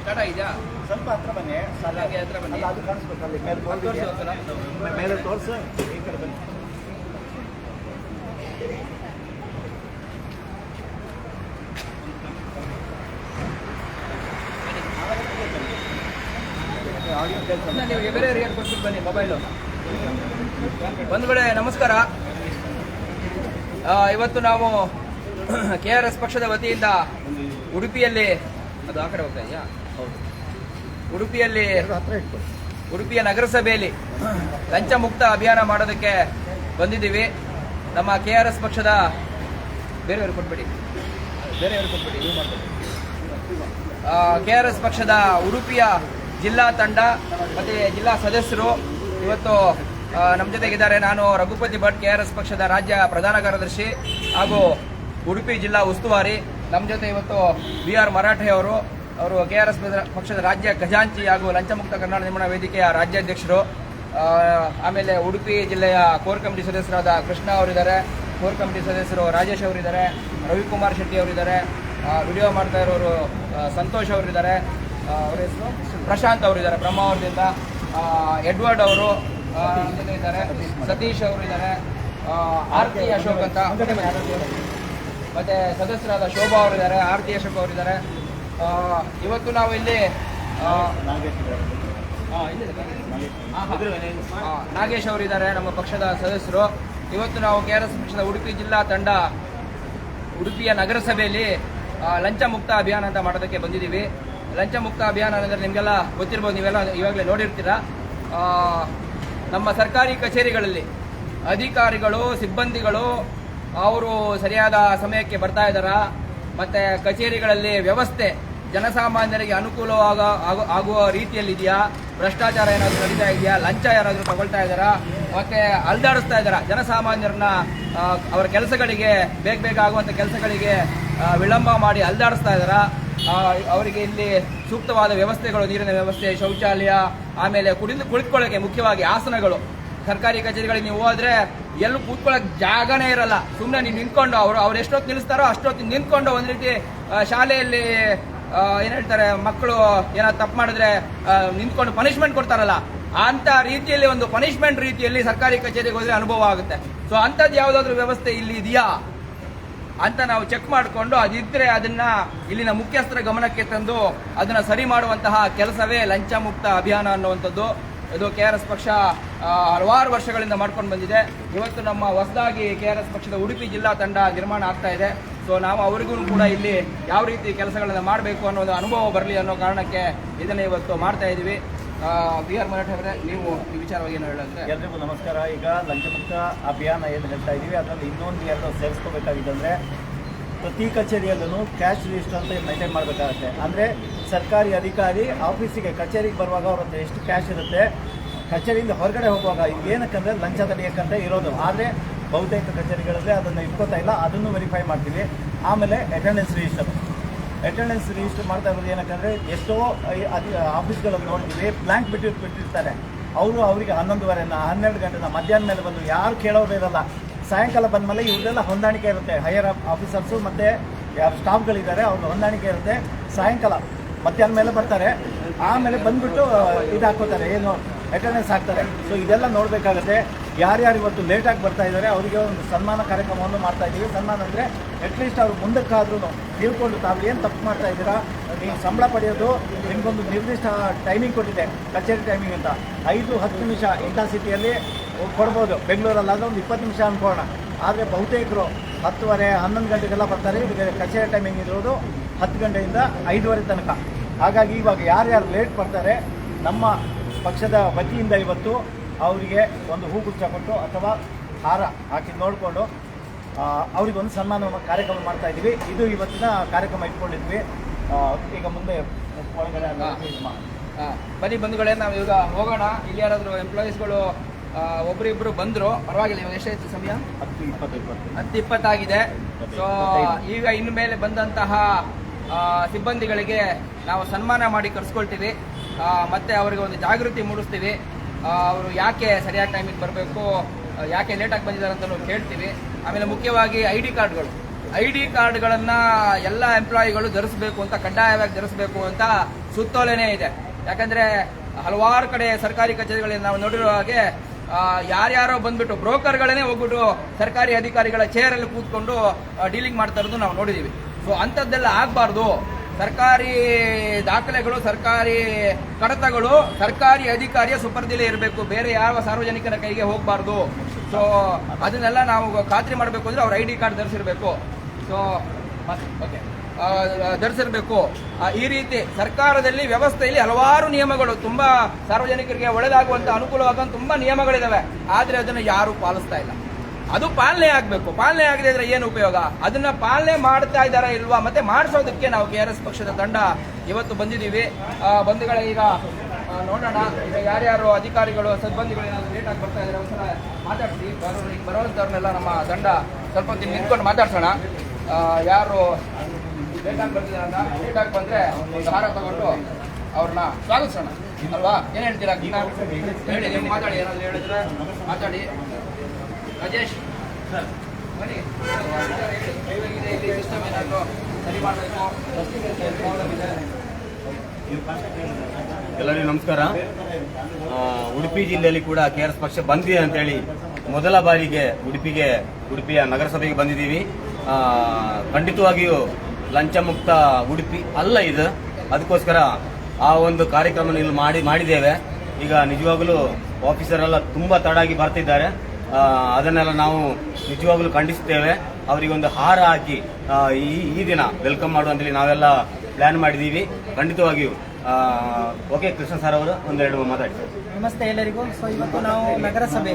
Start ಆಗಿದೆಯಾ? ಸ್ವಲ್ಪ ಹತ್ರ ಬನ್ನಿ, ಹತ್ರ ಬನ್ನಿ. ಅದು ಕಾಣಿಸ್ಬೇಕು ಅಲ್ಲಿ ಮೇಲೆ ತೋರಿಸು. ಈ ಕಡೆ ಬನ್ನಿ. ನೀವು ಬೇರೆ ಏರಿಯಾಗೆ ಕೊಟ್ಬಿಟ್ಟು ಬನ್ನಿ ಮೊಬೈಲು. ಬಂಧುಗಳೇ ನಮಸ್ಕಾರ. ಇವತ್ತು ನಾವು KRS ಪಕ್ಷದ ವತಿಯಿಂದ ಉಡುಪಿಯಲ್ಲಿ, ಅದು ಆ ಕಡೆ ಹೋಗ್ತಾ ಇದೆಯಾ? ಹೌದು. ಉಡುಪಿಯ ನಗರಸಭೆಯಲ್ಲಿ ಲಂಚ ಮುಕ್ತ ಅಭಿಯಾನ ಮಾಡೋದಕ್ಕೆ ಬಂದಿದ್ದೀವಿ. ನಮ್ಮ KRS ಪಕ್ಷದ ಬೇರೆಯವರು ಕೊಟ್ಬಿಡಿ ನೀವು ಮಾಡ್ತೀವಿ. KRS ಪಕ್ಷದ ಉಡುಪಿಯ ಜಿಲ್ಲಾ ತಂಡ ಮತ್ತು ಜಿಲ್ಲಾ ಸದಸ್ಯರು ಇವತ್ತು ನಮ್ಮ ಜೊತೆಗಿದ್ದಾರೆ. ನಾನು ರಘುಪತಿ ಭಟ್, KRS ಪಕ್ಷದ ರಾಜ್ಯ ಪ್ರಧಾನ ಕಾರ್ಯದರ್ಶಿ ಹಾಗೂ ಉಡುಪಿ ಜಿಲ್ಲಾ ಉಸ್ತುವಾರಿ. ನಮ್ಮ ಜೊತೆ ಇವತ್ತು BR ಮರಾಠೆ ಅವರು KRS ಪಕ್ಷದ ರಾಜ್ಯ ಖಜಾಂಚಿ ಹಾಗೂ ಲಂಚಮುಕ್ತ ಕರ್ನಾಟಕ ನಿರ್ಮಾಣ ವೇದಿಕೆಯ ರಾಜ್ಯಾಧ್ಯಕ್ಷರು. ಆಮೇಲೆ ಉಡುಪಿ ಜಿಲ್ಲೆಯ ಕೋರ್ ಕಮಿಟಿ ಸದಸ್ಯರಾದ ಕೃಷ್ಣ ಅವರಿದ್ದಾರೆ, ಕೋರ್ ಕಮಿಟಿ ಸದಸ್ಯರು ರಾಜೇಶ್ ಅವರಿದ್ದಾರೆ, ರವಿಕುಮಾರ್ ಶೆಟ್ಟಿ ಅವರಿದ್ದಾರೆ, ವಿಡಿಯೋ ಮಾಡ್ತಾ ಇರೋರು ಸಂತೋಷ್ ಅವರಿದ್ದಾರೆ, ಅವರ ಹೆಸರು ಪ್ರಶಾಂತ್ ಅವರಿದ್ದಾರೆ ಬ್ರಹ್ಮಾವರದಿಂದ, ಎಡ್ವರ್ಡ್ ಅವರು ಇದ್ದಾರೆ, ಸತೀಶ್ ಅವರಿದ್ದಾರೆ, ಆರ್ತಿ ಅಶೋಕ್ ಅಂತ, ಮತ್ತೆ ಸದಸ್ಯರಾದ ಶೋಭಾ ಅವರಿದ್ದಾರೆ, ಆರ್ತಿ ಅಶೋಕ್ ಅವರಿದ್ದಾರೆ. ಇವತ್ತು ನಾವು ಇಲ್ಲಿ ನಾಗೇಶ್ ಅವರಿದ್ದಾರೆ, ನಮ್ಮ ಪಕ್ಷದ ಸದಸ್ಯರು. ಇವತ್ತು ನಾವು KRS ಪಕ್ಷದ ಉಡುಪಿ ಜಿಲ್ಲಾ ತಂಡ ಉಡುಪಿಯ ನಗರಸಭೆಯಲ್ಲಿ ಲಂಚ ಮುಕ್ತ ಅಭಿಯಾನ ಅಂತ ಮಾಡೋದಕ್ಕೆ ಬಂದಿದ್ದೀವಿ. ಲಂಚ ಮುಕ್ತ ಅಭಿಯಾನ ಅಂದರೆ ನಿಮಗೆಲ್ಲ ಗೊತ್ತಿರ್ಬೋದು, ನೀವೆಲ್ಲ ಇವಾಗಲೇ ನೋಡಿರ್ತೀರ. ನಮ್ಮ ಸರ್ಕಾರಿ ಕಚೇರಿಗಳಲ್ಲಿ ಅಧಿಕಾರಿಗಳು, ಸಿಬ್ಬಂದಿಗಳು ಅವರು ಸರಿಯಾದ ಸಮಯಕ್ಕೆ ಬರ್ತಾ ಇದ್ದಾರಾ, ಮತ್ತು ಕಚೇರಿಗಳಲ್ಲಿ ವ್ಯವಸ್ಥೆ ಜನಸಾಮಾನ್ಯರಿಗೆ ಅನುಕೂಲವಾಗುವ ರೀತಿಯಲ್ಲಿ ಇದೆಯಾ, ಭ್ರಷ್ಟಾಚಾರ ಏನಾದರೂ ನಡೀತಾ ಇದೆಯಾ, ಲಂಚ ಯಾರಾದರೂ ತಗೊಳ್ತಾ ಇದ್ದಾರಾ, ಮತ್ತು ಅಲ್ದಾಡಿಸ್ತಾ ಇದ್ದಾರಾ, ಜನಸಾಮಾನ್ಯರನ್ನ ಅವರ ಕೆಲಸಗಳಿಗೆ ಬೇಗ ಆಗುವಂಥ ಕೆಲಸಗಳಿಗೆ ವಿಳಂಬ ಮಾಡಿ ಅಲ್ದಾಡಿಸ್ತಾ ಇದ್ದಾರಾ, ಅವರಿಗೆ ಇಲ್ಲಿ ಸೂಕ್ತವಾದ ವ್ಯವಸ್ಥೆಗಳು, ನೀರಿನ ವ್ಯವಸ್ಥೆ, ಶೌಚಾಲಯ, ಆಮೇಲೆ ಕುಳಿತುಕೊಳ್ಳೋಕೆ ಮುಖ್ಯವಾಗಿ ಆಸನಗಳು. ಸರ್ಕಾರಿ ಕಚೇರಿಗಳಿಗೆ ನೀವು ಹೋದ್ರೆ ಎಲ್ಲೂ ಕೂತ್ಕೊಳ್ಳೋಕೆ ಜಾಗನೇ ಇರಲ್ಲ. ಸುಮ್ಮನೆ ನೀವು ನಿಂತ್ಕೊಂಡು ಅವ್ರು ಎಷ್ಟೊತ್ತು ನಿಲ್ಲಿಸ್ತಾರೋ ಅಷ್ಟೊತ್ತು ನಿಂತ್ಕೊಂಡು ಒಂದು ರೀತಿ ಶಾಲೆಯಲ್ಲಿ ಏನು ಹೇಳ್ತಾರೆ, ಮಕ್ಕಳು ಏನಾದ್ರು ತಪ್ಪು ಮಾಡಿದ್ರೆ ನಿಂತ್ಕೊಂಡು ಪನಿಷ್ಮೆಂಟ್ ಕೊಡ್ತಾರಲ್ಲ, ಅಂತ ರೀತಿಯಲ್ಲಿ ಒಂದು ಪನಿಷ್ಮೆಂಟ್ ರೀತಿಯಲ್ಲಿ ಸರ್ಕಾರಿ ಕಚೇರಿಗೆ ಹೋದ್ರೆ ಅನುಭವ ಆಗುತ್ತೆ. ಸೊ ಅಂಥದ್ದು ಯಾವುದಾದ್ರೂ ವ್ಯವಸ್ಥೆ ಇಲ್ಲಿ ಇದೆಯಾ ಅಂತ ನಾವು ಚೆಕ್ ಮಾಡಿಕೊಂಡು ಅದಿದ್ದರೆ ಅದನ್ನ ಇಲ್ಲಿನ ಮುಖ್ಯಸ್ಥರ ಗಮನಕ್ಕೆ ತಂದು ಅದನ್ನ ಸರಿ ಮಾಡುವಂತಹ ಕೆಲಸವೇ ಲಂಚ ಮುಕ್ತ ಅಭಿಯಾನ ಅನ್ನುವಂಥದ್ದು. ಇದು KRS ಪಕ್ಷ ಹಲವಾರು ವರ್ಷಗಳಿಂದ ಮಾಡ್ಕೊಂಡು ಬಂದಿದೆ. ಇವತ್ತು ನಮ್ಮ ಹೊಸದಾಗಿ KRS ಪಕ್ಷದ ಉಡುಪಿ ಜಿಲ್ಲಾ ತಂಡ ನಿರ್ಮಾಣ ಆಗ್ತಾ ಇದೆ. ಸೊ ನಾವು ಅವರಿಗೂ ಕೂಡ ಇಲ್ಲಿ ಯಾವ ರೀತಿ ಕೆಲಸಗಳನ್ನು ಮಾಡಬೇಕು ಅನ್ನೋ ಒಂದು ಅನುಭವ ಬರಲಿ ಅನ್ನೋ ಕಾರಣಕ್ಕೆ ಇದನ್ನು ಇವತ್ತು ಮಾಡ್ತಾ ಇದ್ದೀವಿ. BR ಮರಾಠೆ ಅವರೇ, ನೀವು ಈ ವಿಚಾರವಾಗಿ ಏನು ಹೇಳಂದ್ರೆ? ಎಲ್ರಿಗೂ ನಮಸ್ಕಾರ. ಈಗ ಲಂಚಮುಕ್ತ ಅಭಿಯಾನ ಏನು ಹೇಳ್ತಾ ಇದ್ದೀವಿ, ಅದರಲ್ಲಿ ಇನ್ನೊಂದು ಎರಡು ಸೇರಿಸ್ಕೋಬೇಕಾಗಿದ್ದಂದರೆ ಪ್ರತಿ ಕಚೇರಿಯಲ್ಲೂ ಕ್ಯಾಶ್ ರಿಜಿಸ್ಟರ್ ಅಂತ ಮೇಂಟೈನ್ ಮಾಡಬೇಕಾಗುತ್ತೆ. ಅಂದರೆ ಸರ್ಕಾರಿ ಅಧಿಕಾರಿ ಆಫೀಸಿಗೆ ಕಚೇರಿಗೆ ಬರುವಾಗ ಅವ್ರ ಹತ್ರ ಎಷ್ಟು ಕ್ಯಾಶ್ ಇರುತ್ತೆ, ಕಚೇರಿಯಿಂದ ಹೊರಗಡೆ ಹೋಗುವಾಗ ಏನಕ್ಕಂದರೆ ಲಂಚ ತಡೆಯೋಕ್ಕಂತ ಇರೋದು. ಆದರೆ ಬಹುತೇಕ ಕಚೇರಿಗಳಲ್ಲಿ ಅದನ್ನು ಇಟ್ಕೋತಾ ಇಲ್ಲ, ಅದನ್ನು ವೆರಿಫೈ ಮಾಡ್ತೀವಿ. ಆಮೇಲೆ ಅಟೆಂಡೆನ್ಸ್ ರಿಜಿಸ್ಟರ್ ಮಾಡ್ತಾ ಇರೋದು ಏನಕ್ಕಂದರೆ ಎಷ್ಟೋ ಆಫೀಸ್ಗಳಲ್ಲಿ ನೋಡ್ತೀವಿ, ಬ್ಲ್ಯಾಂಕ್ ಬಿಟ್ಟಿರ್ತಾರೆ. ಅವರಿಗೆ 11:30 12 ಮಧ್ಯಾಹ್ನ ಮೇಲೆ ಬಂದು ಯಾರು ಕೇಳೋರು ಇರಲ್ಲ. ಸಾಯಂಕಾಲ ಬಂದಮೇಲೆ ಇವ್ರದೆಲ್ಲ ಹೊಂದಾಣಿಕೆ ಇರುತ್ತೆ, ಹೈಯರ್ ಆಫೀಸರ್ಸು ಮತ್ತು ಯಾರು ಸ್ಟಾಫ್ಗಳಿದ್ದಾರೆ ಅವ್ರ ಹೊಂದಾಣಿಕೆ ಇರುತ್ತೆ. ಸಾಯಂಕಾಲ ಮಧ್ಯಾಹ್ನ ಮೇಲೆ ಬರ್ತಾರೆ, ಆಮೇಲೆ ಬಂದುಬಿಟ್ಟು ಇದು ಹಾಕೋತಾರೆ, ಏನು ಅಟೆಂಡೆನ್ಸ್ ಹಾಕ್ತಾರೆ. ಸೊ ಇದೆಲ್ಲ ನೋಡಬೇಕಾಗುತ್ತೆ. ಯಾರ್ಯಾರು ಇವತ್ತು ಲೇಟಾಗಿ ಬರ್ತಾ ಇದ್ದಾರೆ ಅವರಿಗೆ ಒಂದು ಸನ್ಮಾನ ಕಾರ್ಯಕ್ರಮವನ್ನು ಮಾಡ್ತಾ ಇದ್ದೀವಿ. ಸನ್ಮಾನ ಅಂದರೆ ಅಟ್ಲೀಸ್ಟ್ ಅವ್ರು ಮುಂದಕ್ಕಾದ್ರೂ ತಿಳ್ಕೊಂಡು ತಾವು ಏನು ತಪ್ಪು ಮಾಡ್ತಾ ಇದ್ದೀರಾ, ನೀವು ಸಂಬಳ ಪಡೆಯೋದು ನಿಮಗೊಂದು ನಿರ್ದಿಷ್ಟ ಟೈಮಿಂಗ್ ಕೊಟ್ಟಿದೆ, ಕಚೇರಿ ಟೈಮಿಂಗ್ ಅಂತ 5-10 ನಿಮಿಷ ಇಂಟರ್ಸಿಟಿಯಲ್ಲಿ ಕೊಡ್ಬೋದು. ಬೆಂಗಳೂರಲ್ಲಾದರೆ ಒಂದು 20 ನಿಮಿಷ ಅಂದ್ಕೋಣ. ಆದರೆ ಬಹುತೇಕರು 10:30-11 ಗಂಟೆಗೆಲ್ಲ ಬರ್ತಾರೆ. ಇವರಿಗೆ ಕಚೇರಿ ಟೈಮಿಂಗ್ ಇರೋದು 10 ಗಂಟೆಯಿಂದ 5:30 ತನಕ. ಹಾಗಾಗಿ ಇವಾಗ ಯಾರ್ಯಾರು ಲೇಟ್ ಬರ್ತಾರೆ, ನಮ್ಮ ಪಕ್ಷದ ವತಿಯಿಂದ ಇವತ್ತು ಅವರಿಗೆ ಒಂದು ಹೂಗುಚ್ಛ ಕೊಟ್ಟು ಅಥವಾ ಹಾರ ಹಾಕಿ ನೋಡಿಕೊಂಡು ಅವರಿಗೊಂದು ಸನ್ಮಾನ ಕಾರ್ಯಕ್ರಮ ಮಾಡ್ತಾ ಇದ್ದೀವಿ. ಇದು ಇವತ್ತಿನ ಕಾರ್ಯಕ್ರಮ ಇಟ್ಕೊಂಡಿದ್ವಿ. ಈಗ ಮುಂದೆ ಬನ್ನಿ ಬಂಧುಗಳೇ, ನಾವು ಈಗ ಹೋಗೋಣ. ಇಲ್ಲಿ ಯಾರಾದರೂ ಎಂಪ್ಲಾಯೀಸ್ಗಳು ಒಬ್ಬರಿಬ್ಬರು ಬಂದರು, ಪರವಾಗಿಲ್ಲ. ಇವಾಗ ಎಷ್ಟಾಯ್ತು ಸಮಯ? 10:20 ಆಗಿದೆ. ಸೊ ಈಗ ಇನ್ನು ಮೇಲೆ ಬಂದಂತಹ ಸಿಬ್ಬಂದಿಗಳಿಗೆ ನಾವು ಸನ್ಮಾನ ಮಾಡಿ ಕರೆಸ್ಕೊಳ್ತೀವಿ, ಮತ್ತು ಅವರಿಗೆ ಒಂದು ಜಾಗೃತಿ ಮೂಡಿಸ್ತೀವಿ. ಅವರು ಯಾಕೆ ಸರಿಯಾದ ಟೈಮಿಗೆ ಬರಬೇಕು, ಯಾಕೆ ಲೇಟಾಗಿ ಬಂದಿದ್ದಾರೆ ಅಂತ ನಾವು ಕೇಳ್ತೀವಿ. ಆಮೇಲೆ ಮುಖ್ಯವಾಗಿ ಐ ಡಿ ಕಾರ್ಡ್ಗಳನ್ನು ಎಲ್ಲ ಎಂಪ್ಲಾಯಿಗಳು ಧರಿಸಬೇಕು ಅಂತ, ಕಡ್ಡಾಯವಾಗಿ ಧರಿಸಬೇಕು ಅಂತ ಸುತ್ತೋಲೆನೇ ಇದೆ. ಯಾಕಂದರೆ ಹಲವಾರು ಕಡೆ ಸರ್ಕಾರಿ ಕಚೇರಿಗಳಲ್ಲಿ ನಾವು ನೋಡಿರೋ ಹಾಗೆ ಯಾರ್ಯಾರೋ ಬಂದ್ಬಿಟ್ಟು ಬ್ರೋಕರ್ಗಳನ್ನೇ ಹೋಗ್ಬಿಟ್ಟು ಸರ್ಕಾರಿ ಅಧಿಕಾರಿಗಳ ಚೇರಲ್ಲಿ ಕೂತ್ಕೊಂಡು ಡೀಲಿಂಗ್ ಮಾಡ್ತಾ ಇರೋದು ನಾವು ನೋಡಿದ್ದೀವಿ. ಸೊ ಅಂಥದ್ದೆಲ್ಲ ಆಗಬಾರ್ದು. ಸರ್ಕಾರಿ ದಾಖಲೆಗಳು, ಸರ್ಕಾರಿ ಕಡತಗಳು ಸರ್ಕಾರಿ ಅಧಿಕಾರಿಯ ಸುಪರ್ದಿಲೇ ಇರಬೇಕು, ಬೇರೆ ಯಾವ ಸಾರ್ವಜನಿಕರ ಕೈಗೆ ಹೋಗಬಾರ್ದು. ಸೊ ಅದನ್ನೆಲ್ಲ ನಾವು ಖಾತ್ರಿ ಮಾಡಬೇಕು ಅಂದರೆ ಅವ್ರ ID ಕಾರ್ಡ್ ಧರಿಸಿರಬೇಕು. ಸೊ ಓಕೆ ಧರಿಸಿರಬೇಕು. ಈ ರೀತಿ ಸರ್ಕಾರದಲ್ಲಿ ವ್ಯವಸ್ಥೆಯಲ್ಲಿ ಹಲವಾರು ನಿಯಮಗಳು, ತುಂಬ ಸಾರ್ವಜನಿಕರಿಗೆ ಒಳ್ಳೆದಾಗುವಂಥ ಅನುಕೂಲವಾಗುವಂಥ ತುಂಬ ನಿಯಮಗಳಿದ್ದಾವೆ. ಆದರೆ ಅದನ್ನು ಯಾರೂ ಪಾಲಿಸ್ತಾ ಇಲ್ಲ. ಅದು ಪಾಲನೆ ಆಗಬೇಕು. ಪಾಲನೆ ಆಗದೆ ಇದ್ರೆ ಏನು ಉಪಯೋಗ? ಅದನ್ನ ಪಾಲನೆ ಮಾಡ್ತಾ ಇದ್ದಾರಾ ಇಲ್ವಾ, ಮತ್ತೆ ಮಾಡಿಸೋದಕ್ಕೆ ನಾವು KRS ಪಕ್ಷದ ತಂಡ ಇವತ್ತು ಬಂದಿದ್ದೀವಿ. ಬಂಧುಗಳ ಈಗ ನೋಡೋಣ, ಈಗ ಯಾರ್ಯಾರು ಅಧಿಕಾರಿಗಳು ಸಿಬ್ಬಂದಿಗಳು ಏನಾದರೂ ಲೇಟಾಗಿ ಬರ್ತಾ ಇದ್ದಾರೆ ಒಂದ್ಸಲ ಮಾತಾಡ್ಸಿ. ಬರೋವಂಥವ್ರನ್ನೆಲ್ಲ ನಮ್ಮ ತಂಡ ಸ್ವಲ್ಪ ಹೊತ್ತು ನಿಂತ್ಕೊಂಡು ಮಾತಾಡ್ಸೋಣ. ಯಾರು ಲೇಟಾಗಿ ಬರ್ತಿದ್ದಾರೆ ಅಂತ, ಲೇಟಾಗಿ ಬಂದರೆ ಒಂದು ಹಾರ ತಗೊಂಡು ಅವ್ರನ್ನ ಸ್ವಾಗತಿಸೋಣ ಅಲ್ವಾ? ಏನು ಹೇಳ್ತೀರಾ? ಹೇಳಿ, ನೀವು ಮಾತಾಡಿ, ಏನಾದರೂ ಹೇಳಿದ್ರೆ ಮಾತಾಡಿ. ರಾಜೇಶ್ ಬನ್ನಿ. ಇಲ್ಲಿ ಸಿಸ್ಟಮ್ ಏನಾದರೂ ಸರಿ ಮಾಡಬೇಕು. ಎಲ್ಲರಿಗೂ ನಮಸ್ಕಾರ. ಉಡುಪಿ ಜಿಲ್ಲೆಯಲ್ಲಿ ಕೂಡ KRS ಪಕ್ಷ ಬಂದಿದೆ ಅಂತೇಳಿ ಮೊದಲ ಬಾರಿಗೆ ಉಡುಪಿಯ ನಗರಸಭೆಗೆ ಬಂದಿದ್ದೀವಿ. ಖಂಡಿತವಾಗಿಯೂ ಲಂಚ ಮುಕ್ತ ಉಡುಪಿ ಅಲ್ಲ ಇದು. ಅದಕ್ಕೋಸ್ಕರ ಆ ಒಂದು ಕಾರ್ಯಕ್ರಮ ಇಲ್ಲಿ ಮಾಡಿದ್ದೇವೆ. ಈಗ ನಿಜವಾಗಲೂ ಆಫೀಸರ್ ಎಲ್ಲ ತುಂಬ ತಡಾಗಿ ಬರ್ತಿದ್ದಾರೆ. ಅದನ್ನೆಲ್ಲ ನಾವು ನಿಜವಾಗ್ಲೂ ಖಂಡಿಸುತ್ತೇವೆ. ಅವರಿಗೊಂದು ಹಾರ ಹಾಕಿ ಈ ದಿನ ವೆಲ್ಕಮ್ ಮಾಡುವಂತೇಳಿ ನಾವೆಲ್ಲ ಪ್ಲಾನ್ ಮಾಡಿದ್ದೀವಿ. ಖಂಡಿತವಾಗಿಯೂ ಓಕೆ. ಕೃಷ್ಣ ಸರ್ ಅವರು ಒಂದೆರಡು ಮಾತಾಡ್ತಾರೆ. ನಮಸ್ತೆ ಎಲ್ಲರಿಗೂ. ಸೊ ಇವತ್ತು ನಾವು ನಗರಸಭೆ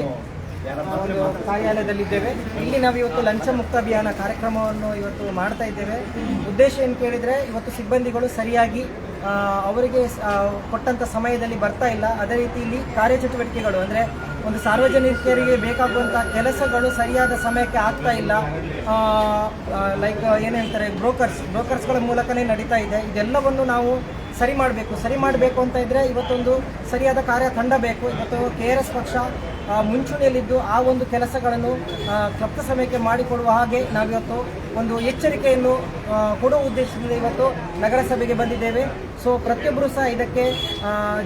ಒಂದು ಕಾರ್ಯಾಲಯದಲ್ಲಿದ್ದೇವೆ. ಇಲ್ಲಿ ನಾವು ಇವತ್ತು ಲಂಚ ಮುಕ್ತ ಅಭಿಯಾನ ಕಾರ್ಯಕ್ರಮವನ್ನು ಇವತ್ತು ಮಾಡ್ತಾ ಇದ್ದೇವೆ. ಉದ್ದೇಶ ಏನು ಕೇಳಿದರೆ, ಇವತ್ತು ಸಿಬ್ಬಂದಿಗಳು ಸರಿಯಾಗಿ ಅವರಿಗೆ ಕೊಟ್ಟಂಥ ಸಮಯದಲ್ಲಿ ಬರ್ತಾ ಇಲ್ಲ. ಅದೇ ರೀತಿ ಇಲ್ಲಿ ಕಾರ್ಯಚಟುವಟಿಕೆಗಳು ಅಂದರೆ ಒಂದು ಸಾರ್ವಜನಿಕರಿಗೆ ಬೇಕಾಗುವಂಥ ಕೆಲಸಗಳು ಸರಿಯಾದ ಸಮಯಕ್ಕೆ ಆಗ್ತಾ ಇಲ್ಲ. ಲೈಕ್ ಏನು ಹೇಳ್ತಾರೆ, ಬ್ರೋಕರ್ಸ್ಗಳ ಮೂಲಕನೇ ನಡೀತಾ ಇದೆ. ಇದೆಲ್ಲವನ್ನು ನಾವು ಸರಿ ಮಾಡಬೇಕು ಅಂತ ಇದ್ದರೆ ಇವತ್ತೊಂದು ಸರಿಯಾದ ಕಾರ್ಯತಂಡ ಬೇಕು. ಇವತ್ತು KRS ಪಕ್ಷ ಮುಂಚೂಣಿಯಲ್ಲಿದ್ದು ಆ ಒಂದು ಕೆಲಸಗಳನ್ನು ಕ್ಲಪ್ತ ಸಮಯಕ್ಕೆ ಮಾಡಿಕೊಡುವ ಹಾಗೆ ನಾವಿವತ್ತು ಒಂದು ಎಚ್ಚರಿಕೆಯನ್ನು ಕೊಡುವ ಉದ್ದೇಶದಿಂದ ಇವತ್ತು ನಗರಸಭೆಗೆ ಬಂದಿದ್ದೇವೆ. ಸೊ ಪ್ರತಿಯೊಬ್ಬರು ಸಹ ಇದಕ್ಕೆ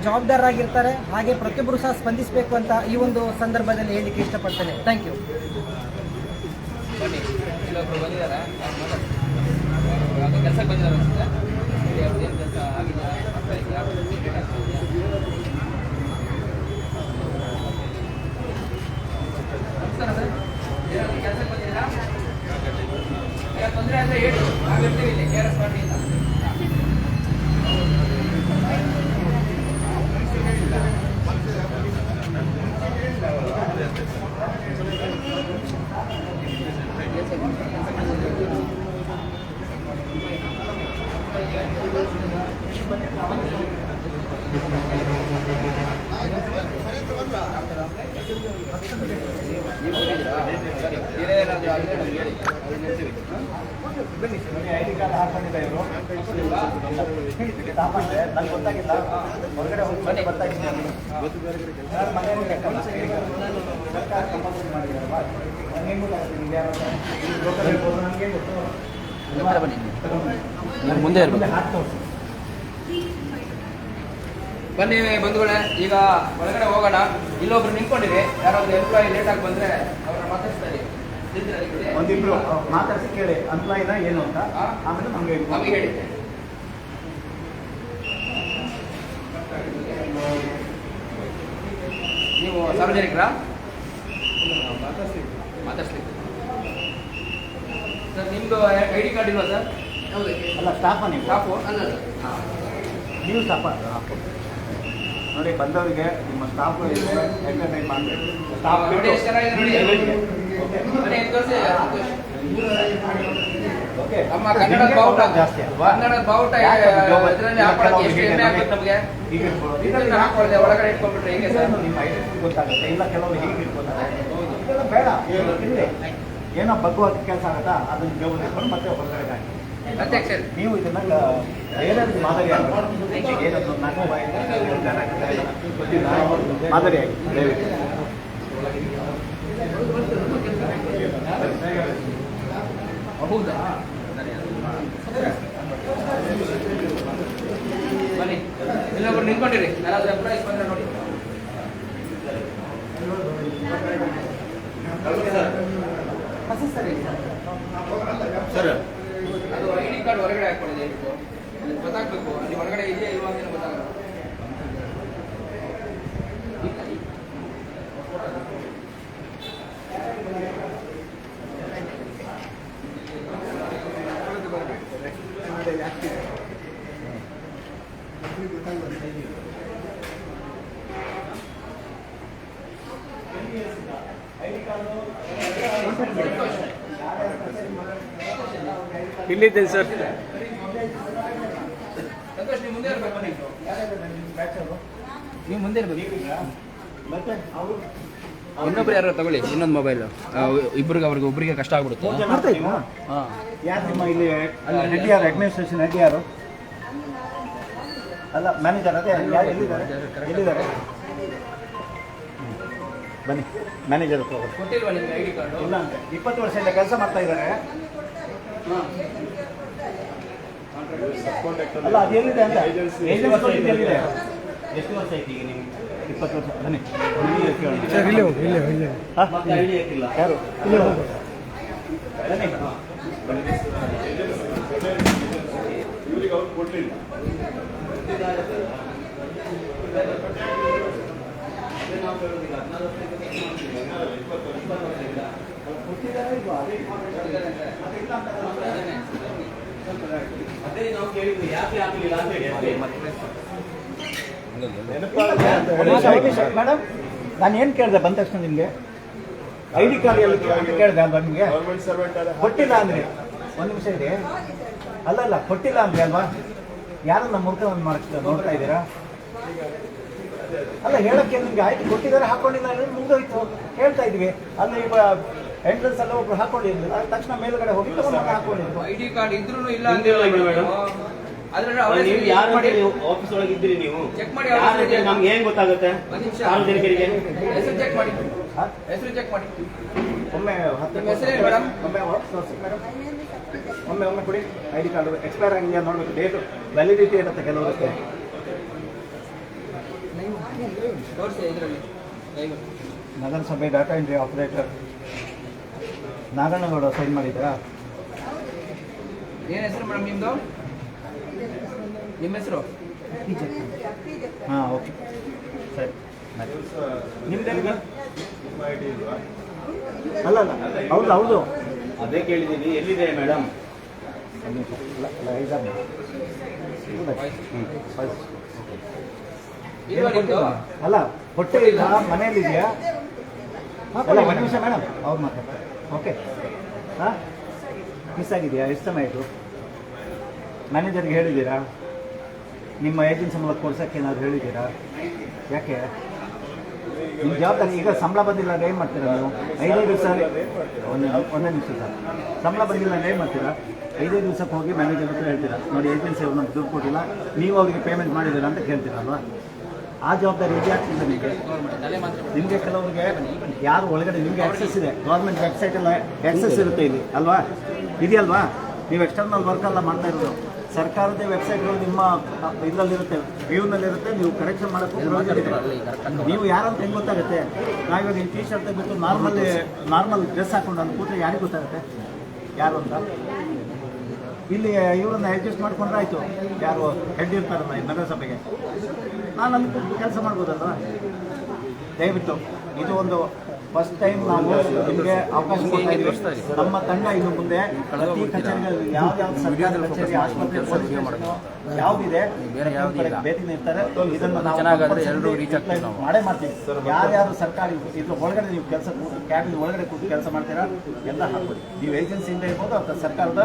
ಜವಾಬ್ದಾರರಾಗಿರ್ತಾರೆ. ಹಾಗೆ ಪ್ರತಿಯೊಬ್ಬರು ಸಹ ಸ್ಪಂದಿಸಬೇಕು ಅಂತ ಈ ಒಂದು ಸಂದರ್ಭದಲ್ಲಿ ಹೇಳಲಿಕ್ಕೆ ಇಷ್ಟಪಡ್ತೇನೆ. Thank you. ಇಲ್ಲೊಬ್ರು ಬಂದಿದ್ದಾರೆ, ಕೆಲಸಕ್ಕೆ ಬಂದಿದ್ದಾರೆ ಅನ್ಸುತ್ತೆ. ಏನು ಕೆಲಸ ಆಗಿದೆ? ನಮಸ್ಕಾರ ಸರ್, ಕೆಲಸಕ್ಕೆ ಬಂದಿದ್ದೀರಾ? ತೊಂದರೆ ಅಂದರೆ ಹೇಳಿ, ನಾವಿರ್ತೀವಿ ಇಲ್ಲಿ KRS ಪಾರ್ಟಿಯಿಂದ. ID ಕಾರ್ಡ್ ಹಾಕೊಂಡಿದ್ದೆ ಇವರು. ನಂಗೆ ಗೊತ್ತಾಗಿಲ್ಲ, ಹೊರಗಡೆ ಹೋಗಿ ಗೊತ್ತಾಗಿಲ್ಲ. ಮನೆಯಲ್ಲಿ ಸರ್ಕಾರ ಕಂಪಲ್ಸರಿ ಮಾಡಿದಾರಲ್ವಾ, ನನಗೆ ಗೊತ್ತಾಗ್ತದೆ. ಯಾರು ನನಗೆ ಗೊತ್ತು. ಮುಂದೆ ಇರ್ಬೇಕು. ಬನ್ನಿ ಬಂಧುಗಳೇ, ಈಗ ಒಳಗಡೆ ಹೋಗೋಣ. ಇಲ್ಲೊಬ್ರು ನಿಂತ್ಕೊಂಡಿರಿ, ಯಾರಾದ್ರೂ ಎಂಪ್ಲಾಯಿ ಲೇಟಾಗಿ ಬಂದ್ರೆ ಅವ್ರನ್ನ ಮಾತಾಡ್ತಾರೆ. ಒಂದಿಬ್ರು ಮಾತಾಡ್ಸಿ ಕೇಳಿ ಎಂಪ್ಲಾಯಿನ ಏನು ಅಂತ, ಆಮೇಲೆ ನಮಗೆ ಹೇಳಿ. ನೀವು ಸಾರ್ವಜನಿಕರ ಮಾತಾಡ್ಸ್ಲಿಕ್ಕೆ ಸರ್, ನಿಮ್ದು ID ಕಾರ್ಡ್ ಇಲ್ವಾ ಸರ್? ಅಲ್ಲ, ಸ್ಟಾಫ ನೀವು? ಸ್ಟಾಫು ಅಲ್ಲ, ನೀವು ಸ್ಟಾಫ ನೋಡಿ. ಬಂದವರಿಗೆ ನಿಮ್ಮ ಸ್ಟಾಫ್ ಎಂಟರ್ಟೈನ್ ಮಾಡಬೇಕು. ಸ್ಟಾಫ್ ನೋಡಿ ಎಷ್ಟು ಚೆನ್ನಾಗಿದೆ ನೋಡಿ. ನಮ್ಮ ಕನ್ನಡ ಬಾವುಟ ಜಾಸ್ತಿ ಅಲ್ವಾ? ಕನ್ನಡ ಬಾವುಟ ಇದರಲ್ಲಿ ಹಾಕೊಳ್ಳೋಕೆ ಎಷ್ಟು ಹೆಮ್ಮೆ ಆಗ್ಬೇಕು ನಮಗೆ. ಇದನ್ನ ಹಾಕೊಳ್ಳದೆ ಒಳಗಡೆ ಇಟ್ಕೊಂಡ್ಬಿಟ್ರೆ ಹೇಗೆ ಸರ್? ನಿಮ್ಮ ಐಡೆಂಟಿಟಿ ಗೊತ್ತಾಗುತ್ತೆ. ಇಲ್ಲ ಕೆಲವರು ಹೀಗೆ ಇಟ್ಕೊತಾರೆ. ಇದೆಲ್ಲ ಬೇಡ. ಇಲ್ಲಿ ಏನೋ ಬಗ್ಗುವ ಕೆಲಸ ಆಗುತ್ತಾ, ಅದನ್ನು ಜೋಬಲ್ಲಿ ಇಟ್ಕೊಂಡು ಮತ್ತೆ ಹೊರಗಡೆ ಹಾಕಿ. ನೀವು ಇದನ್ನ ಬೇರೆ ಮಾದರಿ ಆಗಬೇಕು. ಏನಾದ್ರು ನಾನು ಮಾದರಿ ಆಗಿ ದಯವಿಟ್ಟು ಹೌದಾ? ಬನ್ನಿ, ಇಲ್ಲೊಬ್ರು ನಿಂತ್ಕೊಂಡಿರಿ, ಯಾರಾದ್ರೂ ಎಂಪ್ಲಾಯೀಸ್ ಬಂದ್ರೆ ನೋಡಿ. ಸರ್ ಅದು ID ಕಾರ್ಡ್ ಹೊರಗಡೆ ಹಾಕೊಂಡಿದೆ, ಗೊತ್ತಾಗ್ಬೇಕು ಅಲ್ಲಿ ಹೊರಗಡೆ ಇದೆಯಾ ಇಲ್ವಾ ಅಂತ ಗೊತ್ತಾಗಲ್ಲ. ಇಲ್ಲಿದ್ದೇನೆ ಸರ್. ಸಂತೋಷ್, ನೀವು ಮುಂದೆ ಇರ್ಬೇಕು, ಬನ್ನಿ. ನೀವು ಮುಂದೆ ಇರ್ಬೇಕು. ಮತ್ತೆ ಅವರು ಇನ್ನೊಬ್ರು ಯಾರು ತಗೊಳ್ಳಿ, ಇನ್ನೊಂದು ಮೊಬೈಲ್ ಇಬ್ಬರಿಗೆ ಅವ್ರಿಗೆ ಒಬ್ಬರಿಗೆ ಕಷ್ಟ ಆಗ್ಬಿಡುತ್ತೆ. ಹಾಂ, ಯಾರು ನಿಮ್ಮ ಇಲ್ಲಿ ಹೆಡ್ ಯಾರು, ಅಡ್ಮಿನಿಸ್ಟ್ರೇಷನ್ ಹೆಡ್ ಯಾರು? ಅಲ್ಲ, ಮ್ಯಾನೇಜರ್. ಅದೇ ಯಾರು ಎಲ್ಲಿದ್ದಾರೆ? ಬನ್ನಿ, ಮ್ಯಾನೇಜರ್ ಹತ್ರ ಹೋಗೋದು. ಕೊಟ್ಟಿಲ್ವಾ ನಿಮ್ಗೆ ID ಕಾರ್ಡು? ಇಲ್ಲ ಅಂತ 20 ವರ್ಷದಿಂದ ಕೆಲಸ ಮಾಡ್ತಾ ಇದ್ದಾರೆ. ಅಲ್ಲ, ಅದು ಎಲ್ಲಿದೆ ಅಂತ ಏಜೆನ್ಸಿ ಎಲ್ಲಿದೆ? ಎಷ್ಟು ವರ್ಷ ಆಯ್ತು ಈಗ ನೀವು? 20 ವರ್ಷ. ಬನ್ನಿ, ಸರ್ ಇಲ್ಲೇ ಹೋಗಿ, ಇಲ್ಲೇ ಮತ್ತೆ ಐಡಿ ಹಾಕಿಲ್ಲ. ಯಾರು? ಇಲ್ಲಿ ಹೋಗು. ಬನ್ನಿ. ಅದೇ ನಾವು ಕೇಳಿದ್ವಿ ಯಾಕೆ ಹಾಕಲಿಲ್ಲ ಅಂತ ಹೇಳಿ. ಮೇಡಮ್, ನಾನು ಏನು ಕೇಳಿದೆ ಬಂದ ತಕ್ಷಣ ನಿಮಗೆ? ID ಕಾರ್ಡ್ ಎಲ್ಲ ಕೇಳಿದೆ ಅಲ್ವಾ ನಿಮಗೆ? ಕೊಟ್ಟಿಲ್ಲ ಅಂದ್ರೆ ಒಂದು ನಿಮಿಷ ಇದೆ. ಅಲ್ಲ, ಕೊಟ್ಟಿಲ್ಲ ಅಂದ್ರೆ ಅಲ್ವಾ? ಯಾರನ್ನ ಮುರ್ಕೊಂಡು ನೋಡ್ತಾ ಇದ್ದೀರಾ? ಅಲ್ಲ, ಹೇಳಕ್ಕೆ ನಿಮ್ಗೆ ಆಯ್ತು, ಕೊಟ್ಟಿದ್ದಾರೆ, ಹಾಕೊಂಡಿಲ್ಲ ಅಂದ್ರೆ ಮುಗಿದೋಯ್ತು ಹೇಳ್ತಾ ಇದ್ವಿ. ಅಲ್ಲಿ ಈಗ ಎಂಟ್ರೆನ್ಸ್ ಎಲ್ಲ ಒಬ್ರು ಹಾಕೊಂಡಿರ್ಲಿಲ್ಲ, ತಕ್ಷಣ ಮೇಲ್ಗಡೆ ಹೋಗಿ ಹಾಕೊಂಡಿದ್ರು. ID ಕಾರ್ಡ್ ಇದ್ರೂ ಇಲ್ಲ ಹಿಂದಿಲ್ಲ ಅಂತ ಮೇಡಮ್. ನೀವು ಯಾರು ಆಫೀಸ್ ಒಳಗೆ ಇದ್ದೀರಿ ನೀವು? ಚೆಕ್ ಮಾಡಿ. ನಮ್ಗೆ ಏನ್ ಗೊತ್ತಾಗುತ್ತೆ ಸಾರ್ವಜನಿಕರಿಗೆ? ಹೆಸರು ಚೆಕ್ ಮಾಡಿ, ಹೆಸರು ಚೆಕ್ ಮಾಡಿ. ಒಮ್ಮೆ ನಿಮ್ಮ ಹೆಸರೇನು ಮೇಡಮ್? ಒಮ್ಮೆ ಮೇಡಮ್, ಒಮ್ಮೆ ಕೊಡಿ. ID ಕಾರ್ಡ್ ಎಕ್ಸ್ಪೈರ್ ಆಗಿದೆಯಾ ನೋಡ್ಬೇಕು, ಡೇಟ್ ವ್ಯಾಲಿಡಿಟಿ ಇರುತ್ತೆ ಕೆಲವರಿಗೆ. ತೋರಿಸಿ ಇದರಲ್ಲಿ. ನಗರಸಭೆ data entry operator Nagannagowda sign ಮಾಡಿದ್ದೀರಾ? ಏನು ಹೆಸರು ಮೇಡಮ್ ನಿಮ್ಮದು? ನಿಮ್ಮ ಹೆಸರು? ಹಾಂ, ಓಕೆ, ಸರಿ. ನಿಮ್ದೇನಿದೆ? ಅಲ್ಲ, ಹೌದು. ಅದೇ ಕೇಳಿದೀನಿ, ಎಲ್ಲಿದೆ ಮೇಡಮ್? ಇಲ್ವಾ ನಿಮ್ಮದು? ಅಲ್ಲ, ಹೊಟ್ಟೆಲಿಲ್ಲ, ಮನೆಯಲ್ಲಿದೆಯಾ? ಅಲ್ಲ, ಒಂದು ನಿಮಿಷ ಮೇಡಮ್, ಅವ್ರು ಮಾತಾಡ್ತಾರೆ. ಓಕೆ, ಹಾಂ, ಮಿಸ್ ಆಗಿದೆಯಾ? ಎಷ್ಟು ಸಮಯ ಆಯಿತು? ಮ್ಯಾನೇಜರ್ಗೆ ಹೇಳಿದ್ದೀರಾ? ನಿಮ್ಮ ಏಜೆನ್ಸಿ ಮೂಲಕ ಕೊಡ್ಸೋಕ್ಕೆ ಏನಾದ್ರು ಹೇಳಿದ್ದೀರಾ? ಯಾಕೆ ನಿಮ್ಮ ಜವಾಬ್ದಾರಿ? ಈಗ ಸಂಬಳ ಬಂದಿಲ್ಲ ಅಂದ್ರೆ ಏನು ಮಾಡ್ತೀರಾ ನೀವು? 5 ದಿವಸ ಒಂದೇ ನಿಮಿಷ ಸರ್, ಸಂಬಳ ಬಂದಿಲ್ಲ ಅಂದ್ರೆ ಏನು ಮಾಡ್ತೀರಾ? 5 ದಿವಸಕ್ಕೆ ಹೋಗಿ ಮ್ಯಾನೇಜರ್ ಹತ್ರ ಹೇಳ್ತೀರಾ, ನೋಡಿ ಏಜೆನ್ಸಿ ಅವ್ರು ನಮ್ಗೆ ದುಡ್ಡು ಕೊಟ್ಟಿಲ್ಲ, ನೀವು ಅವರಿಗೆ ಪೇಮೆಂಟ್ ಮಾಡಿದ್ದೀರಾ ಅಂತ ಕೇಳ್ತೀರಲ್ವಾ? ಆ ಜವಾಬ್ದಾರಿ ಹೇಗೆ ಆಗ್ತಿದೆ ನಿಮಗೆ? ಕೆಲವರಿಗೆ ಯಾರು ಒಳಗಡೆ ನಿಮಗೆ ಆಕ್ಸೆಸ್ ಇದೆ, ಗೌರ್ಮೆಂಟ್ ವೆಬ್ಸೈಟೆಲ್ಲ ಆಕ್ಸೆಸ್ ಇರುತ್ತೆ ಇಲ್ಲಿ ಅಲ್ವಾ? ಇದೆಯಲ್ವಾ? ನೀವು ಎಕ್ಸ್ಟರ್ನಲ್ ವರ್ಕ್ ಎಲ್ಲ ಮಾಡ್ತಾ ಇರೋದು. ಸರ್ಕಾರದ ವೆಬ್ಸೈಟ್ಗಳು ನಿಮ್ಮ ಇದರಲ್ಲಿರುತ್ತೆ, ವ್ಯೂನಲ್ಲಿರುತ್ತೆ, ನೀವು ಕರೆಕ್ಷನ್ ಮಾಡೋಕ್ಕೆ ನೀವು ಯಾರಂತ ಹೆಂಗೆ ಗೊತ್ತಾಗುತ್ತೆ? ನಾವಿವಾಗ ಈ ಟಿ ಶರ್ಟ್ ಬಿಟ್ಟು ನಾರ್ಮಲ್ ಡ್ರೆಸ್ ಹಾಕೊಂಡು ಅಂದು ಕೂತ್ರೆ ಯಾರಿಗೆ ಗೊತ್ತಾಗುತ್ತೆ ಯಾರು ಅಂತ? ಇಲ್ಲಿ ಇವರನ್ನ ಅಡ್ಜಸ್ಟ್ ಮಾಡ್ಕೊಂಡ್ರೆ ಆಯಿತು. ಯಾರು ಹೆಡ್ ಇರ್ತಾರಲ್ಲ ಈ ನಗರಸಭೆಗೆ, ನಾನು ಅಲ್ಲಿ ಕೆಲಸ ಮಾಡ್ಬೋದಲ್ವ? ದಯವಿಟ್ಟು ಇದು ಒಂದು ಫಸ್ಟ್ ಟೈಮ್ ನಾವು ನಿಮಗೆ ಅವಕಾಶ ಕೊಡ್ತಾ ಇದ್ದೀವಿ. ನಮ್ಮ ತಂಡ ಇನ್ನು ಮುಂದೆ ಪ್ರತಿ ಕಚೇರಿಗಳಲ್ಲಿ ಯಾವ್ಯಾವ ಸರ್ಕಾರಿ ಕಚೇರಿ, ಆಸ್ಪತ್ರೆ, ಪೊಲೀಸ್ ಸ್ಟೇಷನ್ ಯಾವುದಿದೆ ಭೇಟಿನ ಇರ್ತಾರೆ. ಇದನ್ನು ನಾವು ಮಾಡೇ ಮಾಡ್ತೀವಿ. ಯಾರ್ಯಾರು ಸರ್ಕಾರಿ ಇದ್ರ ಒಳಗಡೆ ನೀವು ಕೆಲಸ ಕ್ಯಾಬಿನ್ ಒಳಗಡೆ ಕೂತು ಕೆಲಸ ಮಾಡ್ತೀರಾ ಎಲ್ಲ ಹಾಕ್ಬೋದು. ನೀವು ಏಜೆನ್ಸಿಯಿಂದ ಇರ್ಬೋದು ಅಥವಾ ಸರ್ಕಾರದ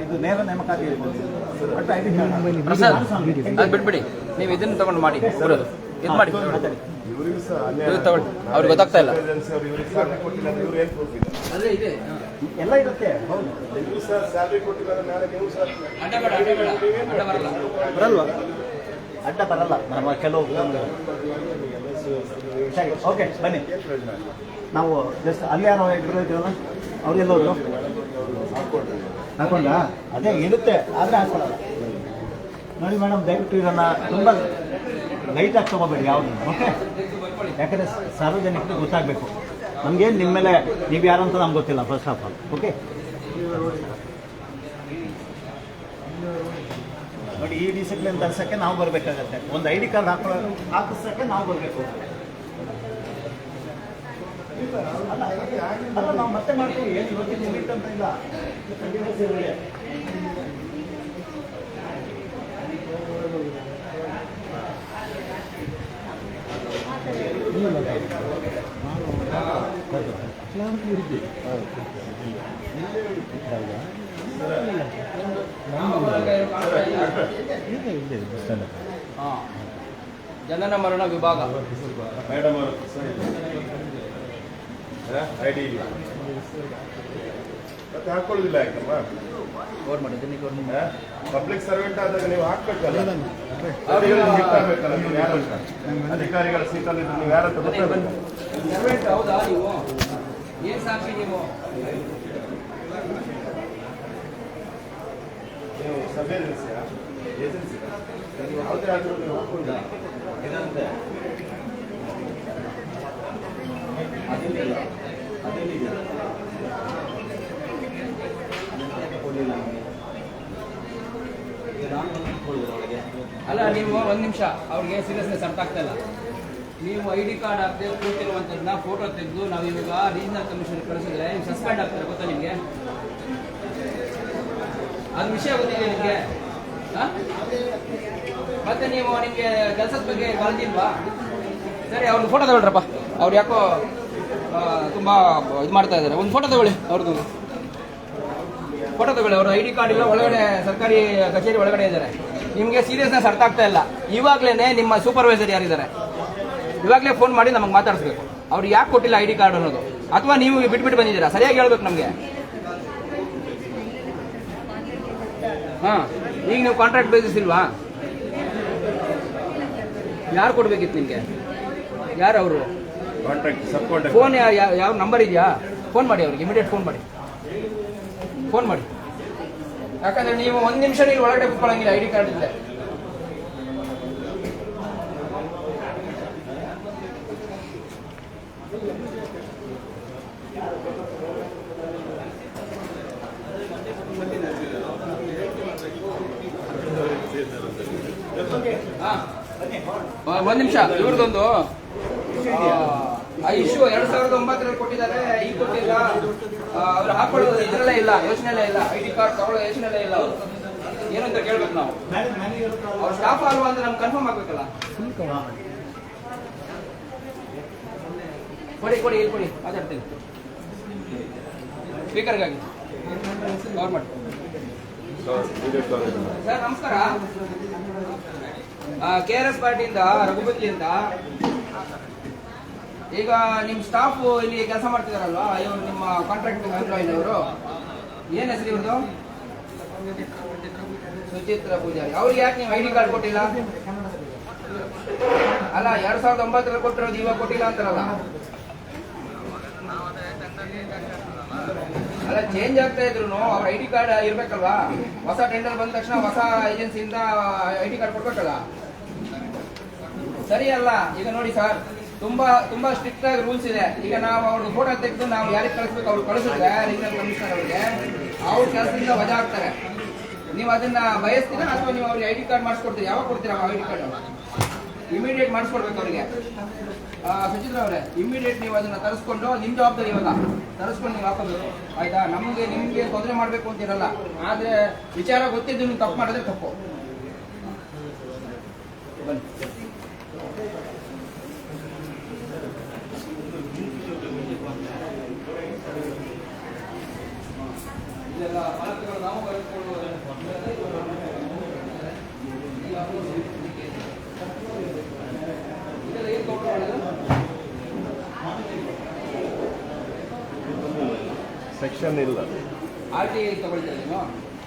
ಇದು ನೇರ ನೇಮಕಾತಿ ಇರ್ಬೋದು. ಬಟ್ ಅದು ಬಿಟ್ಬಿಡಿ, ನೀವು ಇದನ್ನು ತಗೊಂಡು ಮಾಡಿ ಬರೋದು ಇದು ಮಾಡಿ ತಗೊಳ್ಳಿ. ಅವ್ರಿಗೆ ಗೊತ್ತಾಗ್ತಾ ಇಲ್ಲ. ಅದೇ ಇದೆ, ಎಲ್ಲ ಇರುತ್ತೆ. ಹೌದು, ಬರಲ್ವಾ? ಅಡ್ಡ ಬರಲ್ಲ ನಮ್ಮ ಕೆಲವು. ಸರಿ, ಓಕೆ, ಬನ್ನಿ. ನಾವು ಜಸ್ಟ್ ಅಲ್ಲಿ ಯಾರೋ ಇಬ್ಬರು ಇದ್ದೀವಲ್ಲ, ಅವ್ರೆಲ್ಲೋದ್ರು? ಹಾಕೊಂಡ ಅದೇ ಇರುತ್ತೆ ಆದರೆ ಹಾಕೊಳ್ಳಲ್ಲ. ನೋಡಿ ಮೇಡಮ್, ದಯವಿಟ್ಟು ಇದನ್ನು ತುಂಬ ಲೈಟಾಗಿ ತೊಗೋಬೇಡಿ ಯಾವುದು, ಓಕೆ? ಯಾಕಂದರೆ ಸಾರ್ವಜನಿಕರಿಗೆ ಗೊತ್ತಾಗಬೇಕು ನಮಗೇನು ನಿಮ್ಮ ಮೇಲೆ ನೀವು ಯಾರು ಅಂತ ನಮ್ಗೆ ಗೊತ್ತಿಲ್ಲ ಫಸ್ಟ್ ಆಫ್ ಆಲ್, ಓಕೆ? ನೋಡಿ, ಈ ಡಿಸಿಪ್ಲಿನ್ ತರ್ಸೋಕ್ಕೆ ನಾವು ಬರಬೇಕಾಗತ್ತೆ. ಒಂದು ಐ ಡಿ ಕಾರ್ಡ್ ಹಾಕಿಸೋಕ್ಕೆ ನಾವು ಬರಬೇಕು. ಅಲ್ಲ ನಾವು ಮತ್ತೆ ಮಾಡ್ತೀವಿ, ಏನು ಇವತ್ತಿನ ಲಿಮಿಟ್ ಅಂತ ಇಲ್ಲ. ಜನನ ಮರಣ ವಿಭಾಗ ಮೇಡಮ್ ಅವರು ಐಡಿ ಇಲ್ಲ ಮತ್ತೆ ಹಾಕೊಳ್ಳೋದಿಲ್ಲ ಯಾಕಮ್ಮ? ಪಬ್ಲಿಕ್ ಸರ್ವೆಂಟ್ ಆದಾಗ ನೀವು ಹಾಕ್ಬೇಕಲ್ಲ, ಅಧಿಕಾರಿಗಳ ಸೀಟಲ್ಲಿ ನೀವು ಯಾರ ಸರ್ವೆಂಟ್ ಹೌದಾ? ನೀವು ಏನ್ ಸಾಕ್ಷಿ? ನೀವು ಸಬ್ ಏಜೆನ್ಸಿಯಾ? ಏಜೆನ್ಸಿ ಯಾವುದೇ ಆದರೂ ನೀವು ಹಾಕೊಳ್ಳ ಅಲ್ಲ, ನೀವು ಒಂದು ನಿಮಿಷ, ಅವ್ರಿಗೆ ಸೀರಿಯಸ್ನೆಸ್ ಅರ್ಥ ಆಗ್ತಾ ಇಲ್ಲ. ನೀವು ಐ ಡಿ ಕಾರ್ಡ್ ಹಾಕದೆ ಕೂತಿರುವಂಥದ್ದನ್ನ ಫೋಟೋ ತೆಗೆದು ನಾವು ಇವಾಗ ರೀಜನಲ್ ಕಮಿಷನ್ ಕಳಿಸಿದ್ರೆ ನೀವು ಸಸ್ಪೆಂಡ್ ಆಗ್ತಾರೆ, ಗೊತ್ತಾ ನಿಮಗೆ? ಅದು ವಿಷಯ ಗೊತ್ತಿದೆ ನಿಮಗೆ? ಮತ್ತೆ ನೀವು ನಿಮಗೆ ಕೆಲಸದ ಬಗ್ಗೆ ಕಾಳಜಿ ಇಲ್ವಾ? ಸರಿ, ಅವ್ರದ್ದು ಫೋಟೋ ತಗೊಳ್ರಪ್ಪ. ಅವ್ರು ಯಾಕೋ ತುಂಬ ಇದು ಮಾಡ್ತಾ ಇದ್ದಾರೆ. ಒಂದು ಫೋಟೋ ತಗೊಳ್ಳಿ, ಅವ್ರದ್ದು ಫೋಟೋ ತಗೊಳ್ಳಿ. ಅವ್ರ ಐ ಡಿ ಕಾರ್ಡ್ ಇಲ್ಲ, ಒಳಗಡೆ ಸರ್ಕಾರಿ ಕಚೇರಿ ಒಳಗಡೆ ಇದ್ದಾರೆ. ನಿಮಗೆ ಸೀರಿಯಸ್ನೆಸ್ ಅರ್ಥ ಆಗ್ತಾ ಇಲ್ಲ. ಇವಾಗಲೇ ನಿಮ್ಮ ಸೂಪರ್ವೈಸರ್ ಯಾರಿದ್ದಾರೆ, ಇವಾಗಲೇ ಫೋನ್ ಮಾಡಿ ನಮಗೆ ಮಾತಾಡಿಸ್ಬೇಕು. ಅವ್ರು ಯಾಕೆ ಕೊಟ್ಟಿಲ್ಲ ಐ ಡಿ ಕಾರ್ಡ್ ಅನ್ನೋದು, ಅಥವಾ ನೀವು ಬಿಟ್ಬಿಟ್ಟು ಬಂದಿದ್ದೀರಾ? ಸರಿಯಾಗಿ ಹೇಳ್ಬೇಕು ನಮಗೆ. ಹಾಂ, ಈಗ ನೀವು ಕಾಂಟ್ರಾಕ್ಟ್ ಬೇಸಿಸ್ ಇಲ್ವಾ? ಯಾರು ಕೊಡ್ಬೇಕಿತ್ತು ನಿಮಗೆ? ಯಾರು ಅವರು? Contract sub contract. ಫೋನ್ ಯಾವ ನಂಬರ್ ಇದೆಯಾ? ಫೋನ್ ಮಾಡಿ ಅವ್ರಿಗೆ, ಇಮಿಡಿಯೇಟ್ ಫೋನ್ ಮಾಡಿ. ಯಾಕಂದ್ರೆ ನೀವು ಒಂದು ನಿಮಿಷ ನೀವು ಒಳಗಡೆ ಕೂತ್ಕೊಳ್ಳಂಗಿಲ್ಲ ಐ ಡಿ ಕಾರ್ಡ್ ಇಲ್ಲದೆ. ಒಂದು ನಿಮಿಷ, ಇವ್ರದೊಂದು ಇಶ್ಯೂ 2009 ಕೊಟ್ಟಿದ್ದಾರೆ, ಈಗ ಕೊಟ್ಟಿಲ್ಲ. ಅವ್ರು ಹಾಕೊಳ್ಳೋದು ಇದರಲ್ಲೇ ಇಲ್ಲ, ಯೋಚನೆಯಲ್ಲೇ ಇಲ್ಲ. ಐ ಡಿ ಕಾರ್ಡ್ ತಗೊಳ್ಳೋ ಯೋಚನೆಯಲ್ಲೇ ಇಲ್ಲ. ಅವರು ಏನಂತ ಕೇಳ್ಬೇಕು ನಾವು? ಅವ್ರ ಸ್ಟಾಫ್ ಅಲ್ವಾ ಅಂತ ನಮ್ಗೆ ಕನ್ಫರ್ಮ್ ಆಗ್ಬೇಕಲ್ಲ. ಕೊಡಿ, ಇಲ್ಲಿ ಕೊಡಿ, ಮಾತಾಡ್ತೀನಿ ಸ್ಪೀಕರ್ಗಾಗಿ. ಗೌರ್ಮೆಂಟ್ ಸರ್, ನಮಸ್ಕಾರ. KRS ಪಾರ್ಟಿಯಿಂದ ರಘುಪತಿ ಅಂತ. ಈಗ ನಿಮ್ಮ ಸ್ಟಾಫ್ ಇಲ್ಲಿ ಕೆಲಸ ಮಾಡ್ತಿದಾರಲ್ವಾ, ಇವರು ನಿಮ್ಮ ಕಾಂಟ್ರಾಕ್ಟ್ ಎಂಪ್ಲಾಯ್ ಅವರು, ಏನ್ ಹೆಸರು ಇವ್ರದ್ದು? ಸುಚಿತ್ರ ಪೂಜಾರಿ. ಅವ್ರಿಗೆ ಯಾಕೆ ನೀವು ಐ ಡಿ ಕಾರ್ಡ್ ಕೊಟ್ಟಿಲ್ಲ? ಅಲ್ಲ, 2009 ಕೊಟ್ಟಿರೋದು ಇವಾಗ ಕೊಟ್ಟಿಲ್ಲ ಅಂತಾರಲ್ಲ. ಅಲ್ಲ, ಚೇಂಜ್ ಆಗ್ತಾ ಇದ್ರು ಅವ್ರ ಐ ಡಿ ಕಾರ್ಡ್ ಇರ್ಬೇಕಲ್ವಾ? ಹೊಸ ಟೆಂಡರ್ ಬಂದ ತಕ್ಷಣ ಹೊಸ ಏಜೆನ್ಸಿಯಿಂದ ಐ ಡಿ ಕಾರ್ಡ್ ಕೊಡ್ಬೇಕಲ್ಲ. ಸರಿ ಅಲ್ಲ. ಈಗ ನೋಡಿ ಸರ್, ತುಂಬಾ ಸ್ಟ್ರಿಕ್ಟ್ ಆಗಿ ರೂಲ್ಸ್ ಇದೆ. ಈಗ ನಾವು ಅವ್ರದ್ದು ಫೋಟೋ ತೆಗೆದು ನಾವು ಯಾರಿಗೆ ಕಳಿಸ್ಬೇಕು ಅವ್ರು ಕಳಿಸಿದ್ರೆ ರೀಜನಲ್ ಕಮಿಷನರ್ ಅವರಿಗೆ, ಅವ್ರ ಕೆಲಸದಿಂದ ವಜಾ ಆಗ್ತಾರೆ. ನೀವು ಅದನ್ನ ಬಯಸ್ತೀರಾ ಅಥವಾ ನೀವು ಅವ್ರಿಗೆ ಐ ಡಿ ಕಾರ್ಡ್ ಮಾಡಿಸ್ಕೊಡ್ತೀರಾ? ಯಾವಾಗ ಕೊಡ್ತೀರಾ ಐ ಡಿ ಕಾರ್ಡ್? ಇಮಿಡಿಯೇಟ್ ಮಾಡಿಸ್ಕೊಡ್ಬೇಕು ಅವರಿಗೆ. ಸುಚಿತ್ರ ಅವರೇ, ಇಮಿಡಿಯೇಟ್ ನೀವು ಅದನ್ನ ತರಿಸ್ಕೊಂಡು, ನಿಮ್ಮ ಜವಾಬ್ದಾರಿ ಇವಾಗ ತರಿಸ್ಕೊಂಡು ನೀವು ಹಾಕೋಬೇಕು, ಆಯ್ತಾ? ನಿಮ್ಗೆ ತೊಂದರೆ ಮಾಡಬೇಕು ಅಂತಿರಲ್ಲ, ಆದ್ರೆ ವಿಚಾರ ಗೊತ್ತಿದ್ದು ನೀವು ತಪ್ಪು ಮಾಡಿದ್ರೆ ತಪ್ಪು. ಬನ್ನಿ. ಇದೆಲ್ಲ ಫಲಕಗಳು ನಾವು ಬರೆದುಕೊಳ್ಳುವುದು. ಇದೆಲ್ಲ ಏನು ತಗೊಳ್ಳೋದು? ಸೆಕ್ಷನ್ ಇಲ್ಲ, RTI ತಗೊಳ್ತೀರಾ ನೀವು?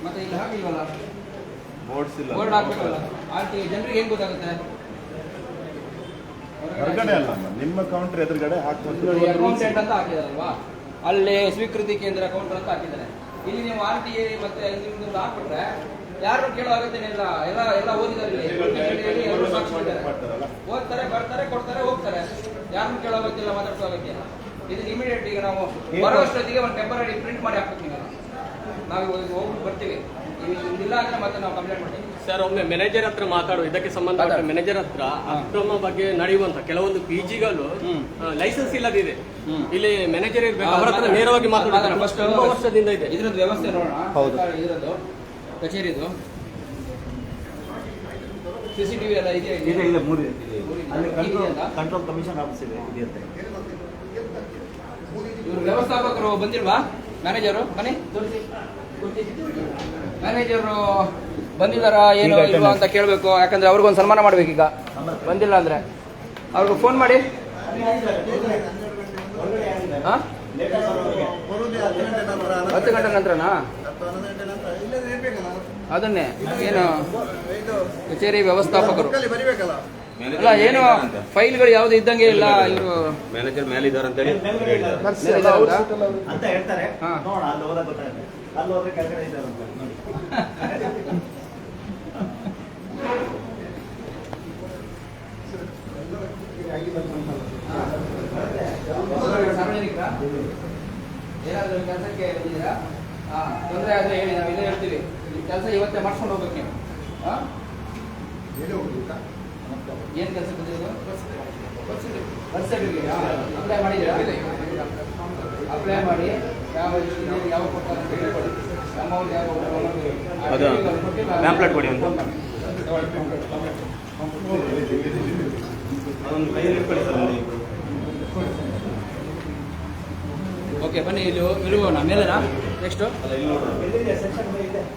ಮತ್ತೆ ಇಲ್ಲಿ ಹಾಕಿಲ್ವಲ್ಲ, ಬೋರ್ಡ್ಸ್ ಇಲ್ಲ. ಬೋರ್ಡ್ ಹಾಕ್ಬೇಕಲ್ಲ. RTI ಜನರಿಗೆ ಹೆಂಗ್ ಗೊತ್ತಾಗುತ್ತೆ? ಹೊರಗಡೆ ಅಲ್ಲ, ನಿಮ್ಮ ಕೌಂಟರ್ ಎದುರುಗಡೆ ಹಾಕ್ಬೇಕು. ಅಕೌಂಟೆಂಟ್ ಅಂತ ಹಾಕಿದಾರಲ್ವಾ, ಅಲ್ಲಿ ಸ್ವೀಕೃತಿ ಕೇಂದ್ರ ಕೌಂಟರ್ ಅಂತ ಹಾಕಿದ್ದಾರೆ. ಇಲ್ಲಿ ನೀವು ಆರ್ ಟಿ ಐ ಮತ್ತೆ ನಿಮ್ದು ಹಾಕ್ಬಿಟ್ರೆ ಯಾರು ಕೇಳೋ ಅಗತ್ಯನೇ ಇಲ್ಲ. ಎಲ್ಲ ಓದಿದ್ದಾರೆ ಇಲ್ಲಿ. ಎಲ್ಲರೂ ಸಾಕ್ಷಿ ಇದ್ದಾರೆ. ಓದ್ತಾರೆ, ಬರ್ತಾರೆ, ಕೊಡ್ತಾರೆ, ಹೋಗ್ತಾರೆ. ಯಾರನ್ನು ಕೇಳೋ ಅಗತ್ಯ ಇಲ್ಲ, ಮಾತಾಡ್ಸೋ ಅಗತ್ಯ ಇಲ್ಲ. ಇದು ಇಮಿಡಿಯೇಟ್ ಈಗ ನಾವು ಬರೋಷ್ಟೊತ್ತಿಗೆ ಒಂದು ಟೆಂಪರರಿ ಪ್ರಿಂಟ್ ಮಾಡಿ ಹಾಕ್ತೀವಿ. ನಾವು ಹೋಗ್ಬಿಟ್ಟು ಬರ್ತೀವಿ. ಇಲ್ಲ ಅಂದ್ರೆ ಮತ್ತೆ ನಾವು ಕಂಪ್ಲೇಂಟ್ ಮಾಡ್ತೀವಿ. ಸರ್, ಒಮ್ಮೆ ಮ್ಯಾನೇಜರ್ ಹತ್ರ ಮಾತಾಡುವ. ಇದಕ್ಕೆ ಸಂಬಂಧಪಟ್ಟ ಮ್ಯಾನೇಜರ್ ಹತ್ರ ಅಕ್ರಮ ಬಗ್ಗೆ ನಡೆಯುವಂತ ಕೆಲವೊಂದು PGಗಳು ಲೈಸೆನ್ಸ್ ಇಲ್ಲದಿದೆ. ಇಲ್ಲಿ ಮ್ಯಾನೇಜರ್ ಇರ್ಬೇಕು, ಅವರ ಹತ್ರ ನೇರವಾಗಿ ಮಾತಾಡೋಣ. ತುಂಬಾ ವರ್ಷದಿಂದ ಇದೆ ಇದ್ರದ್ದು ವ್ಯವಸ್ಥೆ ನೋಡೋಣ. ಹೌದು. ಇದ್ರದ್ದು ಕಚೇರಿದು CCTV ಎಲ್ಲ ಇದೆ. ಇದೆ 3 ಇದೆ. ಅಲ್ಲಿ ಕಂಟ್ರೋಲ್ ಕಮಿಷನ್ ಆಫೀಸ್ ಇದೆ ಇದೆಯಂತೆ. ಇವರು ವ್ಯವಸ್ಥಾಪಕರು ಬಂದಿಲ್ವಾ? ಮ್ಯಾನೇಜರು ಬನ್ನಿ, ಮ್ಯಾನೇಜರು ಬಂದಿದ್ದಾರ ಏನೋ ಇಲ್ವಾ ಅಂತ ಕೇಳಬೇಕು. ಯಾಕಂದ್ರೆ ಅವ್ರಿಗೊಂದು ಸನ್ಮಾನ ಮಾಡ್ಬೇಕು. ಈಗ ಬಂದಿಲ್ಲ ಅಂದ್ರೆ ಅವ್ರಿಗೆ ಫೋನ್ ಮಾಡಿ. 10 ಗಂಟೆ ನಂತರನಾ? ಅದನ್ನೇ ಏನು ಕಚೇರಿ ವ್ಯವಸ್ಥಾಪಕರು ಅಲ್ಲ, ಏನು ಫೈಲ್ಗಳು ಯಾವ್ದು ಇದ್ದಂಗೆ ಇಲ್ಲ. ಇವರು ಮ್ಯಾನೇಜರ್ ಮೇಲೆ ಇದ್ದಾರೆ ಅಂತ ಹೇಳಿ ಅಂತ ಹೇಳ್ತಾರೆ. ನೋಡ ಅಲ್ಲಿ ಹೋದಾಗ ಗೊತ್ತಾಗುತ್ತೆ. ಅಲ್ಲಿ ಹೋದ್ರೆ ಕೆಳಗಡೆ ಇದ್ದಾರಂತ ನೋಡಿ. ಸಾರ್ವಜನಿಕರ ಏನಾದರೂ ಕೆಲಸಕ್ಕೆ ಬಂದಿದ್ದೀರಾ? ತೊಂದರೆ ಆದರೆ ಹೇಳಿ, ನಾವು ಇಲ್ಲೇ ಹೇಳ್ತೀವಿ. ಕೆಲಸ ಇವತ್ತೇ ಮಾಡ್ಕೊಂಡು ಹೋಗ್ಬೇಕು ನೀವು. ಏನು ಕೆಲಸ ಬಂದಿರೋದು? ಬರ್ತ್ ಸರ್ಟಿಫಿಕೇಟ್ ಅಪ್ಲೈ ಮಾಡಿದ್ದೀರಾ? ಅಪ್ಲೈ ಮಾಡಿ ಯಾವ ಕೊಡ್ತಾರೆ ಅಂತ ಹೇಳ್ಕೊಳ್ಳಿ. ಅಮೌಂಟ್ ಯಾವ ಅದು ಪ್ಯಾಂಪ್ಲೆಟ್ ಕೊಡಿ ಒಂದು. ಅದೊಂದು ಕೈಯಲ್ಲಿ ಇಟ್ಕೊಳ್ಳಿ ಸರ್. ಓಕೆ, ಬನ್ನಿ ಇಲ್ಲಿ ಇರುವೋಣ. ಮೇಲೆನಾ? ನೆಕ್ಸ್ಟು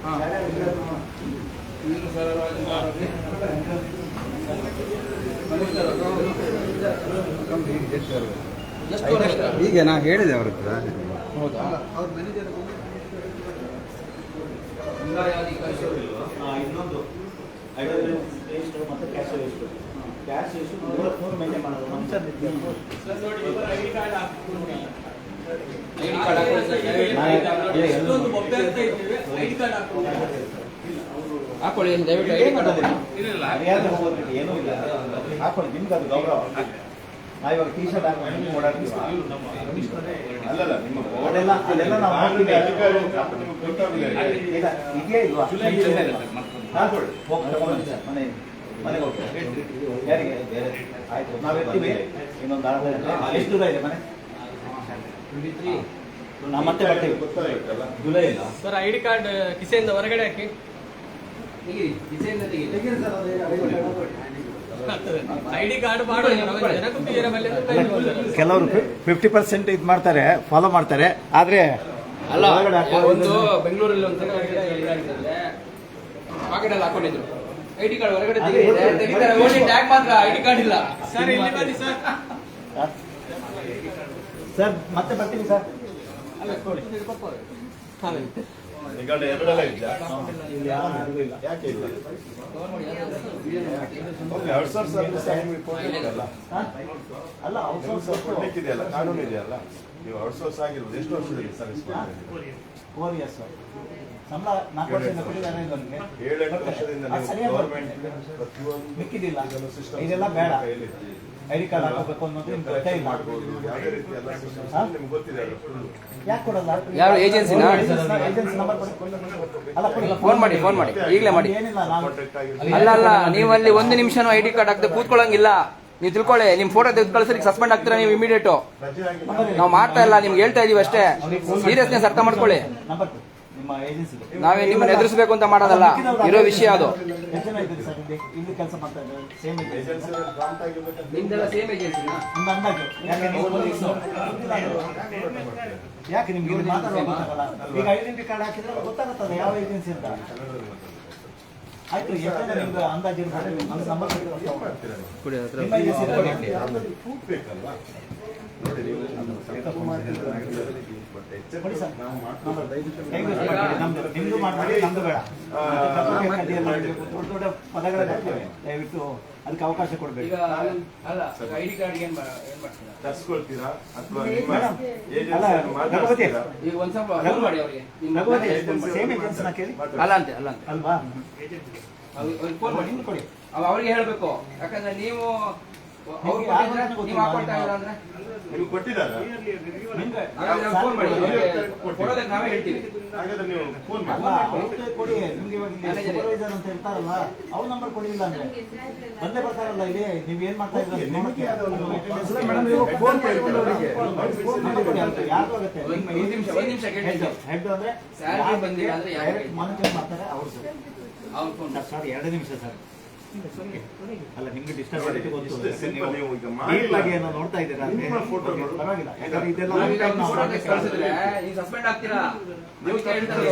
ಹಾಂ, ಈಗ ನಾ ಹೇಳಿದೆ ಅವ್ರ ಹತ್ರ. ಹೌದಾ? ಇನ್ನೊಂದು ಎಷ್ಟು ಮತ್ತೆ ಕ್ಯಾಶ್ ಎಷ್ಟು? ಕ್ಯಾಶ್ ಎಷ್ಟು 3 ಮೇಂಟೈನ್ ಮಾಡೋದು. ಐಡಿ ಕಾರ್ಡ್ ಹಾಕೊಳ್ಳಿ ದಯವಿಟ್ಟು. ಐಡಿ ಕಾರ್ಡ್ ಏನೂ ಇಲ್ಲ, ಹಾಕೊಳ್ಳಿ. ನಿಮ್ಗೆ ಅದು ಗೌರವ. ನಾವು ಇವಾಗ ಟಿ ಶರ್ಟ್ ಹಾಕೊಂಡು ನೀವು ಓಡಾಡ್ತೀವಿ. ಅಲ್ಲಲ್ಲ, ನಿಮ್ಮ ಅದೆಲ್ಲ ನಾವು ಹಾಕ್ತೀವಿ. ಇಲ್ಲ, ಇದೆಯೇ ಇಲ್ವಾ? ಮನೆಗೆ ಹೋಗ್ತೀವಿ. ಯಾರಿಗೆ? ಬೇರೆ ಆಯ್ತು, ನಾವು ಇರ್ತೀವಿ. ಇನ್ನೊಂದು ಎಷ್ಟು ದೂರ ಇದೆ ಮನೆ? ನಾವು ಮತ್ತೆ ಬರ್ತೀವಿ. ಜುಲೈ ಇಲ್ಲ ಸರ್. ಐಡಿ ಕಾರ್ಡ್ ಕಿಸೆಯಿಂದ ಹೊರಗಡೆ ಹಾಕಿ. ಐಡಿ ಕಾರ್ಡ್ ಕೆಲವರು 50% ಇದು ಮಾಡ್ತಾರೆ, ಫಾಲೋ ಮಾಡ್ತಾರೆ. ಆದ್ರೆ ಅಲ್ಲ, ಒಂದು ಬೆಂಗಳೂರಲ್ಲಿ ಒಂದು ಪಾಕೆಟ್ ಅಲ್ಲಿ ಹಾಕೊಂಡಿದ್ರು. ಐಡಿ ಕಾರ್ಡ್ ಹೊರಗಡೆ ತೆಗಿತಾರೆ, ಓನ್ಲಿ ಟ್ಯಾಗ್ ಮಾತ್ರ, ಐಡಿ ಕಾರ್ಡ್ ಇಲ್ಲ. ಸರ್, ಇಲ್ಲಿ ಬನ್ನಿ ಸರ್. ಸರ್ ಮತ್ತೆ ಬರ್ತೀವಿ ಸರ್. ಈಗ ಎರಡೆಲ್ಲ ಇದ್ದ ಇಲ್ಲಿ ಯಾರಿಗೂ ಇಲ್ಲ. ಯಾಕೆ ಇಲ್ಲ? ಔಟ್ಸೋರ್ಸ್ ಕೊಡ್ಲಿಕ್ಕಿದೆಯಲ್ಲ, ಅಲ್ಲ ಔಟ್ಸೋರ್ಸ್ ಕೊಡ್ಲಿಕ್ಕಿದೆಯಲ್ಲ, ಕಾನೂನು ಇದೆಯಲ್ಲ. ನೀವು ಔಟ್ಸೋರ್ಸ್ ಆಗಿರ್ಬೋದು. ಎಷ್ಟು ವರ್ಷದಲ್ಲಿ ಸರ್ವಿಸ್ ಮಾಡಿದ್ದೀರಿ? 4 years ಸಂಬಳ 4 ವರ್ಷದಿಂದ ಕೊಟ್ಟಿದ್ದಾರೆ ನನಗೆ. 7-8 ವರ್ಷದಿಂದ ನೀವು ಗೌರ್ಮೆಂಟ್ ಪ್ರತಿಯೊಂದು ಮಿಕ್ಕಿದಿಲ್ಲ. ಸಿಸ್ಟಮ್ ಇದೆಲ್ಲ ಬೇಡ. ಐಡಿ ಕಾರ್ಡ್ ಹಾಕೋಬೇಕು ಅನ್ನೋದು ನಿಮ್ಗೆ ಗೊತ್ತೇ ಇಲ್ಲ. ಯಾವುದೇ ರೀತಿ ಎಲ್ಲ ಸಿಸ್ಟಮ್ ನಿಮ್ಗೆ ಗೊತ್ತಿದೆ ಅಲ್ಲ. ಯಾಕೆ ಕೊಡಲ್ಲ? ಯಾರು ಏಜೆನ್ಸಿನ? ಏಜೆನ್ಸಿ ನಂಬರ್ ಕೊಡಿ. ಅಲ್ಲ ಕೊಡಿ, ಫೋನ್ ಮಾಡಿ, ಫೋನ್ ಮಾಡಿ, ಈಗಲೇ ಮಾಡಿ. ಏನಿಲ್ಲ, ನಾನು ಅಲ್ಲ, ನೀವು ಅಲ್ಲಿ 1 ನಿಮಿಷನೂ ಐಡಿ ಕಾರ್ಡ್ ಹಾಕದೆ ಕೂತ್ಕೊಳ್ಳಂಗಿಲ್ಲ. ನೀವು ತಿಳ್ಕೊಳ್ಳಿ, ನಿಮ್ ಫೋಟೋ ತೆಗೆದು ಕಳಿಸ್ರಿ, ಸಸ್ಪೆಂಡ್ ಆಗ್ತೀರಾ ನೀವು ಇಮಿಡಿಯೇಟ್. ನಾವು ಮಾಡ್ತಾ ಇಲ್ಲ, ನಿಮ್ಗೆ ಹೇಳ್ತಾ ಇದೀವಿ ಅಷ್ಟೇ. ಸೀರಿಯಸ್ನೆಸ್ ಅರ್ಥ ಮಾಡ್ಕೊಳ್ಳಿ. ನಂಬರ್ ನಿಮ್ಮ ಏಜೆನ್ಸಿ ನಾವೇ ನಿಮ್ಮನ್ನ ಎದುರಿಸಬೇಕು ಅಂತ ಮಾಡೋದಲ್ಲ, ಇರೋ ವಿಷಯ ಅದು. ಎಷ್ಟು ಜನ ಇದ್ದೀರಿ ಸರ್ ಇಲ್ಲಿ ಕೆಲಸ ಮಾಡ್ತಾ ಇದ್ದಾರೆ? ಸೇಮ್ ಏಜೆನ್ಸಿ ಪ್ರಾಂಪ್ಟ್ ಆಗಿರ್ಬೇಕು. ನಿಮ್ದೆಲ್ಲ ಸೇಮ್ ಏಜೆನ್ಸಿನಾ? ಒಂದು ಅಂದಾಜು. ಯಾಕೆ ನೀವು ಯಾಕೆ ನಿಮ್ಗೆ ಇಲ್ಲಿ ಮಾತಾಡೋದು ಗೊತ್ತಾಗಲ್ಲ? ಈಗ ಐಡೆಂಟಿ ಕಾರ್ಡ್ ಹಾಕಿದ್ರೆ ಗೊತ್ತಾಗುತ್ತದೆ ಯಾವ ಏಜೆನ್ಸಿ ಅಂತ. ಆಯ್ತು, ಎಷ್ಟು ನಿಮ್ಗೆ ಅಂದಾಜು ಇರ್ಬೋದು? ನಮ್ಮ ನಂಬರ್ ಮಾಡ್ತೀರಾ ನೀವು? ಕೊಡಿ, ಹತ್ರ ನಿಮ್ಮ ಏಜೆನ್ಸಿ ಪ್ರೂಫ್ ಬೇಕಲ್ವಾ? ನೋಡಿ ನೀವು ತಪ್ಪು ಮಾಡ್ತಿದ್ರೆ ಬಟ್ ಕೊಡಿ ಸರ್. ನಾವು ಮಾಡ್ತೀವಿ. ನಿಮ್ದು ಮಾಡ್ಬೇಡಿ, ನಮ್ದು ಬೇಡ. ದೊಡ್ಡ ಪದಗಳ ದಯವಿಟ್ಟು ಅದಕ್ಕೆ ಅವಕಾಶ ಕೊಡಬೇಕು. ಈಗ ಅಲ್ಲ ಐಡಿ ಕಾರ್ಡ್ ಏನ್ ಮಾಡ್ತೀರಾ? ತರ್ಸ್ಕೊಳ್ತೀರಾ ಅಥವಾ ಮೇಡಮ್, ನಿಮ್ಮ ಅಲ್ಲ, ಏಜೆನ್ಸಿ ಮಾತಾಡ್ತೀರಾ? ಈಗ ಒಂದ್ ಸ್ವಲ್ಪ ಫೋನ್ ಮಾಡಿ ಅವ್ರಿಗೆ ರಘುಪತಿ ಸೇಮ್ ಏಜೆನ್ಸಿನ ಕೇಳಿ ಅಲ್ಲ ಅಂತೆ ಅಲ್ವಾ? ಅವ್ರಿಗೆ ಫೋನ್ ಮಾಡಿ ನಿಮ್ದು ಕೊಡಿ. ಅವ್ರಿಗೆ ಹೇಳ್ಬೇಕು. ಯಾಕಂದ್ರೆ ನೀವು ಅವ್ರು ನಿಮ್ಗೆ ಯಾರು ಕೊಟ್ಟಿದ್ರೆ ಗೊತ್ತಿಲ್ಲ, ನೀವು ಹಾಕೊಳ್ತಾ ಇಲ್ಲ ಅಂದ್ರೆ ನಿಮ್ಗೆ ಕೊಟ್ಟಿದ್ದಾರಾ? ನಿಮ್ಗೆ ಫೋನ್ ಮಾಡಿ ಕೊಡೋದಕ್ಕೆ ನಾವೇ ಹೇಳ್ತೀವಿ. ಹಾಗಾದ್ರೆ ನೀವು ಫೋನ್ ಅಲ್ಲ, ಮಾಡಿ. ಅವ್ರಿಗೆ ಕೊಡಿ. ನಿಮ್ಗೆ ಇವಾಗ ಇಲ್ಲಿ ಸೂಪರ್ವೈಸರ್ ಅಂತ ಇರ್ತಾರಲ್ಲ, ಅವ್ರ ನಂಬರ್ ಕೊಡಿಲ್ಲ ಅಂದ್ರೆ ಬಂದೇ ಬರ್ತಾರಲ್ಲ ಇಲ್ಲಿ. ನೀವ್ ಏನ್ ಮಾಡ್ತಾ ಇದ್ದೀರಾ ನಿಮಗೆ ಅದೊಂದು ಮೇಡಮ್, ನೀವು ಫೋನ್ ಮಾಡ್ಕೊಂಡು ಅವರಿಗೆ ನಂಬರ್ ಕೊಡಿ ಅಂತ. ಯಾರ್ದು ಆಗುತ್ತೆ? ಒಂದ್ ನಿಮಿಷ ಕೇಳ್ತೀನಿ. ಹೆಡ್ ಅಂದ್ರೆ Salary ಬಂದಿಲ್ಲ ಅಂದ್ರೆ ಯಾರು ಡೈರೆಕ್ಟ್ ಮಾನಿಟರ್ ಮಾಡ್ತಾರೆ ಅವ್ರದ್ದು. ಅವ್ರ ಫೋನ್ ಸರ್ 2 ನಿಮಿಷ ಸರ್. ಅಲ್ಲ, ನಿಮ್ಗೆ ಡಿಸ್ಟರ್ಬ್ ಆಗಿದೆ ಗೊತ್ತು. ಇಷ್ಟೇ simple. ನೀವು ಈಗ ಡೀಪ್ ಆಗಿ ಏನೋ ನೋಡ್ತಾ ಇದ್ದೀರಾ ಅಂದ್ರೆ ನಿಮ್ಮ photoಗಳು. ಪರವಾಗಿಲ್ಲ. ಯಾಕಂದ್ರೆ ಇದೆಲ್ಲ ನಾವೀಗ ನಾವು ಫೋಟೋ ತೆಗ್ದು ಕಳ್ಸಿದ್ರೆ ಈಗ ಸಸ್ಪೆಂಡ್ ಆಗ್ತೀರಾ? ನೀವು ಕೇಳ್ತಾರೆ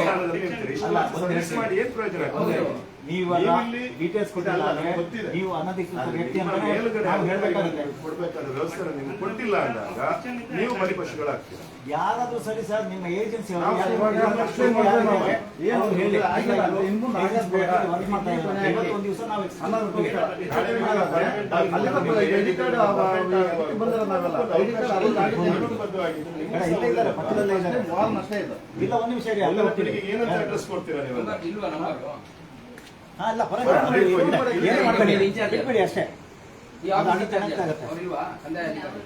ಅಲ್ಲ, ಸರ್ವಿಸ್ ಮಾಡಿ ಏನ್ ಪ್ರಯೋಜನ ಹೌದು. ಆಗ್ತದೆ? ನೀವೆಲ್ಲ ಇಲ್ಲಿ ಡೀಟೇಲ್ಸ್ ಕೊಟ್ಟಿಲ್ಲ ಅಲ್ಲ, ಅಂದ್ರೆ ನಮ್ಗೆ ಗೊತ್ತಿದೆ. ನೀವು ಅನಧಿಕೃತ ವ್ಯಕ್ತಿ ಅಂತ ನಿಮ್ಮ ಮೇಲುಗಡೆ ನಾವು ಹೇಳ್ಬೇಕಾಗುತ್ತೆ. ಕೊಡ್ಬೇಕಾದ ವ್ಯವಸ್ಥೆ ನಿಮ್ಗೆ ಕೊಟ್ಟಿಲ್ಲ ಅಂದಾಗ ನೀವು ಬಲಿಪಶುಗಳಾಗ್ತೀರಾ. ಯಾರಾದ್ರೂ ಸರಿ ಸರ್, ನಿಮ್ಮ ಏಜೆನ್ಸಿ ನಾವು ಇವಾಗ ಏನು ಹೇಳಿ ನಾಳೆ ಪಕ್ಕದಲ್ಲೇ ಇದ್ದಾರೆ. ಇಲ್ಲ, 1 ನಿಮಿಷ ಇರಿ, ಅಲ್ಲೇ ಹೋಗ್ತೀನಿ. ಏನಂತ ಅಡ್ರೆಸ್ ಕೊಡ್ತೀರಾ ನೀವು? ನಂಬರ್ ಇಲ್ವಾ ನಂಬರ್? ಹಾ, ಇಲ್ಲ, ಪರವಾಗಿಲ್ಲ. ಏನು ಮಾಡ್ಬೇಡಿ, ಬಿಟ್ಬಿಡಿ ಅಷ್ಟೇ. ಈ ಅದು ಆಫೀಸ್ ಕನೆಕ್ಟ್ ಆಗುತ್ತೆ. ಅವ್ರು ಇಲ್ವಾ? ಕಂದಾಯ ಅಧಿಕಾರಿ.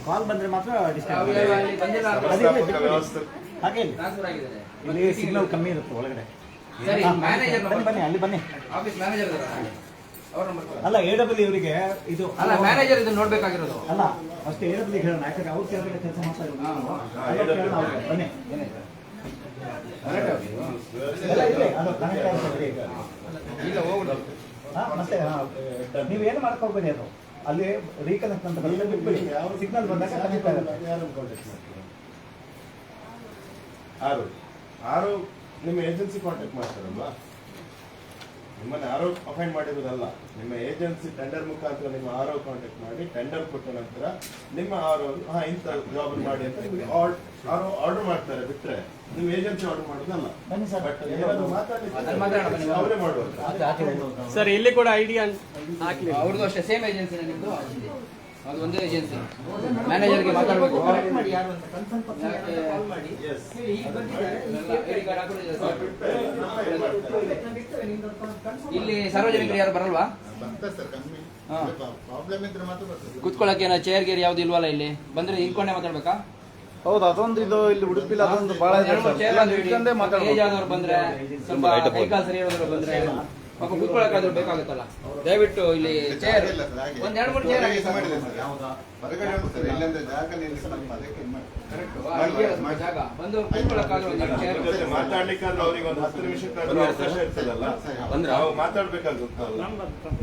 ಕಾಲ್ ಬಂದ್ರೆ ಮಾತ್ರ ಡಿಸ್ಟರ್ಬ್ ಅವ್ರು ಅಲ್ಲಿ ಬಂದಿಲ್ಲ ಅಂದ್ರೆ ಅದೇ ಇಲ್ಲ, ವ್ಯವಸ್ಥಾಪಕ ವ್ಯವಸ್ಥೆ. ಹಾಗೆ ಇಲ್ಲಿ. ಟ್ರಾನ್ಸ್ಫರ್ ಆಗಿದ್ದಾರೆ. ಇಲ್ಲಿ ಸಿಗ್ನಲ್ ಕಮ್ಮಿ ಇರುತ್ತೆ ಒಳಗಡೆ. ಸರಿ, ಮ್ಯಾನೇಜರ್ ಬನ್ನಿ ಬನ್ನಿ, ಅಲ್ಲಿ ಬನ್ನಿ. ಆಫೀಸ್ ಮ್ಯಾನೇಜರ್ ಇದಾರೆ. ಅವ್ರ ನಂಬರ್ ಕೊಡಿ. ಅಲ್ಲ, AW ಇವರಿಗೆ ಇದು ಅಲ್ಲ ಮ್ಯಾನೇಜರ್ ಇದನ್ನ ನೋಡ್ಬೇಕಾಗಿರೋದು. ಅಲ್ಲ, ಅಷ್ಟೇ AW ಹೇಳೋಣ. ಯಾಕಂದ್ರೆ ಅವ್ರ ಕೆಳಗಡೆ ಕೆಲಸ ಮಾಡ್ತಾ ಇರೋದು ನಾವು. ಅಲ್ಲ, ಕೇಳೋಣ ಅವ್ರಿಗೆ. ಬನ್ನಿ. ಎಲ್ಲ ಇದೆ, ಅದು ಕನೆಕ್ಟ್ ಆಗುತ್ತೆ. ಇಲ್ಲ ಹೋಗ್ಬಿಡು. ಮತ್ತೆ ನೀವೇನು ಮಾಡ್ಕೋಬೇಡಿ. ಅದು ಅಲ್ಲಿ ರೀಕನೆಕ್ಟ್ ಅಂತ ಬರ್ತದೆ, ಬಿಟ್ಬಿಡಿ. ಸಿಗ್ನಲ್ ಬಂದಾಗ ಕನೆಕ್ಟ್ ಆಗುತ್ತೆ. ಯಾರನ್ನು ಕಾಂಟ್ಯಾಕ್ಟ್ ಮಾಡ್ತೀರಾ? ಆರು ನಿಮ್ಮ ಏಜೆನ್ಸಿ ಕಾಂಟ್ಯಾಕ್ಟ್ ಮಾಡ್ತಾರಲ್ವಾ? ನಿಮ್ಮನ್ನ ಆರೋ ಅಪಾಯಿಂಟ್ ಮಾಡಿರೋದಲ್ಲ. ನಿಮ್ಮ ಏಜೆನ್ಸಿ ಟೆಂಡರ್ ಮುಖಾಂತರ ನಿಮ್ಮ ಆರೋ ಕಾಂಟ್ಯಾಕ್ಟ್ ಮಾಡಿ ಟೆಂಡರ್ ಕೊಟ್ಟ ನಂತರ ನಿಮ್ಮ ಆರೋ ಇಂಥ ಜಾಬ್ ಮಾಡಿ ಅಂತ ನಿಮಗೆ ಆರ್ಡರ್ ಮಾಡ್ತಾರೆ. ಬಿಟ್ರೆ ನೀವು ಏಜೆನ್ಸಿ ಆರ್ಡರ್ ಮಾಡೋದಲ್ಲ. ಬನ್ನಿ ಸರ್. ಬಟ್ ಏನಾದ್ರು ಮಾತಾಡಲಿಕ್ಕೆ ಅವರೇ ಮಾಡುವಂತ. ಸರ್ ಇಲ್ಲಿ ಕೂಡ ಐಡಿ ಹಾಕ್ಲಿ. ಅವ್ರದ್ದು ಅಷ್ಟೇ ಸೇಮ್ ಏಜೆನ್ಸಿನ ನಿಮ್ದು? ಅದು ಒಂದೇ ಏಜೆನ್ಸಿ. ಮ್ಯಾನೇಜರ್ಗೆ ಮಾತಾಡಬೇಕು. ಕನೆಕ್ಟ್ ಮಾಡಿ ಯಾರು ಅಂತ ಕನ್ಫರ್ಮ್ ಕಾಲ್ ಮಾಡಿ. Yes. ಈಗ ಬಂದಿದ್ದಾರೆ. ಐಡಿ ಕಾರ್ಡ್ ಹಾಕೊಂಡಿದ್ದಾರೆ ಸರ್. ಇಲ್ಲಿ ಇಲ್ಲಿ ಸಾರ್ವಜನಿಕರು ಯಾರು ಬರಲ್ವಾ? ಬರ್ತಾರೆ ಸರ್, ಕಮ್ಮಿ ಹಾ. ಪ್ರಾಬ್ಲಮ್ ಇದ್ರೆ ಮಾತ್ರ ಬರ್ತದೆ. ಕುತ್ಕೊಳ್ಳಕ್ಕೆ ಚೇರ್ ಗೇರ್ ಯಾವ್ದು ಇಲ್ವಲ್ಲ ಇಲ್ಲಿ? ಬಂದ್ರೆ ಹಿಂದ್ಕೊಂಡೆ ಮಾತಾಡ್ಬೇಕಾ? ಹೌದು, ಅದೊಂದು ಇದು ಇಲ್ಲಿ ಉಡುಪಿಲಿ ಅದೊಂದು ಬಹಳ ಇದೆ ಸರ್. ನಿಂತ್ಕೊಂಡೇ ಮಾತಾಡ್ಬೋದು. ಏಜ್ ಆದವ್ರು ಬಂದ್ರೆ ಸ್ವಲ್ಪ ಕೈಕಾಲು ಸರಿ ಇರೋದ್ರು ಬಂದ್ರೆ ಪಾಪ ಕುತ್ಕೊಳ್ಳೋಕಾದ್ರೂ ಬೇಕಾಗುತ್ತಲ್ಲ. ದಯವಿಟ್ಟು ಇಲ್ಲಿ ಚೇರ್ ಇಲ್ಲ ಸರ್, ಹಾಗೆ. ಒಂದ್ 2-3 ಚೇರ್ ಹಾಕಿ ಹೊರಗೆ ಮಾಡಿದೆ ಸರ್, ಹೊರಗಡೆ ಉಂಟು ಸರ್, ಇಲ್ಲಂದ್ರೆ ಜಾಗ ನಿಲ್ಲಿ ಸ್ವಲ್ಪ ಅದಕ್ಕೆ ಇದು ಮಾಡಿ. ಕರೆಕ್ಟ್ ಜಾಗ ಬಂದು ಕುತ್ಕೊಳ್ಳೋಕಾದ್ರೂ ಒಂದು ಚೇರ್. ಜೊತೆ ಮಾತಾಡ್ಲಿಕ್ಕಾದ್ರೂ ಅವ್ರಿಗೆ ಒಂದು 10 ನಿಮಿಷಕ್ಕಾದ್ರೂ ಅವಕಾಶ ಇರ್ತದಲ್ಲ. ನಾವು ಮಾತಾಡ್ಬೇಕಾಗುತ್ತಲ್ಲ.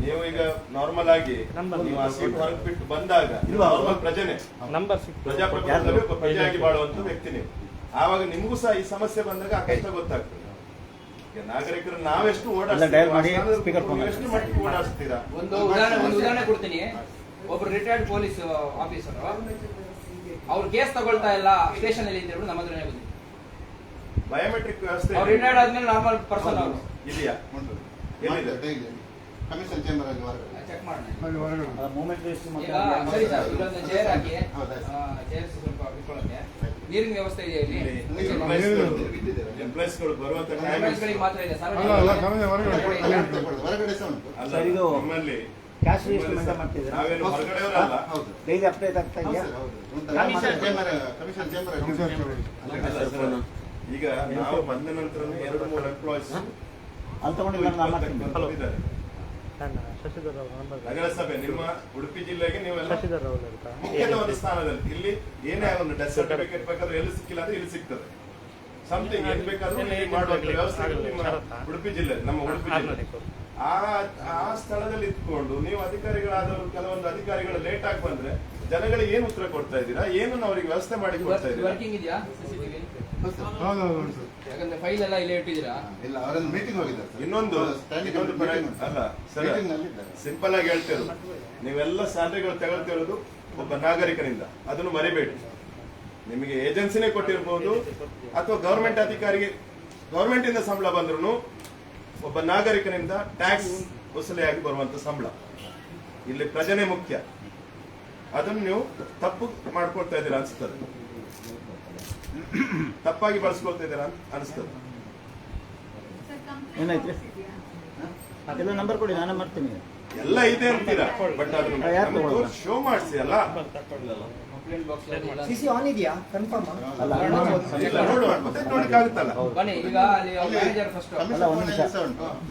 ನೀವು ಈಗ ನಾರ್ಮಲ್ ಆಗಿ ನೀವು ಆ ಸೀಟ್ ಹೊರಗೆ ಬಿಟ್ಟು ಬಂದಾಗ ನಾರ್ಮಲ್ ಪ್ರಜೆನೆ, ಪ್ರಜಾಪ್ರಭುತ್ವದಲ್ಲಿ ಒಬ್ಬ ಪ್ರಜೆಯಾಗಿ ಬಾಳುವಂತ ವ್ಯಕ್ತಿ ನೀವು. ಆವಾಗ ನಿಮಗೂ ಸಹ ಈ ಸಮಸ್ಯೆ ಬಂದಾಗ ಆ ಕಷ್ಟ ಗೊತ್ತಾಗ್ತದೆ. ಈಗ ನಾಗರಿಕರು ನಾವೆಷ್ಟು ಡಯಲ್ ಮಾಡಿ, ಸ್ಪೀಕರ್ ಫೋನ್ ಎಷ್ಟು ಮಟ್ಟಿಗೆ ಓಡಾಡಿಸ್ತೀರಾ? ಒಂದು ಉದಾಹರಣೆ ಕೊಡ್ತೀನಿ. ಒಬ್ರು ರಿಟೈರ್ಡ್ ಪೊಲೀಸ್ ಆಫೀಸರ್ ಅವ್ರು ಕೇಸ್ ತಗೊಳ್ತಾ ಇಲ್ಲ ಸ್ಟೇಷನ್ ಅಲ್ಲಿ ಅಂತ ಹೇಳ್ಬಿಟ್ಟು ನಮ್ಮ ಹತ್ರನೇ ಬಂದಿದೆ. ಬಯೋಮೆಟ್ರಿಕ್ ವ್ಯವಸ್ಥೆ ಅವ್ರು ರಿಟೈರ್ಡ್ ಆದ್ಮೇಲೆ ನಾರ್ಮಲ್ ಪರ್ಸನ್ ಅವರು ಇದೆಯಾ? ಉಂಟು. ಎಲ್ಲಿದೆ? ಡೈಲಿ ಕಮಿಷನ್ ಚೇಂಬರ್ ಅಲ್ಲಿ ಹೊರಗಡೆ. ಚೆಕ್ ಮಾಡೋಣ. ಮೂಮೆಂಟ್ ವೇಸ್ಟ್ ಈಗ ಸರಿ ಸರ್, ಇಲ್ಲೊಂದು ಚೇರ್ ಹಾಕಿ. ಹೌದಾ? ಚೇರ್ಸ್ ಸ್ವಲ್ಪ ಬಿಟ್ಕೊಳ್ಳೋಕೆ ನೀರಿನ ವ್ಯವಸ್ಥೆ ಇದೆಯಾ ಇಲ್ಲಿ? ಎಂಪ್ಲಾಯ್ಸ್ಗಳು ಬರುವಂತ ಎಂಪ್ಲಾಯ್ಸ್ಗಳಿಗೆ ಮಾತ್ರ ಇದೆ ಸರ್. ಹೊರಗಡೆ ಸಹ ಉಂಟು. ಸರ್, ಇದು ನಮ್ಮಲ್ಲಿ ಕ್ಯಾಶ್ ರಿಜಿಸ್ಟರ್ ಮೇಂಟೈನ್ ಮಾಡ್ತಿದ್ದೀರಾ? ನಾವೇನು ಹೊರಗಡೆಯವರಲ್ಲ. ಹೌದು. ಡೈಲಿ ಅಪ್ಡೇಟ್ ಆಗ್ತಾ ಹೌದು ಇದೆಯಾ? ಸರ್, ಹೌದು. ಉಂಟು. ಕಮಿಷನ್ ಚೇಂಬರ್ ಈಗ ನಾವು ಬಂದ ನಂತರ 2-3 ಎಂಪ್ಲಾಯ್ಸ್ ಅಲ್ಲಿ ತಗೊಂಡಿಲ್ಲ ನಾನು ಮಾಡ್ತೀನಿ. ನಗರಸಭೆ ನಿಮ್ಮ ಉಡುಪಿ ಜಿಲ್ಲೆಗೆ ನೀವೆಲ್ಲ ಮುಖ್ಯದ ಒಂದು ಸ್ಥಾನದಲ್ಲಿ. ಇಲ್ಲಿ ಏನೇ ಒಂದು ಡೆತ್ ಸರ್ಟಿಫಿಕೇಟ್ ಬೇಕಾದ್ರೆ ಎಲ್ಲಿ ಸಿಕ್ಕಿಲ್ಲ ಅಂದ್ರೆ ಇಲ್ಲಿ ಸಿಗ್ತದೆ. ಸಮಥಿಂಗ್ ಏನ್ ಬೇಕಾದ್ರೂ ಇಲ್ಲಿ ಮಾಡುವಂತ ವ್ಯವಸ್ಥೆಗಳು ನಿಮ್ಮ ಉಡುಪಿ ಜಿಲ್ಲೆ, ನಮ್ಮ ಉಡುಪಿ ಜಿಲ್ಲೆ. ಆ ಸ್ಥಳದಲ್ಲಿ ಇದ್ಕೊಂಡು ನೀವು ಅಧಿಕಾರಿಗಳಾದವರು ಕೆಲವೊಂದು ಅಧಿಕಾರಿಗಳು ಲೇಟ್ ಆಗಿ ಬಂದ್ರೆ ಜನಗಳಿಗೆ ಏನು ಉತ್ತರ ಕೊಡ್ತಾ ಇದ್ದೀರಾ? ಏನು ಅವರಿಗೆ ವ್ಯವಸ್ಥೆ ಮಾಡಿ ಕೊಡ್ತಾ ಇದ್ದೀರಾ? ವರ್ಕಿಂಗ್ ಇದೆಯಾ CCTV? ಹೌದು. ಯಾಕಂದ್ರೆ ಫೈಲ್ ಎಲ್ಲ ಇಲ್ಲೇ ಇಟ್ಟಿದ್ದೀರಾ? ಇಲ್ಲ, ಅವರನ್ನು ಮೀಟಿಂಗ್ ಹೋಗಿದ್ದಾರೆ ಸರ್. ಇನ್ನೊಂದು ಸ್ಟ್ಯಾಂಡಿಂಗ್ ಅಲ್ಲ ಸರ್, ಮೀಟಿಂಗ್ ನಲ್ಲಿ ಇದ್ದಾರೆ. ಸಿಂಪಲ್ ಆಗಿ ಹೇಳ್ತಿರೋದು, ನೀವೆಲ್ಲ ಸ್ಯಾಲರಿಗಳು ತಗೊಳ್ತಿರೋದು ಒಬ್ಬ ನಾಗರಿಕನಿಂದ, ಅದನ್ನು ಮರಿಬೇಡಿ. ನಿಮಗೆ ಏಜೆನ್ಸಿನೇ ಕೊಟ್ಟಿರ್ಬೋದು ಅಥವಾ ಗವರ್ಮೆಂಟ್ ಅಧಿಕಾರಿಗೆ ಗವರ್ಮೆಂಟ್ ಇಂದ ಸಂಬಳ ಬಂದ್ರು ಒಬ್ಬ ನಾಗರಿಕನಿಂದ ಟ್ಯಾಕ್ಸ್ ವಸೂಲಿಯಾಗಿ ಬರುವಂತ ಸಂಬಳ. ಇಲ್ಲಿ ಪ್ರಜೆನೇ ಮುಖ್ಯ. ಅದನ್ನು ನೀವು ತಪ್ಪು ಮಾಡ್ಕೊಳ್ತಾ ಇದ್ದೀರಾ ಅನಿಸ್ತದೆ, ತಪ್ಪಾಗಿ ಬಳಸ್ಕೊಳ್ತಾ ಇದ್ದೀರಾ ಅನಿಸ್ತದೆ. ಏನಾಯ್ತು ಎಲ್ಲ ನಂಬರ್ ಕೊಡಿ, ನಾನೇ ಮಾಡ್ತೀನಿ. ಎಲ್ಲ ಇದೆ ಅಂತೀರಾ, ಬಟ್ ಅದನ್ನು ಶೋ ಮಾಡಿಸಿ ಅಲ್ಲ. ಸಿಸಿ ಆನ್ ಇದೆಯಾ ಕನ್ಫರ್ಮ್? ಇಲ್ಲ, ನೋಡುವ ಮತ್ತೆ ನೋಡ್ಲಿಕ್ಕಾಗುತ್ತಲ್ಲ. ಬನ್ನಿ ಈಗ ಅಲ್ಲಿ ಮ್ಯಾನೇಜರ್ ಫಸ್ಟ್.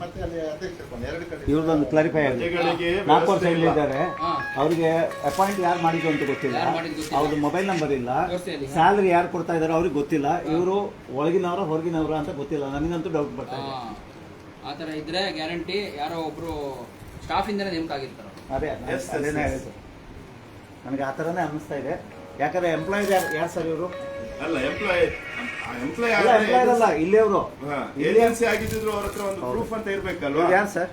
ಮತ್ತೆ ಅಲ್ಲಿ ಅಧ್ಯಕ್ಷ ಎರಡು ಕಡೆ ಇವ್ರದೊಂದು ಕ್ಲಾರಿಫೈ ಆಗಿದೆ. ಪ್ರಜೆಗಳಿಗೆ 4 ವರ್ಷ ಇಲ್ಲಿದ್ದಾರೆ, ಅವ್ರಿಗೆ ಅಪಾಯಿಂಟ್ ಯಾರು ಮಾಡಿದ್ರು ಅಂತ ಗೊತ್ತಿಲ್ಲ, ಅವ್ರದ್ದು ಮೊಬೈಲ್ ನಂಬರ್ ಇಲ್ಲ, ಸ್ಯಾಲರಿ ಯಾರು ಕೊಡ್ತಾ ಇದಾರೋ ಅವ್ರಿಗೆ ಗೊತ್ತಿಲ್ಲ, ಇವರು ಒಳಗಿನವರ ಹೊರಗಿನವರ ಅಂತ ಗೊತ್ತಿಲ್ಲ. ನನಗಂತೂ ಡೌಟ್ ಬರ್ತಾ ಇದೆ. ಆ ತರ ಇದ್ರೆ ಗ್ಯಾರಂಟಿ ಯಾರೋ ಒಬ್ರು ಸ್ಟಾಫ್ ಇಂದನೇ ನೇಮಕ ಆಗಿರ್ತಾರ. ಅದೇನೇ ಆಗುತ್ತೆ ನನಗೆ, ಆ ಥರನೇ ಅನ್ನಿಸ್ತಾ ಇದೆ. ಯಾಕಂದ್ರೆ ಎಂಪ್ಲಾಯ್ ಯಾರು ಸರ್ ಇವರು? ಅಲ್ಲ, ಎಂಪ್ಲಾಯ್ ಎಂಪ್ಲಾಯರ್ ಅಲ್ಲ, ಇಲ್ಲಿ ಅವರು ಏಜೆನ್ಸಿ ಆಗಿದ್ರು ಅವ್ರ ಹತ್ರ ಒಂದು ಪ್ರೂಫ್ ಅಂತ ಇರ್ಬೇಕಲ್ವಾ? ಯಾರು ಸರ್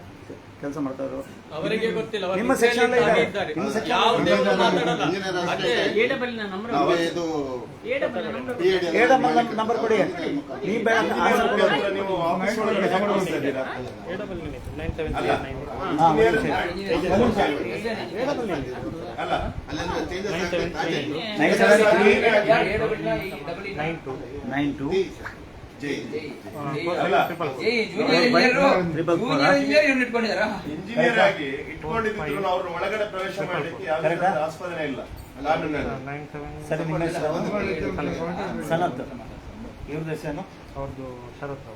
ಕೆಲಸ ಮಾಡ್ತಾವ್ರು? ಅವರಿಗೆ ಗೊತ್ತಿಲ್ಲ, ಅವರು ನಿಮ್ಮ ಮಿಸೈಲ್ ಸೆಕ್ಷನ್ ಹಾಗೆ ಇದ್ದಾರೆ. ಯಾವುದೇ ಒಂದು ಮಾತಾಡಲ್ಲ. ಅದೇ ನಂಬರ್ ಕೊಡಿ. ನೀವು ಬೇಡ ಆನ್ಸರ್ ಕೊಡಿ. ನೀವು ಆಫೀಸ್ ಒಳಗಡೆ ಗಮನಿಸ್ತಾ ಇದ್ದೀರಾ? ಅಲ್ಲ, ಅಲ್ಲಿಂದ ಚೇಂಜಸ್ 92 ಅಲ್ಲ, ಇಂಜಿನಿಯರ್ ಆಗಿ ಇಟ್ಕೊಂಡಿದ್ರು ಅವ್ರ ಒಳಗಡೆ ಪ್ರವೇಶ ಮಾಡಲಿಕ್ಕೆ ಯಾವುದೇ ಆಸ್ಪದನೆ ಇಲ್ಲ ಕಾನೂನಲ್ಲಿ. ಸರಿ, ನಿಮ್ಮ ಹೆಸರು? ಸನತ್. ಇವ್ರ ಹೆಸರೇನು? ಅವ್ರದ್ದು ಶರತ್.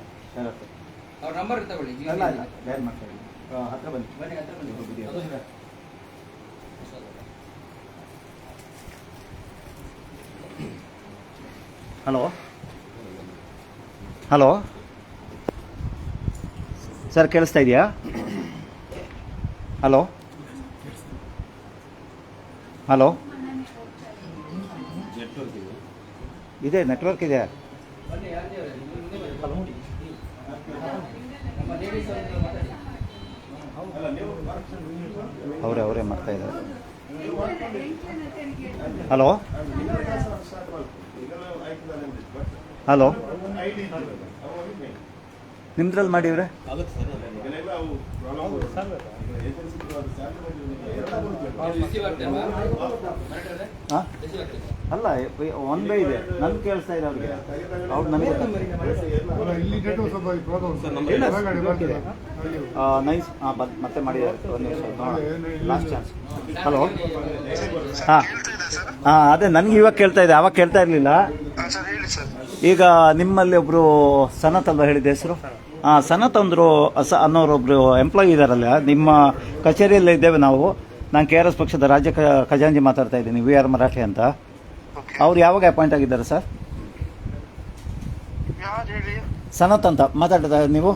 ಅವ್ರ ನಂಬರ್ ತಗೊಳ್ಳಿ. ಅಲ್ಲ ಅಲ್ಲ, ಯಾರು ಮಾತಾಡಿ, ಹತ್ರ ಬನ್ನಿ. ಹಲೋ ಹಲೋ ಸರ್, ಕೇಳಿಸ್ತಾ ಇದೆಯಾ? ಹಲೋ ಹಲೋ, ಇದೆ, ನೆಟ್ವರ್ಕ್ ಇದೆ. ಅವರೇ ಮಾಡ್ತಾ ಇದ್ದಾರೆ. ಹಲೋ ಹಲೋ, ನಿಮ್ದ್ರಲ್ಲಿ ಮಾಡಿವ್ರೆ? ಅಲ್ಲ, ಒಂದೇ ಇದೆ. ನನ್ಗೆ ಕೇಳಿಸ್ತಾ ಇದೆ ಅವ್ರಿಗೆ, ಅವ್ರು ನನಗೆ ನೈಸ್. ಮತ್ತೆ ಮಾಡಿದ್ದಾರೆ, ಒಂದು ನಿಮಿಷ, ಲಾಸ್ಟ್ ಚಾನ್ಸ್. ಹಲೋ, ಅದೇ ನನಗೆ ಇವಾಗ ಕೇಳ್ತಾ ಇದೆ, ಅವಾಗ ಕೇಳ್ತಾ ಇರಲಿಲ್ಲ. ಈಗ ನಿಮ್ಮಲ್ಲಿ ಒಬ್ರು ಸನತ್ ಅಲ್ವಾ ಹೇಳಿದ ಹೆಸರು? ಸನತ್ ಅಂದರು ಅನ್ನೋರೊಬ್ರು ಎಂಪ್ಲಾಯಿ ಇದ್ದಾರಲ್ಲ, ನಿಮ್ಮ ಕಚೇರಿಯಲ್ಲೇ ಇದ್ದೇವೆ ನಾವು. ನಾನು KRS ಪಕ್ಷದ ರಾಜ್ಯ ಖಜಾಂಚಿ ಮಾತಾಡ್ತಾ ಇದ್ದೀನಿ, VR ಮರಾಠೆ ಅಂತ. ಅವ್ರು ಯಾವಾಗ ಅಪಾಯಿಂಟ್ ಆಗಿದ್ದಾರೆ ಸರ್? ಸನತ್ ಅಂತ ಮಾತಾಡ್ತಾ ನೀವು?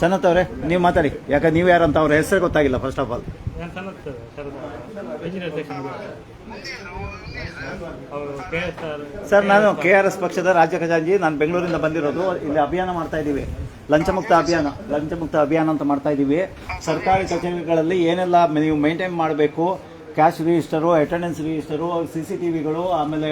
ಸನತ್ ಅವರೇ ನೀವು ಮಾತಾಡಿ, ಯಾಕಂದ್ರೆ ನೀವು ಯಾರಂತ ಅವ್ರ ಹೆಸರು ಗೊತ್ತಾಗಿಲ್ಲ. ಫಸ್ಟ್ ಆಫ್ ಆಲ್ ಸರ್, ನಾನು KRS ಪಕ್ಷದ ರಾಜ್ಯ ಖಜಾಂಚಿ. ನಾನು ಬೆಂಗಳೂರಿಂದ ಬಂದಿರೋದು. ಇಲ್ಲಿ ಅಭಿಯಾನ ಮಾಡ್ತಾ ಇದ್ದೀವಿ, ಲಂಚಮುಕ್ತ ಅಭಿಯಾನ ಅಂತ ಮಾಡ್ತಾ ಇದ್ದೀವಿ. ಸರ್ಕಾರಿ ಕಚೇರಿಗಳಲ್ಲಿ ಏನೆಲ್ಲ ನೀವು ಮೇಂಟೈನ್ ಮಾಡಬೇಕು, ಕ್ಯಾಶ್ ರಿಜಿಸ್ಟರು, ಅಟೆಂಡೆನ್ಸ್ ರಿಜಿಸ್ಟರು, CCTVಗಳು, ಆಮೇಲೆ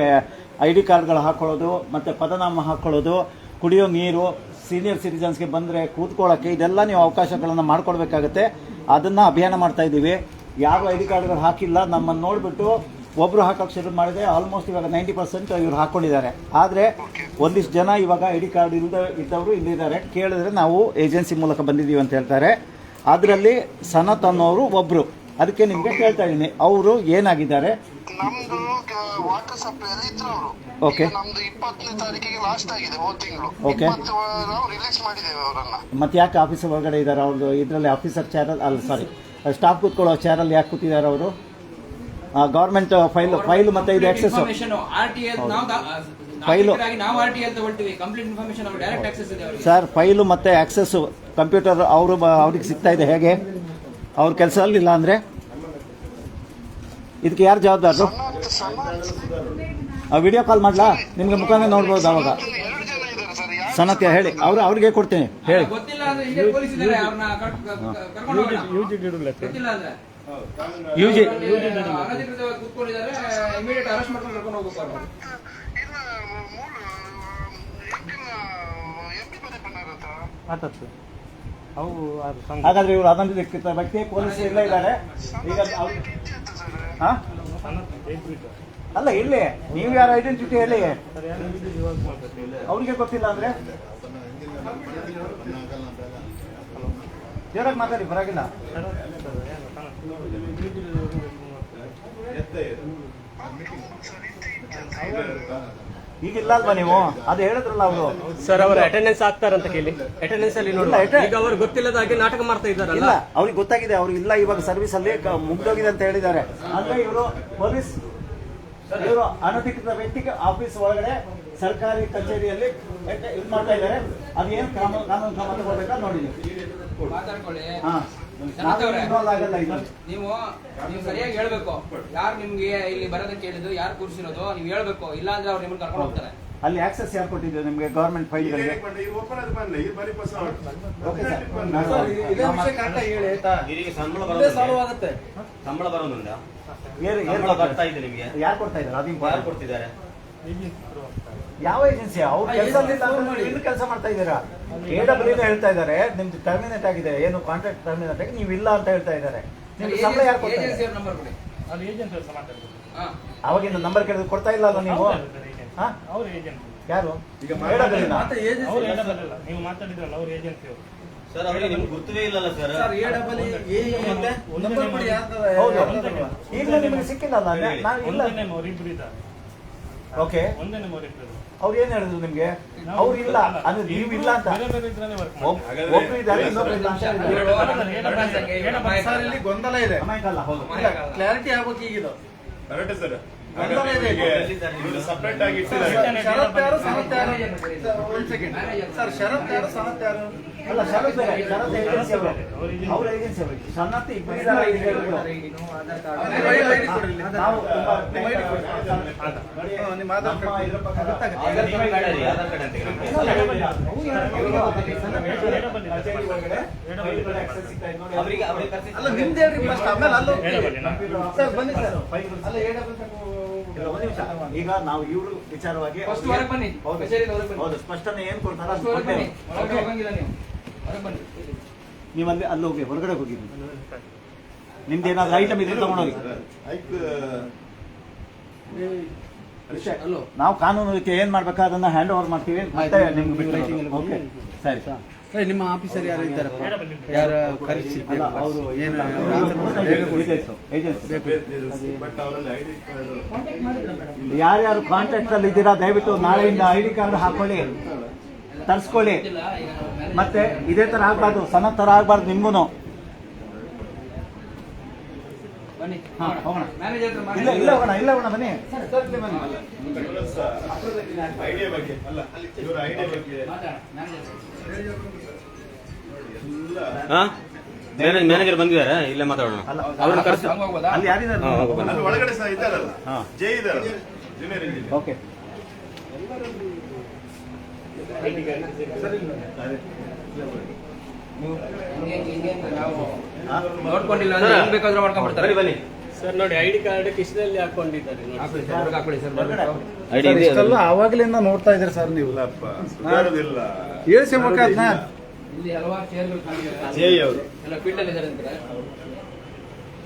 ID ಕಾರ್ಡ್ಗಳು ಹಾಕೊಳ್ಳೋದು, ಮತ್ತು ಪದನಾಮ ಹಾಕೊಳ್ಳೋದು, ಕುಡಿಯೋ ನೀರು, ಸೀನಿಯರ್ ಸಿಟಿಜನ್ಸ್ಗೆ ಬಂದರೆ ಕೂತ್ಕೊಳ್ಳೋಕ್ಕೆ, ಇದೆಲ್ಲ ನೀವು ಅವಕಾಶಗಳನ್ನು ಮಾಡಿಕೊಡ್ಬೇಕಾಗತ್ತೆ. ಅದನ್ನು ಅಭಿಯಾನ ಮಾಡ್ತಾ ಇದ್ದೀವಿ. ಯಾರು ID ಕಾರ್ಡ್ಗಳು ಹಾಕಿಲ್ಲ, ನಮ್ಮನ್ನು ನೋಡಿಬಿಟ್ಟು ಒಬ್ಬರು ಹಾಕೋಕ್ಕೆ ಶುರು ಮಾಡಿದೆ. ಆಲ್ಮೋಸ್ಟ್ ಇವಾಗ 90% ಇವ್ರು ಹಾಕ್ಕೊಂಡಿದ್ದಾರೆ. ಆದರೆ ಒಂದಿಷ್ಟು ಜನ ಇವಾಗ ID ಕಾರ್ಡ್ ಇದ್ದವರು ಇಲ್ಲಿದ್ದಾರೆ. ಕೇಳಿದ್ರೆ ನಾವು ಏಜೆನ್ಸಿ ಮೂಲಕ ಬಂದಿದ್ದೀವಿ ಅಂತ ಹೇಳ್ತಾರೆ. ಅದರಲ್ಲಿ ಸನತ್ ಅನ್ನೋರು ಒಬ್ಬರು. ಅದಕ್ಕೆ ನಿಮಗೆ ಕೇಳ್ತಾ ಇದ್ದೀನಿ, ಅವರು ಏನಾಗಿದ್ದಾರೆ? ನಮ್ದು ವಾಟರ್ ಸಪ್ಲೈ ಇದ್ರು ಅವರು. ಓಕೆ, ನಮ್ದು 20ನೇ ತಾರೀಕಿಗೆ ಲಾಸ್ಟ್ ಆಗಿದೆ, ಹೋದ ತಿಂಗಳು. ಓಕೆ, ನಾವು ರಿಲೀಸ್ ಮಾಡಿದ್ದೇವೆ ಅವರನ್ನ. ಮತ್ತೆ ಯಾಕೆ ಆಫೀಸ್ ಒಳಗಡೆ ಇದ್ದಾರೆ? ಅವ್ರದ್ದು ಇದರಲ್ಲಿ ಆಫೀಸರ್ ಚೇರಲ್ಲಿ ಅಲ್ಲ, ಸಾರಿ, ಸ್ಟಾಫ್ ಕೂತ್ಕೊಳ್ಳೋ ಚೇರಲ್ಲಿ ಯಾಕೆ ಕೂತಿದ್ದಾರೆ ಅವರು? ಗವರ್ಮೆಂಟ್ ಫೈಲ್ ಮತ್ತೆ ಇದು ಆಕ್ಸೆಸ್ ಫೈಲು ಸರ್, ಫೈಲು ಮತ್ತೆ ಆಕ್ಸೆಸ್ ಕಂಪ್ಯೂಟರ್ ಅವ್ರಿಗೆ ಸಿಗ್ತಾ ಇದೆ. ಹೇಗೆ ಅವ್ರ ಕೆಲಸದಲ್ಲಿ ಇಲ್ಲ ಅಂದ್ರೆ ಇದಕ್ಕೆ ಯಾರು ಜವಾಬ್ದಾರರು? ವಿಡಿಯೋ ಕಾಲ್ ಮಾಡ್ಲಾ? ನಿಮ್ಗೆ ಮುಖಾನೇ ನೋಡ್ಬೋದು ಅವಾಗ. ಸನತ್ಯ ಹೇಳಿ, ಅವ್ರಿಗೆ ಕೊಡ್ತೀನಿ ಹೇಳಿ. ಅನಧಿಕೃತವಾಗಿ ಕೂತ್ಕೊಂಡಿದ್ದಾರೆ, ಇಮಿಡಿಯೇಟ್ ಅರೆಸ್ಟ್ ಮಾಡ್ಕೊಂಡು ಕರ್ಕೊಂಡು ಹೋಗ್ಬೇಕು ಅವ್ರು. ಇಲ್ಲ MP ಮನೆ ಬಂದಾರ ಹತ್ರ ಹಾಗಾದ್ರೆ ಇವರು ಅನಧಿಕೃತ ವ್ಯಕ್ತಿ ಪೊಲೀಸ್ ಇಲ್ಲೇ ಇದ್ದಾರೆ ಈಗ ಹಾ? ಅಲ್ಲ ಇಲ್ಲಿ ನೀವು ಯಾರ ಐಡೆಂಟಿಟಿ ಹೇಳಿ, ಅವ್ರಿಗೆ ಗೊತ್ತಿಲ್ಲ ಅಂದ್ರೆ ಜೋರಾಗಿ ಮಾತಾಡಿ, ಪರವಾಗಿಲ್ಲ. ಈಗ ಇಲ್ಲ ಅಲ್ವಾ ನೀವು ಅದು ಹೇಳಿದ್ರಲ್ಲ ಅವರು ಸರ್ ಅವರ ಅಟೆಂಡೆನ್ಸ್ ಆಗ್ತಾರಂತ ಕೇಳಿ ಅಟೆಂಡೆನ್ಸ್ ಅಲ್ಲಿ ನೋಡಿ ಈಗ ಅವ್ರು ಗೊತ್ತಿಲ್ಲದ ಹಾಗೆ ನಾಟಕ ಮಾಡ್ತಾ ಇದ್ದಾರಲ್ಲ. ಇಲ್ಲ, ಅವ್ರಿಗೆ ಗೊತ್ತಾಗಿದೆ, ಅವ್ರಿಗೆ ಇಲ್ಲ ಇವಾಗ ಸರ್ವಿಸ್ ಅಲ್ಲಿ ಮುಗ್ದೋಗಿದೆ ಅಂತ ಹೇಳಿದ್ದಾರೆ. ಅಂದ್ರೆ ಇವರು ಪೊಲೀಸ್ ಇವರು ಅನಧಿಕೃತ ವ್ಯಕ್ತಿಗೆ ಆಫೀಸ್ ಒಳಗಡೆ ಸರ್ಕಾರಿ ಕಚೇರಿಯಲ್ಲಿ ಇದು ಮಾಡ್ತಾ ಇದ್ದಾರೆ. ಅದೇನು ಕಾನೂನು ಕ್ರಮ ತಗೋಬೇಕಾ ನೋಡಿ. ಮಾತಾಡ್ಕೊಳ್ಳಿ. ಹಾ, ಇನ್ವಾಲ್ವ್ ಆಗಲ್ಲ ಇದು. ನೀವು ಸರಿಯಾಗಿ ಹೇಳ್ಬೇಕು, ಯಾರು ನಿಮ್ಗೆ ಇಲ್ಲಿ ಬರೋದಕ್ಕೆ ಹೇಳಿದ್ದು, ಯಾರು ಕೂರಿಸಿರೋದು ನೀವು ಹೇಳ್ಬೇಕು. ಇಲ್ಲ ಅಂದ್ರೆ ಅವ್ರು ನಿಮ್ಮನ್ನ ಕರ್ಕೊಂಡು ಹೋಗ್ತಾರೆ. ಅಲ್ಲಿ ಆಕ್ಸೆಸ್ ಯಾರು ಕೊಟ್ಟಿದ್ರು ನಿಮ್ಗೆ ಗವರ್ಮೆಂಟ್ ಫೈಲ್ಗಳಿಗೆ? ಸಂಬಳ ಬರೋದಿಲ್ಲ. ಬರ್ತಾ ಇದೆ ನಿಮಗೆ ಯಾರು ಕೊಡ್ತಾ ಇದ್ದಾರೆ? ಅದು ಯಾರು ಕೊಡ್ತಿದ್ದಾರೆ? ಯಾವ ಏಜೆನ್ಸಿ? ಅವ್ರು ಕೆಲಸ ಮಾಡ್ತಾ ಇದ್ದೀರಾ? KWD ಹೇಳ್ತಾ ಇದ್ದಾರೆ ನಿಮ್ದು ಟರ್ಮಿನೇಟ್ ಆಗಿದೆ, ಏನು ಕಾಂಟ್ರಾಕ್ಟ್ ಟರ್ಮಿನೇಟ್ ಆಗಿ ನೀವು ಇಲ್ಲ ಅಂತ ಹೇಳ್ತಾ ಇದ್ದಾರೆ. ನಿಮ್ಗೆ ಸಂಬಳ ಯಾರು ಕೊಡ್ತಾ ಇದ್ದಾರೆ? ನಂಬರ್ ಕೊಡಿ. ಅವಾಗಿಂದ ನಂಬರ್ ಕೇಳಿದ್ರೆ ಕೊಡ್ತಾ ಇಲ್ಲ ಅಲ್ಲ ನೀವು? ಯಾರು? ನೀವು ಮಾತಾಡಿದ್ರಲ್ಲ ಅವ್ರ ಏಜೆನ್ಸಿ ಅವರು. ಸರ್ ಅವರಿಗೆ ನಿಮ್ಗೆ ಗುರ್ತವೇ ಇಲ್ಲಲ್ಲ ಸರ್. ಹೌದು, ಈಗಲೂ ನಿಮಗೆ ಸಿಕ್ಕಿಲ್ಲ ಅಲ್ಲ? ನಾನು ಇಲ್ಲ. ಓಕೆ, ಅವ್ರು ಏನ್ ಹೇಳಿದ್ರು ನಿಮ್ಗೆ? ಅವ್ರು ಇಲ್ಲ ಅಂದ್ರೆ ನೀವು ಇಲ್ಲ ಅಂತ. ಒಬ್ರು ಇದ್ದಾರೆ, ಇನ್ನೊಬ್ರು ಇಲ್ಲ ಅಂತ ಇಲ್ಲಿ ಗೊಂದಲ ಇದೆ, ಕ್ಲಾರಿಟಿ ಆಗ್ಬೇಕು ಈಗಿದು. Correct sir. ಸಪರೇಟ್ ಆಗಿ ಶರತ್ ಯಾರು ಸನತ್ ಯಾರು? ಒಂದ್ ಸೆಕೆಂಡ್ ಸರ್, ಶರತ್ ಯಾರು ಸನತ್ ಯಾರು? ಅಲ್ಲ, ಶರತ್ ಬೇರೆ, ಶರತ್ ಏಜೆನ್ಸಿ ಅವರು, ಅವ್ರ ಏಜೆನ್ಸಿ ಅವರು. ಸನತ್ ಇಬ್ಬರು ಇದ್ದಾರೆ. ನಾವು ತುಂಬಾ ನಿಮ್ಮ ಆಧಾರ್ ಕಾರ್ಡ್ ಅಲ್ಲ ನಿಮ್ದು ಹೇಳ್ರಿ ಫಸ್ಟ್, ಆಮೇಲೆ ಅಲ್ಲ ಸರ್ ಬನ್ನಿ ಸರ್. ಅಲ್ಲ ಈಗ ನಾವು ಇವರು ವಿಚಾರವಾಗಿ ಫಸ್ಟ್ ಹೊರಗೆ ಬನ್ನಿ, ಕಚೇರಿಯಿಂದ ಹೊರಗೆ ಬನ್ನಿ. ಹೌದು, ಸ್ಪಷ್ಟನೆ ಏನ್ ಕೊಡ್ತಾರ ಫಸ್ಟ್ ಹೊರಗೆ ಬನ್ನಿ. ಹೊರಗೆ ಹೋಗಂಗಿಲ್ಲ ನೀವು, ಹೊರಗೆ ಬನ್ನಿ. ನೀವು ಅಲ್ಲಿ ಹೋಗಿ ಹೊರಗಡೆ ಹೋಗಿ, ನಿಮ್ದು ಏನಾದ್ರು ಐಟಮ್ ಇದ್ರೆ ತಗೊಂಡೋಗಿ. ನಾವು ಕಾನೂನು ಏನ್ ಮಾಡ್ಬೇಕು ಅದನ್ನ ಹ್ಯಾಂಡ್ ಓವರ್ ಮಾಡ್ತೀವಿ, ಮತ್ತೆ ನಿಮ್ಗೆ ಬಿಟ್ಟು. ಓಕೆ, ಸರಿ. ನಿಮ್ಮ ಆಫೀಸರ್ ಯಾರು ಇದ್ದಾರೆ? ಯಾರು ಕರೆಸಿ ಅವರು ಏನು ಯಾರ್ಯಾರು ಕಾಂಟ್ಯಾಕ್ಟ್ ಅಲ್ಲಿ ಇದ್ದೀರಾ ದಯವಿಟ್ಟು ನಾಳೆಯಿಂದ ID ಕಾರ್ಡ್ ಹಾಕೊಳ್ಳಿ, ತರಿಸ್ಕೊಳ್ಳಿ. ಮತ್ತೆ ಇದೇ ತರ ಆಗ್ಬಾರ್ದು, ಸನತ್ ತರ ಆಗ್ಬಾರ್ದು ನಿಮ್ಗೂನು. ಬನ್ನಿ, ಹೋಗೋಣ. ಮ್ಯಾನೇಜರ್ ಹತ್ರ ಇಲ್ಲ ಇಲ್ಲ ಹೋಗೋಣ, ಇಲ್ಲ ಹೋಗೋಣ, ಬನ್ನಿ. ಐಡಿಯಾ ಬಗ್ಗೆ ಅಲ್ಲ, ಇವರ ಐಡಿಯಾ ಬಗ್ಗೆ ಮ್ಯಾನೇಜರ್ ಬಂದಿದ್ದಾರೆ, ಇಲ್ಲೇ ಮಾತಾಡೋಣ. ಅವ್ರನ್ನ ಕರೆಸಿ. ಅಲ್ಲಿ ಯಾರಿದ್ದಾರೆ? ಅಲ್ಲಿ ಒಳಗಡೆ ಸಹ ಇದ್ದಾರಲ್ಲ, ಜೈ ಇದ್ದಾರಲ್ಲ, ಜೂನಿಯರ್ ಇಂಜಿನಿಯರ್. ಓಕೆ, ನಾವು ನೋಡ್ಕೊಂಡಿಲ್ಲ ಅಂದ್ರೆ ಏನ್ ಬೇಕಾದ್ರೂ ಮಾಡ್ಕೊಂಡ್ಬಿಡ್ತಾರೆ. ಬನ್ನಿ ಸರ್ ನೋಡಿ ID ಕಾರ್ಡ್ ಕಿಶನಲ್ಲಿ ಹಾಕೊಂಡಿದ್ದಾರೆ ನೋಡಿ. ಹಾಕೊಳ್ಳಿ ಸರ್. ಆವಾಗಲಿಂದ ನೋಡ್ತಾ ಇದ್ದೀರಿ ಸರ್ ನೀವು? ಸುಧಾರದಿಲ್ಲ. ಹೇಳ್ಸಿ ಮಕ್ಕ ಅದನ್ನ. ಇಲ್ಲಿ ಹಲವಾರು ಚೇರ್ಗಳು ಕಾಣಿದೆ. ಜೈ ಅವರು ಎಲ್ಲ ಫೀಲ್ಡ್ ಅಲ್ಲಿ ಇದ್ದಾರೆ ಅಂತಾರೆ.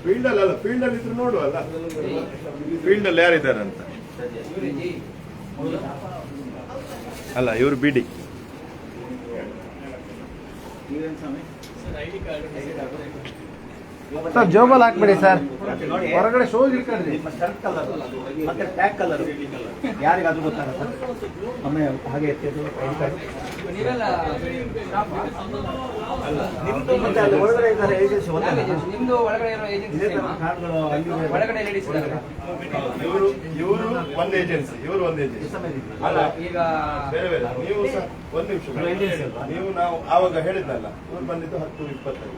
ಫೀಲ್ಡ್ ಅಲ್ಲಿ ಅಲ್ಲ, ಫೀಲ್ಡ್ ಅಲ್ಲಿ ಇದ್ರು ನೋಡುವಲ್ಲ, ಫೀಲ್ಡ್ ಅಲ್ಲಿ ಯಾರಿದ್ದಾರೆ ಅಂತ. ಅಲ್ಲ, ಇವರು ಬಿಡಿ. ಸರ್ ID ಕಾರ್ಡ್ ಸರ್ ಜೋಬಲ್ ಹಾಕ್ಬಿಡಿ ಸರ್, ಹೊರಗಡೆ ಶೋಸ್ ಇಟ್ಕೊಂಡ್ರಿ. ನಿಮ್ಮ ಶರ್ಟ್ ಕಲರ್ ಮತ್ತೆ ಟ್ಯಾಗ್ ಕಲರ್ ಯಾರಿಗಾದ್ರೂ ಗೊತ್ತಾಗ ಸರ್? ಒಮ್ಮೆ ಹಾಗೆ ಎತ್ತಿದ್ದು ID ಕಾರ್ಡ್ ನೀವೆಲ್ಲ ಸ್ಟಾಫ್ ನಿಮ್ದು ಮತ್ತೆ ಅಲ್ಲಿ ಒಳಗಡೆ ಇದ್ದಾರೆ ಏಜೆನ್ಸಿ ನಿಮ್ದು ಒಳಗಡೆ ಇರೋ ಏಜೆನ್ಸಿ ಒಳಗಡೆ ಲೇಡೀಸ್ ಇದ್ದಾರೆ. ಇವರು ಒಂದು ಏಜೆನ್ಸಿ, ಇವರು ಒಂದು ಏಜೆನ್ಸಿ. ಅಲ್ಲ, ಈಗ ಬೇರೆ ಬೇರೆ. ನೀವು ಸಹ ಒಂದು ನಿಮಿಷ, ನೀವು ನಾವು ಆವಾಗ ಹೇಳಿದ್ನಲ್ಲ, ಇವ್ರು ಬಂದಿದ್ದು 10:25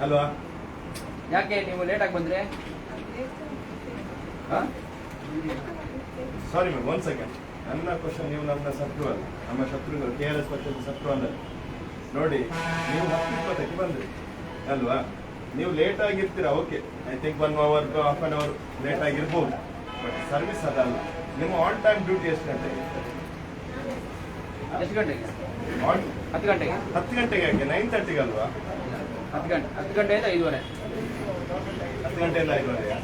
ಅಲ್ವಾ? ಯಾಕೆ ನೀವು ಲೇಟ್ ಆಗಿ ಬಂದ್ರೆ? Sorry ma'am, 1 second. ನನ್ನ ಕ್ವಶನ್, ನೀವು ನಮ್ಮ ಶತ್ರು ಅಲ್ಲ, ನಮ್ಮ ಶತ್ರುಗಳು KRS ಪಕ್ಷದ ಶತ್ರು ಅಲ್ಲ. ನೋಡಿ, ನೀವು 10:20ಕ್ಕೆ ಬಂದ್ರಿ ಅಲ್ವಾ? ನೀವು ಲೇಟ್ ಆಗಿರ್ತೀರಾ, okay, I think 1 hour to half an hour late ಆಗಿರ್ಬೋದು, ಬಟ್ ಸರ್ವಿಸ್ ಅದಲ್ಲ. ನಿಮ್ಮ ಆನ್ ಟೈಮ್ ಡ್ಯೂಟಿ ಎಷ್ಟು ಗಂಟೆಗೆ? ಎಷ್ಟು ಗಂಟೆಗೆ? 10 ಗಂಟೆಗೆ. 10 ಗಂಟೆಗೆ ಯಾಕೆ? 9:30 ಅಲ್ವಾ? 10 ಗಂಟೆಯಿಂದ 5:30. 10 ಗಂಟೆಯಿಂದ 5:30.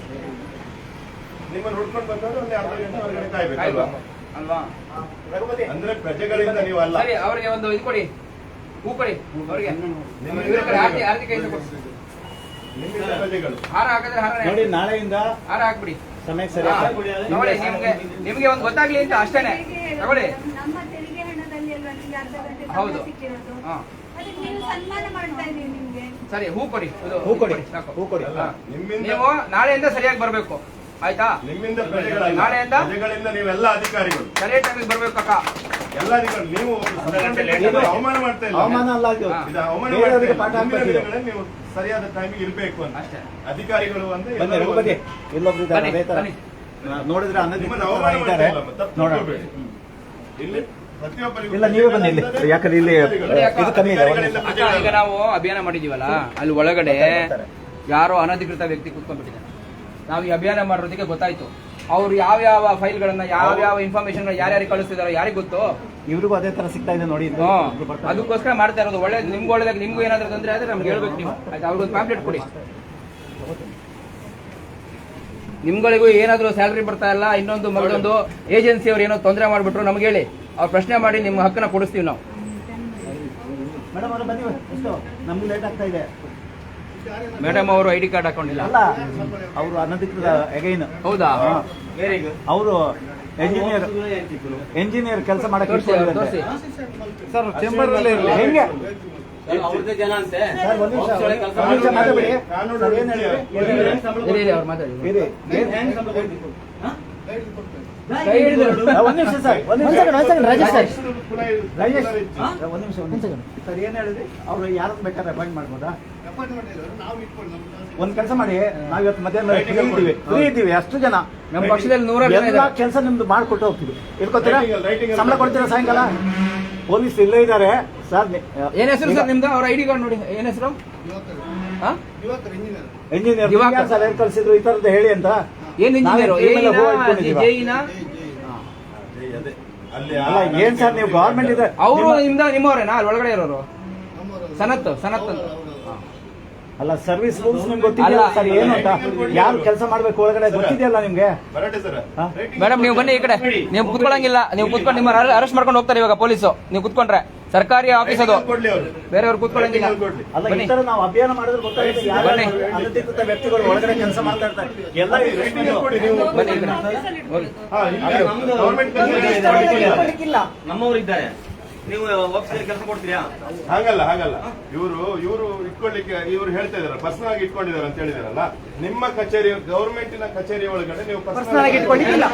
ನಿಮ್ಮನ್ನು ಹುಡ್ಕೊಂಡು ಬಂದವರು ಒಂದು ಅರ್ಧ ಗಂಟೆ ಹೊರಗಡೆ ಕಾಯ್ಬೇಕಲ್ವಾ? ಅಲ್ವಾ? ಅಂದ್ರೆ ಪ್ರಜೆಗಳಿಂದ ನೀವು ಅಲ್ಲ. ಸರಿ, ಅವರಿಗೆ ಒಂದು ಇದು ಕೊಡಿ, ಹೂ ಕೊಡಿ ಅವರಿಗೆ. ಆರತಿ ಕೈ ಕೊಡಿ. ನಿಮ್ಮಿಂದ ಪ್ರಜೆಗಳು ಹಾರ ಹಾಕಿದ್ರೆ ಹಾರ ನೋಡಿ, ನಾಳೆಯಿಂದ ಹಾರ ಹಾಕ್ಬಿಡಿ. ಸಮಯಕ್ಕೆ ಸರಿ ತಗೊಳ್ಳಿ, ನಿಮ್ಗೆ ಒಂದು ಗೊತ್ತಾಗ್ಲಿ ಅಂತ ಅಷ್ಟೇನೆ. ತಗೊಳ್ಳಿ. ನಮ್ಮ ತೆರಿಗೆ ಹಣದಲ್ಲಿ ಅಲ್ವಾ ನಿಮ್ಗೆ ಅರ್ಧ ಗಂಟೆ ಹೌದು. ಸಿಕ್ಕಿರೋದು. ಹಾ, ಅದಕ್ಕೆ ನೀವು ಸನ್ಮಾನ ಮಾಡ್ತಾ ಇದೀವಿ ನಿಮ್ಗೆ. ಸರಿ, ಹೂ ಕೊಡಿ. ಹೂ ಕೊಡಿ, ಸಾಕು. ಹೂ ಕೊಡಿ. ಅಲ್ಲ, ನಿಮ್ಮಿಂದ ನೀವು ನಾಳೆಯಿಂದ ಸರಿಯಾಗಿ ಬರ್ಬೇಕು, ಆಯ್ತಾ? ನಿಮ್ಮಿಂದ ಪ್ರಜೆಗಳಲ್ಲ, ನಾಳೆಯಿಂದ ಪ್ರಜೆಗಳಿಂದ ನೀವೆಲ್ಲ ಅಧಿಕಾರಿಗಳು, ಸರಿಯಾಗಿ ಟೈಮಿಗೆ ಬರ್ಬೇಕು ಅಕ್ಕ. ಎಲ್ಲ ಅಧಿಕಾರಿಗಳು. ನೀವು ಅವಮಾನ ಮಾಡ್ತಾ ಇಲ್ಲ, ಅವಮಾನ ಅಲ್ಲ ಇದು. ಇದು ಅವಮಾನ ಬೇರೆಯವರಿಗೆ ಮಾಡ್ತಾ ಪಾಠ ಇಲ್ಲ. ಮುಂದಿನ ಹಾಕ್ಬೇಕು. ದಿನಗಳಲ್ಲಿ ನೀವು ಸರಿಯಾದ ಟೈಮಿಗೆ ಇರ್ಬೇಕು ಅಂತ ಅಷ್ಟೇ. ಅಧಿಕಾರಿಗಳು ಅಂದ್ರೆ ಬನ್ನಿ, ಎಲ್ಲರೂ ಬನ್ನಿ. ಇಲ್ಲೊಬ್ರು ಇದ್ದಾರೆ, ಬನ್ನಿ, ಅದೇ ತರ. ಬನ್ನಿ. ನೋಡಿದ್ರೆ ನಿಮ್ಮನ್ನ ಅವಮಾನ ಮಾಡ್ತಾ ಇದ್ದಾರೆ, ಇಲ್ಲ, ತಪ್ಪು ನೋಡೋಣ. ತಿಳ್ಕೊಬೇಡಿ. ಇಲ್ಲಿ ಪ್ರತಿಯೊಬ್ಬರಿಗೂ ಇಲ್ಲ, ನೀವೇ ಬನ್ನಿ ಇಲ್ಲಿ. ಯಾಕಂದ್ರೆ ಇಲ್ಲಿ ಇದು ಕಮ್ಮಿ ಇದೆ. ಅಕ್ಕ, ಈಗ ನಾವು ಅಭಿಯಾನ ಮಾಡಿದೀವಲ್ಲ, ಅಲ್ಲಿ ಒಳಗಡೆ ಯಾರೋ ಅನಧಿಕೃತ ವ್ಯಕ್ತಿ ಕುತ್ಕೊಂಡ್ಬಿಟ್ಟಿದ್ದಾರೆ. ನಾವು ಈ ಅಭಿಯಾನ ಮಾಡೋದಕ್ಕೆ ಗೊತ್ತಾಯ್ತು. ಅವ್ರು ಯಾವ ಫೈಲ್ಗಳನ್ನ, ಯಾವ ಇನ್ಫಾರ್ಮೇಶನ್ ಯಾರ್ಯಾರಿಗೆ ಕಳಿಸ್ತಿದಾರೋ ಯಾರಿಗೆ ಗೊತ್ತು. ಇವ್ರಿಗೂ ಅದೇ ತರ ಸಿಗ್ತಾ ಇದೆ ನೋಡಿ. ಅದಕ್ಕೋಸ್ಕರ ಮಾಡ್ತಾ ಇರೋದು. ಒಳ್ಳೇದು, ನಿಮ್ಗೆ ಒಳ್ಳೇದಾಗ ನಿಮ್ಗೂ ಏನಾದ್ರೂ ತೊಂದರೆ ಆದ್ರೆ ನಮ್ಗೆ ಹೇಳ್ಬೇಕು ನೀವು, ಆಯ್ತಾ? ಅವ್ರಿಗೊಂದು ಪ್ಯಾಂಪ್ಲೆಟ್ ಕೊಡಿ. ನಿಮ್ಗಳಿಗೂ ಏನಾದ್ರು ಸ್ಯಾಲರಿ ಬರ್ತಾ ಇಲ್ಲ, ಇನ್ನೊಂದು ಮಗದೊಂದು ಏಜೆನ್ಸಿ ಅವ್ರು ಏನೋ ತೊಂದರೆ ಮಾಡ್ಬಿಟ್ರು ನಮ್ಗೆ ಹೇಳಿ, ಅವ್ರು ಪ್ರಶ್ನೆ ಮಾಡಿ ನಿಮ್ಮ ಹಕ್ಕನ್ನ ಕೊಡಿಸ್ತೀವಿ ನಾವು. ಮೇಡಮ್ ಅವರು ಬನ್ನಿ, ಎಷ್ಟು ನಮ್ಗೆ ಲೇಟ್ ಆಗ್ತಾ ಇದೆ. ಮೇಡಮ್ ಅವರು ID ಕಾರ್ಡ್ ಹಾಕೊಂಡಿಲ್ಲ. ಅಲ್ಲ, ಅವರು ಅನಧಿಕೃತ ಎಗೈನ್. ಹೌದಾ? ಅವರು ಎಂಜಿನಿಯರ್ ಕೆಲಸ ಮಾಡಕ್ಕೆ ತೋರಿಸಿ. ಸರ್ ಚೇಂಬರ್ ಅಲ್ಲೇ ಇರಲಿ. ಹೆಂಗೆ ಅವ್ರದ್ದೇ ಜನ ಅಂತೆ. ಸರ್, ಒಂದ್ ನಿಮಿಷ ಮಾತಾಡ್ಬೇಡಿ. ಸರ್, ಏನ್ ಹೇಳಿದ್ರಿ? ಇರಿ, ಅವ್ರು ಮಾತಾಡಿ. ಇರಿ. ಒಂದ್ ನಿಮಿಷ ಸರ್, ಒಂದ್ ನಿಮಿಷ. ರಾಜೇಶ್ ಸರ್, ರಾಜೇಶ್ ಒಂದ್ ನಿಮಿಷ. ಸರ್, ಏನ್ ಹೇಳಿದ್ರಿ? ಅವ್ರು ಯಾರನ್ನ ಬೇಕಾದ್ರೆ ಅಪಾಯಿಂಟ್ ಮಾಡ್ಬೋದಾ? ಒಂದ್ ಕೆಲಸ ಮಾಡಿ, ನಾವ್ ಇವತ್ತು ಮಧ್ಯಾಹ್ನ ಫ್ರೀ ಇದ್ದೀವಿ, ಅಷ್ಟು ಜನ ನಮ್ಮ ಪಕ್ಷದಲ್ಲಿ 100 ಜನ ಎಲ್ಲ ಇದ್ದಾರೆ. ಕೆಲಸ ನಿಮ್ದು ಮಾಡ್ಕೊಟ್ಟು ಹೋಗ್ತೀವಿ. ಇರ್ಕೋತೀರಾ? Writing ಅಲ್ಲಿ ಸಂಬಳ ಕೊಡ್ತೀರಾ ಸಾಯಂಕಾಲ? ಪೊಲೀಸ್ ಇಲ್ಲೇ ಇದ್ದಾರೆ ಸರ್. ಏನ್ ಹೆಸರು ಸರ್ ನಿಮ್ದು? ಅವ್ರ ID ಕಾರ್ಡ್ ನೋಡಿ, ಏನ್ ಹೆಸರು? ಇಂಜಿನಿಯರ್ ದಿವಾಕರ್. ಸರ್, ಏನ್ ಕಳ್ಸಿದ್ರು ಈ ತರದ್ದು ಹೇಳಿ ಅಂತ. ಏನ್ ಇಂಜಿನಿಯರ್? ಜೈನ? ಅಲ್ಲಿ ಅಲ್ಲ, ಏನ್ ಸರ್ ನೀವು ಗವರ್ಮೆಂಟ್ ಇದೆ. ಅವರು ನಿಮ್ಮವರೇನಾ ಅಲ್ಲಿ ಒಳಗಡೆ ಇರೋರು? ಸನತ್ ಅಂತ. ಅಲ್ಲ, ಸರ್ವಿಸ್ ರೂಲ್ಸ್ ನಿಮ್ಗೆ ಗೊತ್ತಿಲ್ಲ ಸರ್ ಏನು ಅಂತ. ಯಾರು ಕೆಲಸ ಮಾಡ್ಬೇಕು ಒಳಗಡೆ ಗೊತ್ತಿದೆಯಲ್ಲ ನಿಮ್ಗೆ. ಬರಟೆ ಸರ್, ಹಾ? ಮೇಡಮ್ ನೀವು ಬನ್ನಿ ಈ ಕಡೆ. ನೀವು ಕುತ್ಕೊಳ್ಳಂಗಿಲ್ಲ. ನೀವು ಕುತ್ಕೊಂಡು ನಿಮ್ಮ ಅರೆಸ್ಟ್ ಮಾಡ್ಕೊಂಡು ಹೋಗ್ತಾರೆ ಇವಾಗ ಪೊಲೀಸು. ನೀವು ಕುತ್ಕೊಂಡ್ರೆ ಸರ್ಕಾರಿ ಆಫೀಸ್ ಅದು, ಕೊಡ್ಲಿ ಅವರು, ಬೇರೆಯವ್ರು ಕುತ್ಕೊಳ್ಳಂಗಿಲ್ಲ. ಕೊಡ್ಲಿ. ಅಲ್ಲ, ಈ ಬನ್ನಿ. ತರ ನಾವು ಅಭಿಯಾನ ಮಾಡಿದ್ರೆ ಗೊತ್ತಾಗುತ್ತೆ ಯಾರು ಬನ್ನಿ. ಅನಧಿಕೃತ ವ್ಯಕ್ತಿಗಳು ಒಳಗಡೆ ಕೆಲಸ ಮಾಡ್ತಾ ಇರ್ತಾರೆ. ಎಲ್ಲ Writing ಅಲ್ಲಿ ಕೊಡಿ ನೀವು. ಬನ್ನಿ ಈ ಕಡೆ. ಹೋಗಿ. ಹಾ, ಇಲ್ಲಿ ಗವರ್ಮೆಂಟ್ ಇಲ್ಲ. ನಮ್ಮವ್ರು ಇದ್ದಾರೆ, ನೀವು ಆಫೀಸಲ್ಲಿ ಕೆಲಸ ಕೊಡ್ತೀರಾ? ಹಾಗಲ್ಲ ಇವರು ಇಟ್ಕೊಳ್ಳಿಕ್ಕೆ ಇವ್ರು ಹೇಳ್ತಾ ಇದಾರೆ, ಪರ್ಸನಲ್ ಆಗಿ ಇಟ್ಕೊಂಡಿದ್ದಾರೆ ಅಂತ ಹೇಳಿದಾರಲ್ಲ. ನಿಮ್ಮ ಕಚೇರಿ, ಗವರ್ಮೆಂಟಿನ ಕಚೇರಿ ಒಳಗಡೆ ನೀವು Personal ಆಗಿ ಇಟ್ಕೊಂಡಿದ್ದಿಲ್ಲ.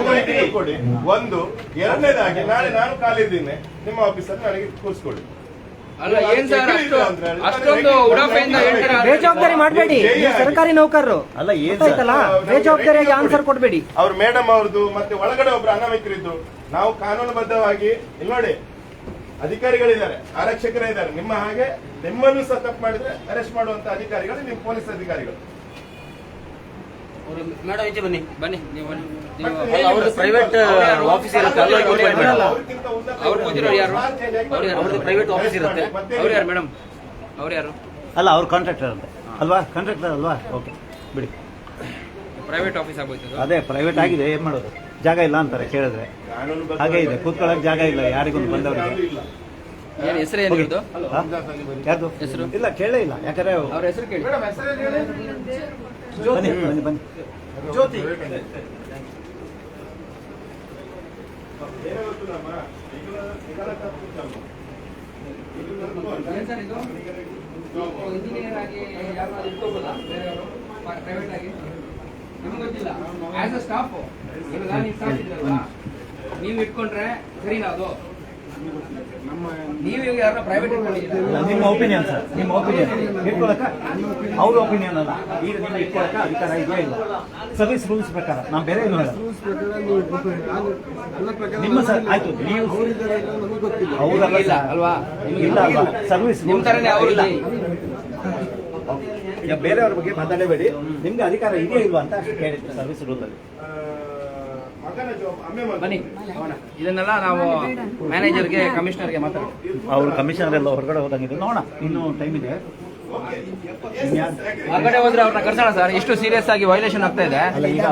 ಕೊಡಿ. ಒಂದು, ಎರಡನೇದಾಗಿ ನಾಳೆ ನಾನು ಕಾಲಿದ್ದೀನಿ ನಿಮ್ಮ ಆಫೀಸಲ್ಲಿ ನನಗೆ ಕೂರಿಸ್ಕೊಳ್ಳಿ. ಅಲ್ಲ ಏನ್ ಸರ್ ಅಷ್ಟೊಂದು ಉಡಾಫೆಯಿಂದ ಹೇಳ್ತಾರೆ? ಬೇಜವಾಬ್ದಾರಿ ಮಾಡಬೇಡಿ, ಸರ್ಕಾರಿ ನೌಕರರು. ಅಲ್ಲ, ಏನ್ ಗೊತ್ತಾಯ್ತಲ್ಲ, ಬೇಜವಾಬ್ದಾರಿಯಾಗಿ ಆನ್ಸರ್ ಕೊಡಬೇಡಿ. ಅವ್ರ ಮೇಡಮ್ ಅವ್ರದ್ದು ಮತ್ತೆ ಒಳಗಡೆ ಒಬ್ರು ಅನಾಮಿಕರಿದ್ದು. ನಾವು ಕಾನೂನುಬದ್ಧವಾಗಿ ಇಲ್ಲಿ ನೋಡಿ, ಅಧಿಕಾರಿಗಳಿದ್ದಾರೆ, ಆರಕ್ಷಕರೇ ಇದ್ದಾರೆ. ನಿಮ್ಮ ಹಾಗೆ ನಿಮ್ಮನ್ನು ಸಹ ತಪ್ಪು ಮಾಡಿದ್ರೆ ಅರೆಸ್ಟ್ ಮಾಡುವಂತ ಅಧಿಕಾರಿಗಳು ನಿಮ್ಮ ಪೊಲೀಸ್ ಅಧಿಕಾರಿಗಳು. ಮೇಡಮ್ ಈಚೆ ಬನ್ನಿ. ಬನ್ನಿ ನೀವು ಬನ್ನಿ. ಅವ್ರದ್ದು ಪ್ರೈವೇಟ್ ಆಫೀಸ್ ಇರುತ್ತೆ, ಅಲ್ಲಿ ಹೋಗಿ ಕೂತ್ಕೊಳ್ಳಿ ಮೇಡಮ್. ಅವ್ರಿಗಿಂತ ಉನ್ನತ ಅವ್ರು ಕೂತಿರೋರು ಯಾರು? ಅವ್ರದ್ದು ಪ್ರೈವೇಟ್ ಆಫೀಸ್ ಇರುತ್ತೆ. ಅವ್ರು ಯಾರು ಮೇಡಮ್? ಅವ್ರು ಯಾರು? ಅಲ್ಲ, ಅವ್ರು ಕಾಂಟ್ರಾಕ್ಟರ್ ಅಂತ ಅಲ್ವಾ? ಕಾಂಟ್ರಾಕ್ಟರ್ ಅಲ್ವಾ? ಓಕೆ, ಬಿಡಿ. ಪ್ರೈವೇಟ್ ಆಫೀಸ್ ಆಗೋಯ್ತು. ಅದೇ ಪ್ರೈವೇಟ್ ಆಗಿದೆ, ಏನ್ ಮಾಡೋದು? ಜಾಗ ಇಲ್ಲ ಅಂತಾರೆ ಕೇಳಿದ್ರೆ. ಹಾಗೆ ಇದೆ, ಕೂತ್ಕೊಳ್ಳೋಕೆ ಜಾಗ ಇಲ್ಲ ಯಾರಿಗೊಂದು ಬಂದವರಿಗೆ. ಏನ್ ಹೆಸರು ಏನಿದ್ದು? ಯಾರ್ದು ಹೆಸರು? ಇಲ್ಲ, ಕೇಳೇ ಇಲ್ಲ. ಯಾಕಂದ್ರೆ ಅವ್ರ ಹೆಸರು ಕೇಳಿ. ಬನ್ನಿ ಬನ್ನಿ ಬನ್ನಿ. ಜ್ಯೋತಿ ಏನಾಗುತ್ತೆ ನಮ್ಮ ಈಗಲ ತಪ್ಪು ನಮ್ಮ ಏನ್ ಸರ್ ಇದು? ಇಂಜಿನಿಯರ್ ಆಗಿ ಯಾರು ಇಟ್ಕೋಬೋದಾ ಬೇರೆಯವರು ಪ್ರೈವೇಟ್ ಆಗಿ? ನಿಮ್ಗೆ ಗೊತ್ತಿಲ್ಲ. ಆಸ್ ಅ ಸ್ಟಾಫ್ ಇವಾಗ ನೀವು ಸ್ಟಾಫ್ ಇದ್ರಲ್ವಾ, ನೀವು ಇಟ್ಕೊಂಡ್ರೆ ಸರಿನಾ ಅದು? ನೀವು ಈಗ ಯಾರನ್ನ ಪ್ರೈವೇಟ್ ಇಟ್ಕೊಂಡಿದ್ದೀರಾ? ನಿಮ್ಮ ಒಪಿನಿಯನ್ ಸರ್, ನಿಮ್ಮ ಒಪಿನಿಯನ್ ಇಟ್ಕೊಳಕ ಅವ್ರ ಒಪಿನಿಯನ್ ಅಲ್ಲ. ಈಗ ನೀವು ಇಟ್ಕೊಳಕ ಅಧಿಕಾರ ಇದೆಯಾ ಇಲ್ಲ? ಸರ್ವಿಸ್ ರೂಲ್ಸ್ ಪ್ರಕಾರ ನಾವು ಬೇರೆ ಇಲ್ಲ. ನಿಮ್ಮ ಸರ್ ಆಯ್ತು, ನೀವು ಅವರಲ್ಲ ಇಲ್ಲ ಅಲ್ವಾ? ಇಲ್ಲ ಅಲ್ವಾ? ಸರ್ವಿಸ್ ನಿಮ್ ತರನೇ ಅವ್ರಿಲ್ಲ. ಈಗ ಬೇರೆಯವ್ರ ಬಗ್ಗೆ ಮಾತಾಡಬೇಡಿ. ನಿಮ್ಗೆ ಅಧಿಕಾರ ಇದೆಯಾ ಇಲ್ವಾ ಅಂತ ಕೇಳಿದ್ರು ಸರ್ವಿಸ್ ರೂಲಲ್ಲಿ. ಬನ್ನಿ ಇದನ್ನೆಲ್ಲ ನಾವು ಮ್ಯಾನೇಜರ್ಗೆ ಕಮಿಷನರ್ಗೆ ಮಾತಾಡ್ತೀವಿ. ಅವ್ರು ಕಮಿಷನರ್ ಎಲ್ಲ ಹೊರಗಡೆ ಹೋದಂಗಿದೆ. ನೋಡೋಣ, ಇನ್ನೂ ಟೈಮ್ ಇದೆ. ಹೊರಗಡೆ ಹೋದ್ರೆ ಅವ್ರನ್ನ ಕರ್ಸೋಣ ಸರ್. ಎಷ್ಟು ಸೀರಿಯಸ್ ಆಗಿ ವೈಲೇಷನ್ ಆಗ್ತಾ ಇದೆ. ಅಲ್ಲ ಈಗ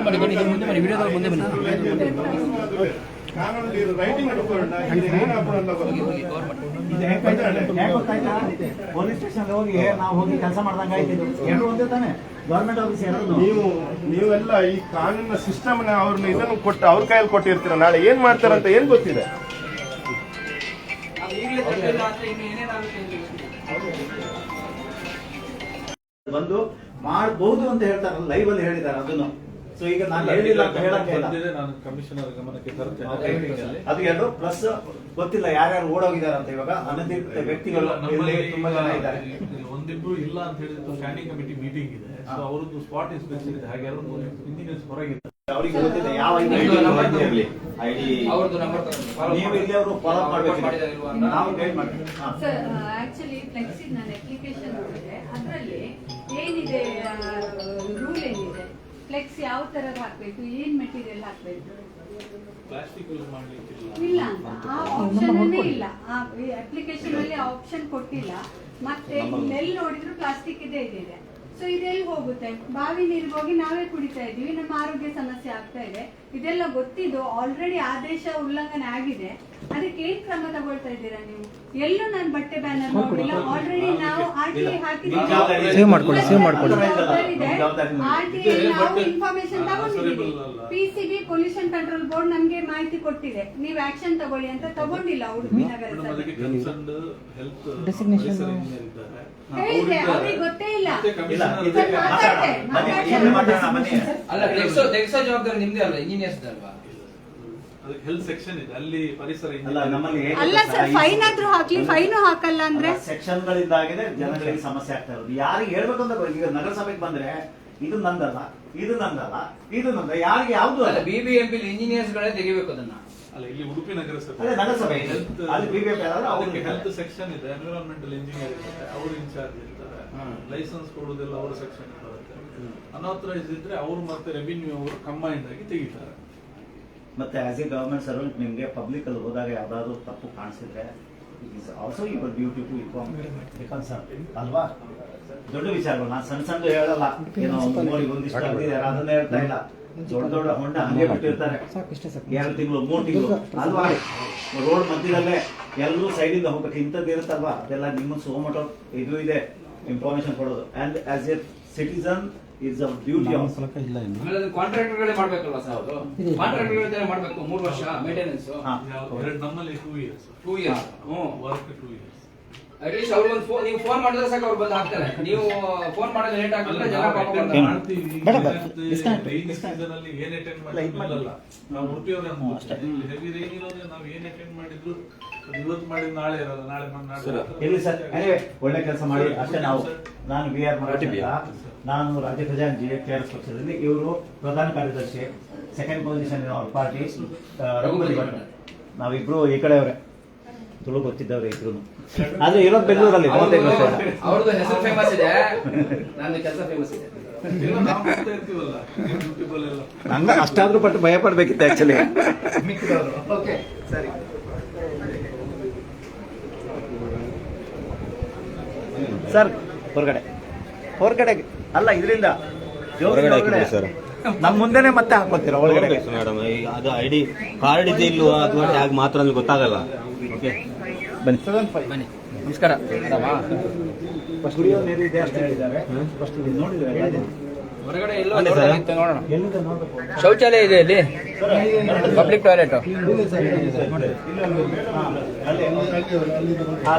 ಮುಂದೆ ಬನ್ನಿ, ವಿಡಿಯೋದಲ್ಲಿ ಮುಂದೆ ಬನ್ನಿ. ಪೊಲೀಸ್ ಸ್ಟೇಷನ್ ಹೋಗಿ ನಾವು ಹೋಗಿ ಕೆಲಸ ಮಾಡ್ದಂಗ ಆಯ್ತು. ಎರಡು ಒಂದೇ ತಾನೆ, ಗವರ್ಮೆಂಟ್ ಆಫೀಸ್ ಎರಡು. ನೀವೆಲ್ಲ ಈ ಕಾನೂನಿನ ಸಿಸ್ಟಮ್ ಅವ್ರನ್ನ ಇದನ್ನು ಕೊಟ್ಟು ಅವ್ರ ಕೈಯಲ್ಲಿ ಕೊಟ್ಟಿರ್ತೀರ, ನಾಳೆ ಏನ್ ಮಾಡ್ತಾರಂತ ಏನ್ ಗೊತ್ತಿದೆ? ಬಂದು ಮಾಡಬಹುದು ಅಂತ ಹೇಳ್ತಾರಲ್ಲ, ಲೈವ್ ಅಲ್ಲಿ ಹೇಳಿದ್ದಾರೆ ಅದನ್ನು. ಸೊ ಈಗ ನಾನು ಹೇಳಿಲ್ಲ ಅಂತ ಹೇಳಕ್ಕೆ ನಾನು ಕಮಿಷನರ್ ಗಮನಕ್ಕೆ ತರ್ತೇನೆ. ಅದು ಎರಡು ಪ್ಲಸ್ ಗೊತ್ತಿಲ್ಲ ಯಾರ್ಯಾರು ಓಡೋಗಿದ್ದಾರೆ ಅಂತ. ಇವಾಗ ಅನಧಿಕೃತ ವ್ಯಕ್ತಿಗಳು ಇಲ್ಲಿ ತುಂಬಾ ಜನ ಇದ್ದಾರೆ. ಒಂದಿಬ್ರು ಇಲ್ಲ ಅಂತ ಹೇಳಿದ್ರು ಸ್ಟ್ಯಾಂಡಿಂಗ್ ಕಮಿಟಿ ಮೀಟಿಂಗ್ ಇದೆ. ಸೊ ಅವರದ್ದು ಸ್ಪಾಟ್ ಇನ್ಸ್ಪೆಕ್ಷನ್ ಇದೆ. ಹಾಗೆ ಎರಡು ಇಂಜಿನಿಯರ್ಸ್ ಹೊರಗಿದ್ದಾರೆ. ಅವರಿಗೆ ಗೊತ್ತಿದೆ ಯಾವ ಐಡಿ ಅವ್ರದ್ದು ನಂಬರ್ ನೀವು ಇಲ್ಲಿ ಅವರು ಫಾಲೋ ಮಾಡಬೇಕು. ನಾವು ಗೈಡ್ ಮಾಡ್ತೀವಿ. ಸರ್ ಆಕ್ಚುಲಿ ಫ್ಲೆಕ್ಸಿ ನಾನು ಅಪ್ಲಿಕೇಶನ್ ನೋಡಿದೆ, ಅದರಲ್ಲಿ ಏನಿದೆ ರೂಲ್ ಏನಿದೆ, ಫ್ಲೆಕ್ಸ್ ಯಾವ ತರದ್ ಹಾಕ್ಬೇಕು, ಏನ್ ಮೆಟೀರಿಯಲ್ ಹಾಕ್ಬೇಕು ಪ್ಲಾಸ್ಟಿಕ್ ಯೂಸ್ ಮಾಡ್ಲಿಕ್ಕಿಲ್ಲ ಇಲ್ಲ ಅಂತ ಆ ಆಪ್ಷನ್ ಇಲ್ಲ. ಆ ಅಪ್ಲಿಕೇಶನ್ ಅಲ್ಲಿ ಆಪ್ಷನ್ ಕೊಟ್ಟಿಲ್ಲ. ಮತ್ತೆ ಇಲ್ಲೆಲ್ಲಿ ನೋಡಿದ್ರು ಪ್ಲಾಸ್ಟಿಕ್ ಇದೆ. ಸೊ ಇದೆಲ್ಲಿ ಹೋಗುತ್ತೆ? ಬಾವಿ ನೀರಿಗೆ ಹೋಗಿ ನಾವೇ ಕುಡಿತಾ ಇದೀವಿ, ನಮ್ಮ ಆರೋಗ್ಯ ಸಮಸ್ಯೆ ಆಗ್ತಾ ಇದೆ. ಇದೆಲ್ಲ ಗೊತ್ತಿದ್ದು ಆಲ್ರೆಡಿ ಆದೇಶ ಉಲ್ಲಂಘನೆ ಆಗಿದೆ. ಅದಕ್ಕೆ ಏನ್ ಕ್ರಮ ತಗೊಳ್ತಾ ಇದ್ದೀರಾ ನೀವು? ಎಲ್ಲೂ ನಾನು ಬಟ್ಟೆ ಬ್ಯಾನರ್ ನೋಡಿಲ್ಲ. ಆಲ್ರೆಡಿ ನಾವು RTI ಹಾಕಿದ್ದೀವಿ. ನಾವು ಇನ್ಫಾರ್ಮೇಶನ್ ತಗೊಂಡಿದ್ದೀವಿ. PCB ಪೊಲ್ಯೂಷನ್ ಕಂಟ್ರೋಲ್ ಬೋರ್ಡ್ ನಮ್ಗೆ ಮಾಹಿತಿ ಕೊಟ್ಟಿದೆ, ನೀವು ಆಕ್ಷನ್ ತಗೊಳ್ಳಿ ಅಂತ. ತಗೊಂಡಿಲ್ಲ ಉಡುಪಿ ನಗರಸಭೆ. ಹೇಳಿದೆ, ಅವ್ರಿಗೆ ಗೊತ್ತೇ ಇಲ್ಲ. ಅಲ್ಲ, ತೆಗೆಸೋ ಜವಾಬ್ದಾರಿ ನಿಮ್ದೇ ಅಲ್ಲ, ಇಂಜಿನಿಯರ್ಸ್ ಅಲ್ವಾ? ಅದಕ್ಕೆ ಹೆಲ್ತ್ ಸೆಕ್ಷನ್ ಇದೆ, ಅಲ್ಲಿ ಪರಿಸರ ಅಲ್ಲ ಸರ್, ಫೈನ್ ಆದ್ರೂ ಹಾಕ್ಲಿ, ಫೈನು ಹಾಕಲ್ಲ ಅಂದ್ರೆ ಸೆಕ್ಷನ್ ಗಳಿಂದಾಗಿದೆ ಜನಗಳಿಗೆ ಸಮಸ್ಯೆ ಆಗ್ತಾ ಇರೋದು. ಯಾರಿಗೆ ಹೇಳ್ಬೇಕು ಅಂತ ಈಗ ನಗರಸಭೆಗೆ ಬಂದ್ರೆ ಇದು ನಂದಲ್ಲ, ಇದು ನಂದಲ್ಲ, ಇದು ನಂದ, ಯಾರಿಗೆ ಯಾವ್ದು ಅಲ್ಲ. BBMP ಇಂಜಿನಿಯರ್ಸ್ ಗಳೇ ತೆಗಿಬೇಕು ಅದನ್ನ. ಅಲ್ಲ, ಇಲ್ಲಿ ಉಡುಪಿ ನಗರಸಭೆ ನಗರಸಭೆ ಅಲ್ಲಿ BBMP ಅದಕ್ಕೆ ಹೆಲ್ತ್ ಸೆಕ್ಷನ್ ಇದೆ, ಎನ್ವಿರಾನ್ಮೆಂಟಲ್ ಇಂಜಿನಿಯರ್ ಇರ್ತಾರೆ, ಅವರು ಇನ್ಚಾರ್ಜ್ ಇರ್ತಾರೆ. ಲೈಸೆನ್ಸ್ ಕೊಡುವುದೆಲ್ಲ ಅವರ ಸೆಕ್ಷನ್ ಬರುತ್ತೆ. ಅನ್ಆಥರೈಸ್ ಇದ್ರೆ ಅವರು ಮತ್ತೆ ರೆವಿನ್ಯೂ ಅವರು ಕಂಬೈನ್ಡ್ ಆಗಿ ತೆಗಿತಾರೆ. ಮತ್ತೆ ಆಸ್ ಎ ಗವರ್ಮೆಂಟ್ ಸರ್ವೆಂಟ್ ನಿಮಗೆ ಪಬ್ಲಿಕ್ ಅಲ್ಲಿ ಹೋದಾಗ ಯಾವ್ದಾದ್ರು ತಪ್ಪು ಕಾಣಿಸಿದ್ರೆ it is also your duty to inform ಅಲ್ವಾ? ದೊಡ್ಡ ವಿಚಾರಗಳು ನಾನು ಸಣ್ಣ ಹೇಳಲ್ಲ. ಏನೋ ಒಂದಿಷ್ಟು ಅದನ್ನ ಹೇಳ್ತಾ ಇಲ್ಲ. ದೊಡ್ಡ ಹೊಂಡ ಹಂಗೆ ಬಿಟ್ಟಿರ್ತಾರೆ 2 ತಿಂಗಳು 3 ತಿಂಗಳು ಅಲ್ವಾ? ರೋಡ್ ಮಧ್ಯದಲ್ಲೇ ಎಲ್ಲರೂ ಸೈಡಿಂದ ಹೋಗ್ಬೇಕು. ಇಂಥದ್ದು ಇರುತ್ತಲ್ವಾ, ಅದೆಲ್ಲ ನಿಮ್ಮ ಸೋಮಟೋ ಇದು ಇದೆ ಇನ್ಫಾರ್ಮೇಶನ್ ಕೊಡೋದು. And as A citizen it's hour duty. Contractor ಗಳೇ ಮಾಡ್ಬೇಕಲ್ವಾ ಸರ್? ಅದು ಕಾಂಟ್ರಾಕ್ಟರ್ ಗಳೇ ಮಾಡ್ಬೇಕು. 3 ವರ್ಷ ಮೇಂಟೆನೆನ್ಸ್. ನಮ್ಮಲ್ಲಿ 2 years ವರ್ಕ್ 2 years. ಅಟ್ಲೀಸ್ಟ್ ಅವ್ರು ಒಂದು ನೀವು ಫೋನ್ ಮಾಡಿದ್ರೆ ಸಾಕು, ಅವ್ರು ಬಂದು ಹಾಕ್ತಾರೆ. ನೀವು ಫೋನ್ ಮಾಡೋದು ಲೇಟ್ ಆಗಿದ್ರೆ ಜನ ರೈನಿ ಸೀಸನ್ ಅಲ್ಲಿ ಏನ್ ಅಟೆಂಡ್ ಮಾಡಿಲ್ಲ. ನಾವು ಉಡುಪಿಯವ್ರೆ ಹೆವಿ ರೈನ್ ಇರೋದ್ರೆ ನಾವು ಏನ್ ಅಟೆಂಡ್ ಮಾಡಿದ್ರು ಇವತ್ತು ಮಾಡಿದ್ ನಾಳೆ ಇರಲ್ಲ, ನಾಳೆ ಇಲ್ಲಿ ಸರ್ ಒಳ್ಳೆ ಕೆಲಸ ಮಾಡಿ ಅಷ್ಟೇ. ನಾನು BR ಮರಾಠಿ, ನಾನು ರಾಜ್ಯ ಖಜಾಂಚಿ KRS ಪಕ್ಷದಲ್ಲಿ, ಇವರು ಪ್ರಧಾನ ಕಾರ್ಯದರ್ಶಿ, second position in our party Raghupati Bhat. ನಾವಿಬ್ರು ಈ ಕಡೆಯವರೇ, ತುಳು ಗೊತ್ತಿದ್ದವ್ರೆ ಇಬ್ರು. ಆದ್ರೆ ಇರೋದು ಬೆಂಗಳೂರಲ್ಲಿ 35 ವರ್ಷ. ಅವ್ರದ್ದು ಹೆಸರು ಫೇಮಸ್ ಇದೆ, ನಂದು ಕೆಲಸ ಫೇಮಸ್ ಇದೆ. ನಂಗೆ ಅಷ್ಟಾದ್ರೂ ಪಟ್ಟು ಭಯ ಪಡ್ಬೇಕಿತ್ತು ಆಕ್ಚುಲಿ. ಓಕೆ ಸರಿ. ಸರ್ ಹೊರಗಡೆ ಅಲ್ಲ, ಇದರಿಂದ ಸರ್ ನಮ್ಮ ಮುಂದೆನೆ ಮತ್ತೆ ಹಾಕೋತೀರಾ ಒಳಗಡೆ ಮೇಡಮ್? ಅದು ID ಕಾರ್ಡ್ ಇದೆ ಇಲ್ವಾ ಅಥವಾ ಟ್ಯಾಗ್ ಮಾತ್ರ ಅಂದ್ರೆ ಗೊತ್ತಾಗಲ್ಲ. ಓಕೆ ಬನ್ನಿ. ನಮಸ್ಕಾರ. ಕುಡಿಯೋ ನೀರು ಇದೆ ಅಂತ ಹೇಳಿದ್ದಾರೆ. ನೋಡಿದ್ರೆ ಹೊರಗಡೆ ಎಲ್ಲೋ ನೋಡೋಣ. ಶೌಚಾಲಯ ಇದೆ ಇಲ್ಲಿ, ಪಬ್ಲಿಕ್ ಟಾಯ್ಲೆಟ್.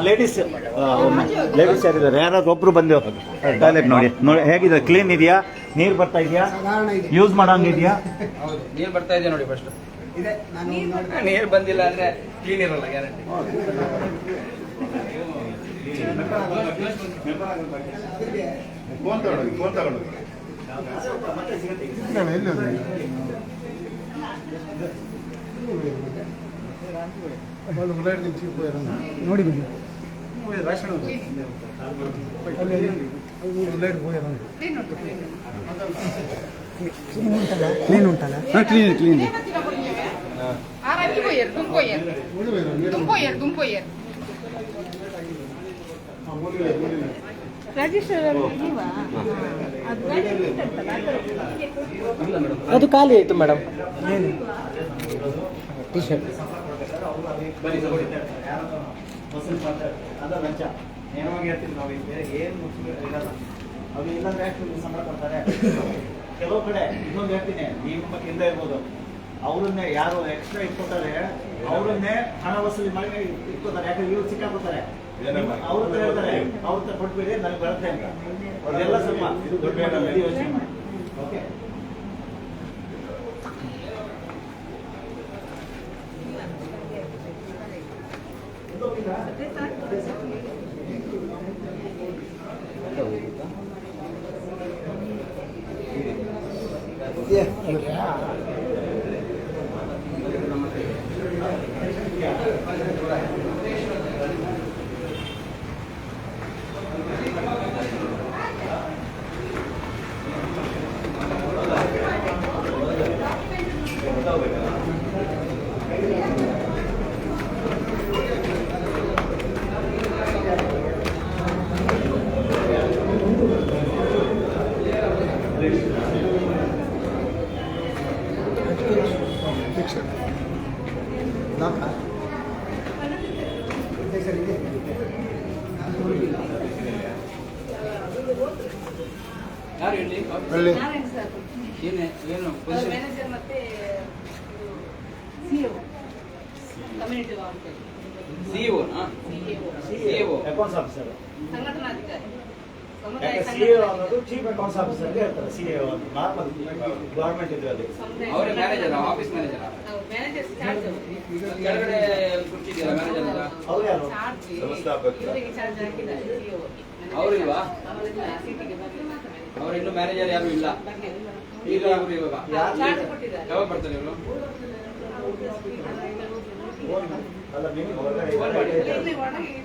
ಲೇಡೀಸ್ ಯಾರಿದ್ದಾರೆ? ಯಾರಾದ್ರೂ ಒಬ್ರು ಬಂದು ಟಾಯ್ಲೆಟ್ ನೋಡಿ ಹೇಗಿದೆ, ಕ್ಲೀನ್ ಇದೆಯಾ, ನೀರು ಬರ್ತಾ ಇದೆಯಾ, ಯೂಸ್ ಮಾಡಂಗಿದ್ಯಾ? ನೀರು ಬರ್ತಾ ಇದೆ ನೋಡಿ. ಫಸ್ಟ್ ನೀರು ಬಂದಿಲ್ಲ ಅಂದ್ರೆ ಕ್ಲೀನ್ ಇರಲ್ಲ, ಗ್ಯಾರಂಟಿ. ಫೋನ್ ತಗೊಂಡೋಗಿ ಮತ್ತೆ ಸಿಗುತ್ತೆ ನೋಡಿ ಬನ್ನಿ ಕ್ಲೀನ್ ಉಂಟಲ್ಲ ಕ್ಲೀನ್ ಅದು ಖಾಲಿ ಆಯ್ತು ಮೇಡಮ್ ಟಿ ಶರ್ಟ್ ಅದ ಲಂಚ ನೇರವಾಗಿ ಹೇಳ್ತೀವಿ ನಾವು ಬೇರೆ ಏನು ಇರಲ್ಲ ಅವ್ರು ಇಲ್ಲಾಂದ್ರೆ ಯಾಕೆ ಸಂಬಳ ಕೊಡ್ತಾರೆ ಕೆಲವು ಕಡೆ ಇನ್ನೊಂದು ಹೇಳ್ತೀನಿ ನಿಮ್ಮ ಹಿಂದೆ ಇರ್ಬೋದು ಅವ್ರನ್ನೇ ಯಾರು ಎಕ್ಸ್ಟ್ರಾ ಇಟ್ಕೊತಾರೆ ಅವ್ರನ್ನೇ ಹಣ ವಸೂಲಿ ಮಾಡಿ ಇಟ್ಕೋತಾರೆ ಯಾಕಂದ್ರೆ ಇವ್ರು ಸಿಕ್ಕಾಕೋತಾರೆ ಅವ್ರ ಹತ್ರ ಹೇಳ್ತಾರೆ ಅವ್ರ ಹತ್ರ ಕೊಟ್ಬಿಡಿ ನನಗೆ ಬರುತ್ತೆ ಅಂತ ಅದೆಲ್ಲ ಸ್ವಲ್ಪ ಇದು ದೊಡ್ಡ ಯೋಚನೆ ಮಾಡಿ ಓಕೆ ಯಾರು ಹೇಳಿ ಏನು ಮ್ಯಾನೇಜರ್ ಮತ್ತೆ CEO community CEO accounts officer ಸಂಘಟನಾಧಿಕಾರಿ ಸಿಇಒ ಅನ್ನೋದು ಚೀಫ್ ಅಕೌಂಟ್ಸ್ ಆಫೀಸರ್ ಹೇಳ್ತಾರೆ ಸಿಇಒ ನಾರ್ಮಲ್ ಗವರ್ಮೆಂಟ್ ಇದರಲ್ಲಿ ಅವರೇ manager office manager manager charge ಕೆಳಗಡೆ ಕೂತಿದ್ದೀರಾ ಮ್ಯಾನೇಜರ್ ಅಂತ ಅವ್ರು ಯಾರು ಇವರಿಗೆ ಚಾರ್ಜ್ ಹಾಕಿದ್ದಾರೆ ಸಿಇಒ ಅವರಿಲ್ವಾ ಸಿಟಿಗೆ ಅವ್ರು ಇನ್ನು ಮ್ಯಾನೇಜರ್ ಯಾರು ಇಲ್ಲ ಈಗ ಇವಾಗ ಚಾರ್ಜ್ ಕೊಟ್ಟಿದ್ದಾರೆ ಯಾವಾಗ ಬರ್ತಾರೆ ಇವರು ಅಲ್ಲ ನೀವು ಹೊರಗಡೆ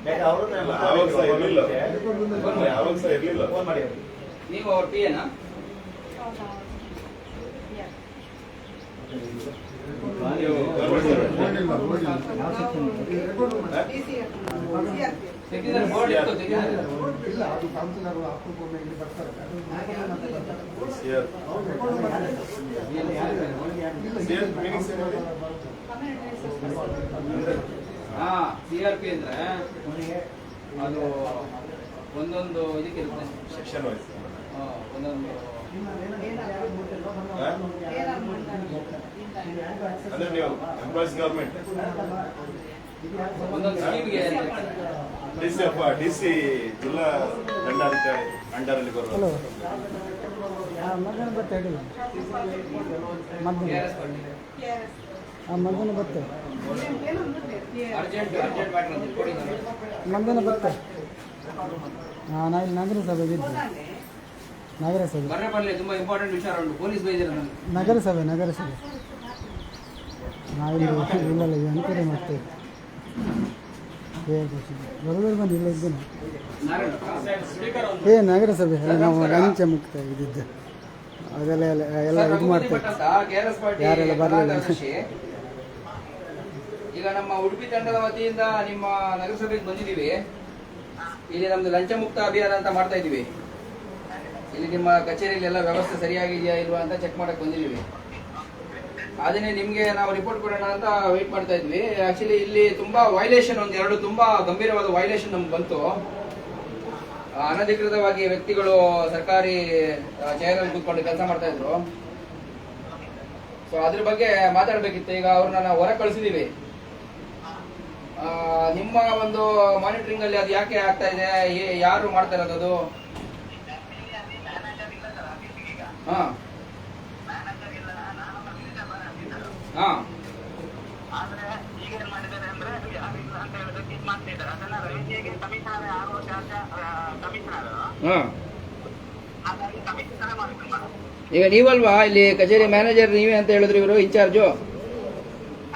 ಯಾಕೆ ಅವ್ರ ಹತ್ರ ಆವಾಗ ಸಹ ಇರ್ಲಿಲ್ಲ ಫೋನ್ ಮಾಡಿ ನೀವು ಅವ್ರ ಪಿ ಏನಾ ತೆಗೆದಿದ್ದಾರೆ ಬೋರ್ಡ್ ಇತ್ತು ತೆಗೆದಿದ್ದಾರೆ ಹಾ CRP ಅಂದ್ರೆ ಅದು ಒಂದೊಂದು ಇದಕ್ಕಿರುತ್ತೆ ಸೆಕ್ಷನ್ ವೈಸ್ ಒಂದೊಂದು ಅಂದ್ರೆ ನೀವು ಎಂಪ್ಲಾಯೀಸ್ ಗವರ್ಮೆಂಟ್ ಒಂದೊಂದು ಸ್ಕೀಮ್ಗೆ ಡಿಸಿ ಜಿಲ್ಲಾ ದಂಡಾಧಿಕಾರಿ ಅಂಡರ್ ಅಲ್ಲಿ ಬರುವ ಮಧ್ಯಾಹ್ನ ಬತ್ತೆ ಅಡಿಲ್ಲ ಮಧ್ಯಾಹ್ನ ಬತ್ತೆ ಅರ್ಜೆಂಟ್ ಮ್ಯಾಟರ್ ಅಂತ ಕೊಡಿ ಮಧ್ಯಾಹ್ನ ಬತ್ತೆ ನಾವಿಲ್ಲಿ ನಗರಸಭೆಗೆ ಇದ್ದು ನಗರಸಭೆ ಬರ್ಲಿ ತುಂಬಾ ಇಂಪಾರ್ಟೆಂಟ್ ವಿಚಾರ ಉಂಟು ಪೊಲೀಸ್ ಬೈದಿರ ನಗರಸಭೆ ನಾವಿಲ್ಲಿ ಇಲ್ಲಲ್ಲ ಅನುಕೂಲ ಮಾಡ್ತೇವೆ ಬರೋದ್ರ ಬಂದು ಇಲ್ಲ ಇದ್ದೇನೆ ನಗರಸಭೆ ನಾವು ಲಂಚ ಮುಕ್ತ ಇದ್ದಿದ್ದು ಅದೆಲ್ಲ ಎಲ್ಲ ಇದು ಮಾಡ್ತೇವೆ ಯಾರೆಲ್ಲ ಬರಲಿಲ್ಲ ಈಗ ನಮ್ಮ ಉಡುಪಿ ತಂಡದ ವತಿಯಿಂದ ನಿಮ್ಮ ನಗರಸಭೆಗೆ ಬಂದಿದ್ದೀವಿ. ಇಲ್ಲಿ ನಮ್ದು ಲಂಚ ಮುಕ್ತ ಅಭಿಯಾನ ಅಂತ ಮಾಡ್ತಾ ಇದೀವಿ. ಇಲ್ಲಿ ನಿಮ್ಮ ಕಚೇರಿಯಲ್ಲಿ ಎಲ್ಲ ವ್ಯವಸ್ಥೆ ಸರಿಯಾಗಿದೆಯಾ ಇಲ್ವಾ ಅಂತ ಚೆಕ್ ಮಾಡಕ್ ಬಂದಿದ್ದೀವಿ. ಅದನ್ನೇ ನಿಮ್ಗೆ ನಾವು ರಿಪೋರ್ಟ್ ಕೊಡೋಣ ಅಂತ ವೇಟ್ ಮಾಡ್ತಾ ಇದ್ವಿ. ಆಕ್ಚುಲಿ ಇಲ್ಲಿ ತುಂಬಾ ವೈಲೇಷನ್ ಒಂದೆರಡು ತುಂಬಾ ಗಂಭೀರವಾದ ವೈಲೇಷನ್ ನಮ್ಗೆ ಬಂತು. ಅನಧಿಕೃತವಾಗಿ ವ್ಯಕ್ತಿಗಳು ಸರ್ಕಾರಿ ಚೇರಲ್ಲಿ ಕೂತ್ಕೊಂಡು ಕೆಲಸ ಮಾಡ್ತಾ ಇದ್ರು. ಸೊ ಅದ್ರ ಬಗ್ಗೆ ಮಾತಾಡ್ಬೇಕಿತ್ತು. ಈಗ ಅವ್ರನ್ನ ನಾವು ಹೊರ ಕಳಿಸಿದೀವಿ. ನಿಮ್ಮ ಒಂದು ಮಾನಿಟರಿಂಗ್ ಅಲ್ಲಿ ಅದು ಯಾಕೆ ಆಗ್ತಾ ಇದೆ, ಯಾರು ಮಾಡ್ತಾ ಇರೋದು ಅದು? ಹಾ ಹಾ ಏನ್ ಮಾಡಿದ್ದಾರೆ ಅಂದ್ರೆ ಯಾರಿಲ್ಲ ಅಂತ ಹೇಳೋದಕ್ಕೆ ಇದು ಮಾಡ್ತಿದ್ದಾರೆ. ಅದನ್ನ ರೆವಿನ್ಯೂಗೆ ಕಮಿಷನರ್ ಆಗುವ ಕಮಿಷನರ್ ಹಾಂ, ಹಾಗಾಗಿ ಕಮಿಷನರ್ ಮಾಡಿದ್ರು. ಈಗ ನೀವಲ್ವಾ ಇಲ್ಲಿ ಕಚೇರಿ ಮ್ಯಾನೇಜರ್ ನೀವೇ ಅಂತ ಹೇಳಿದ್ರು, ಇವರು ಇನ್ಚಾರ್ಜು?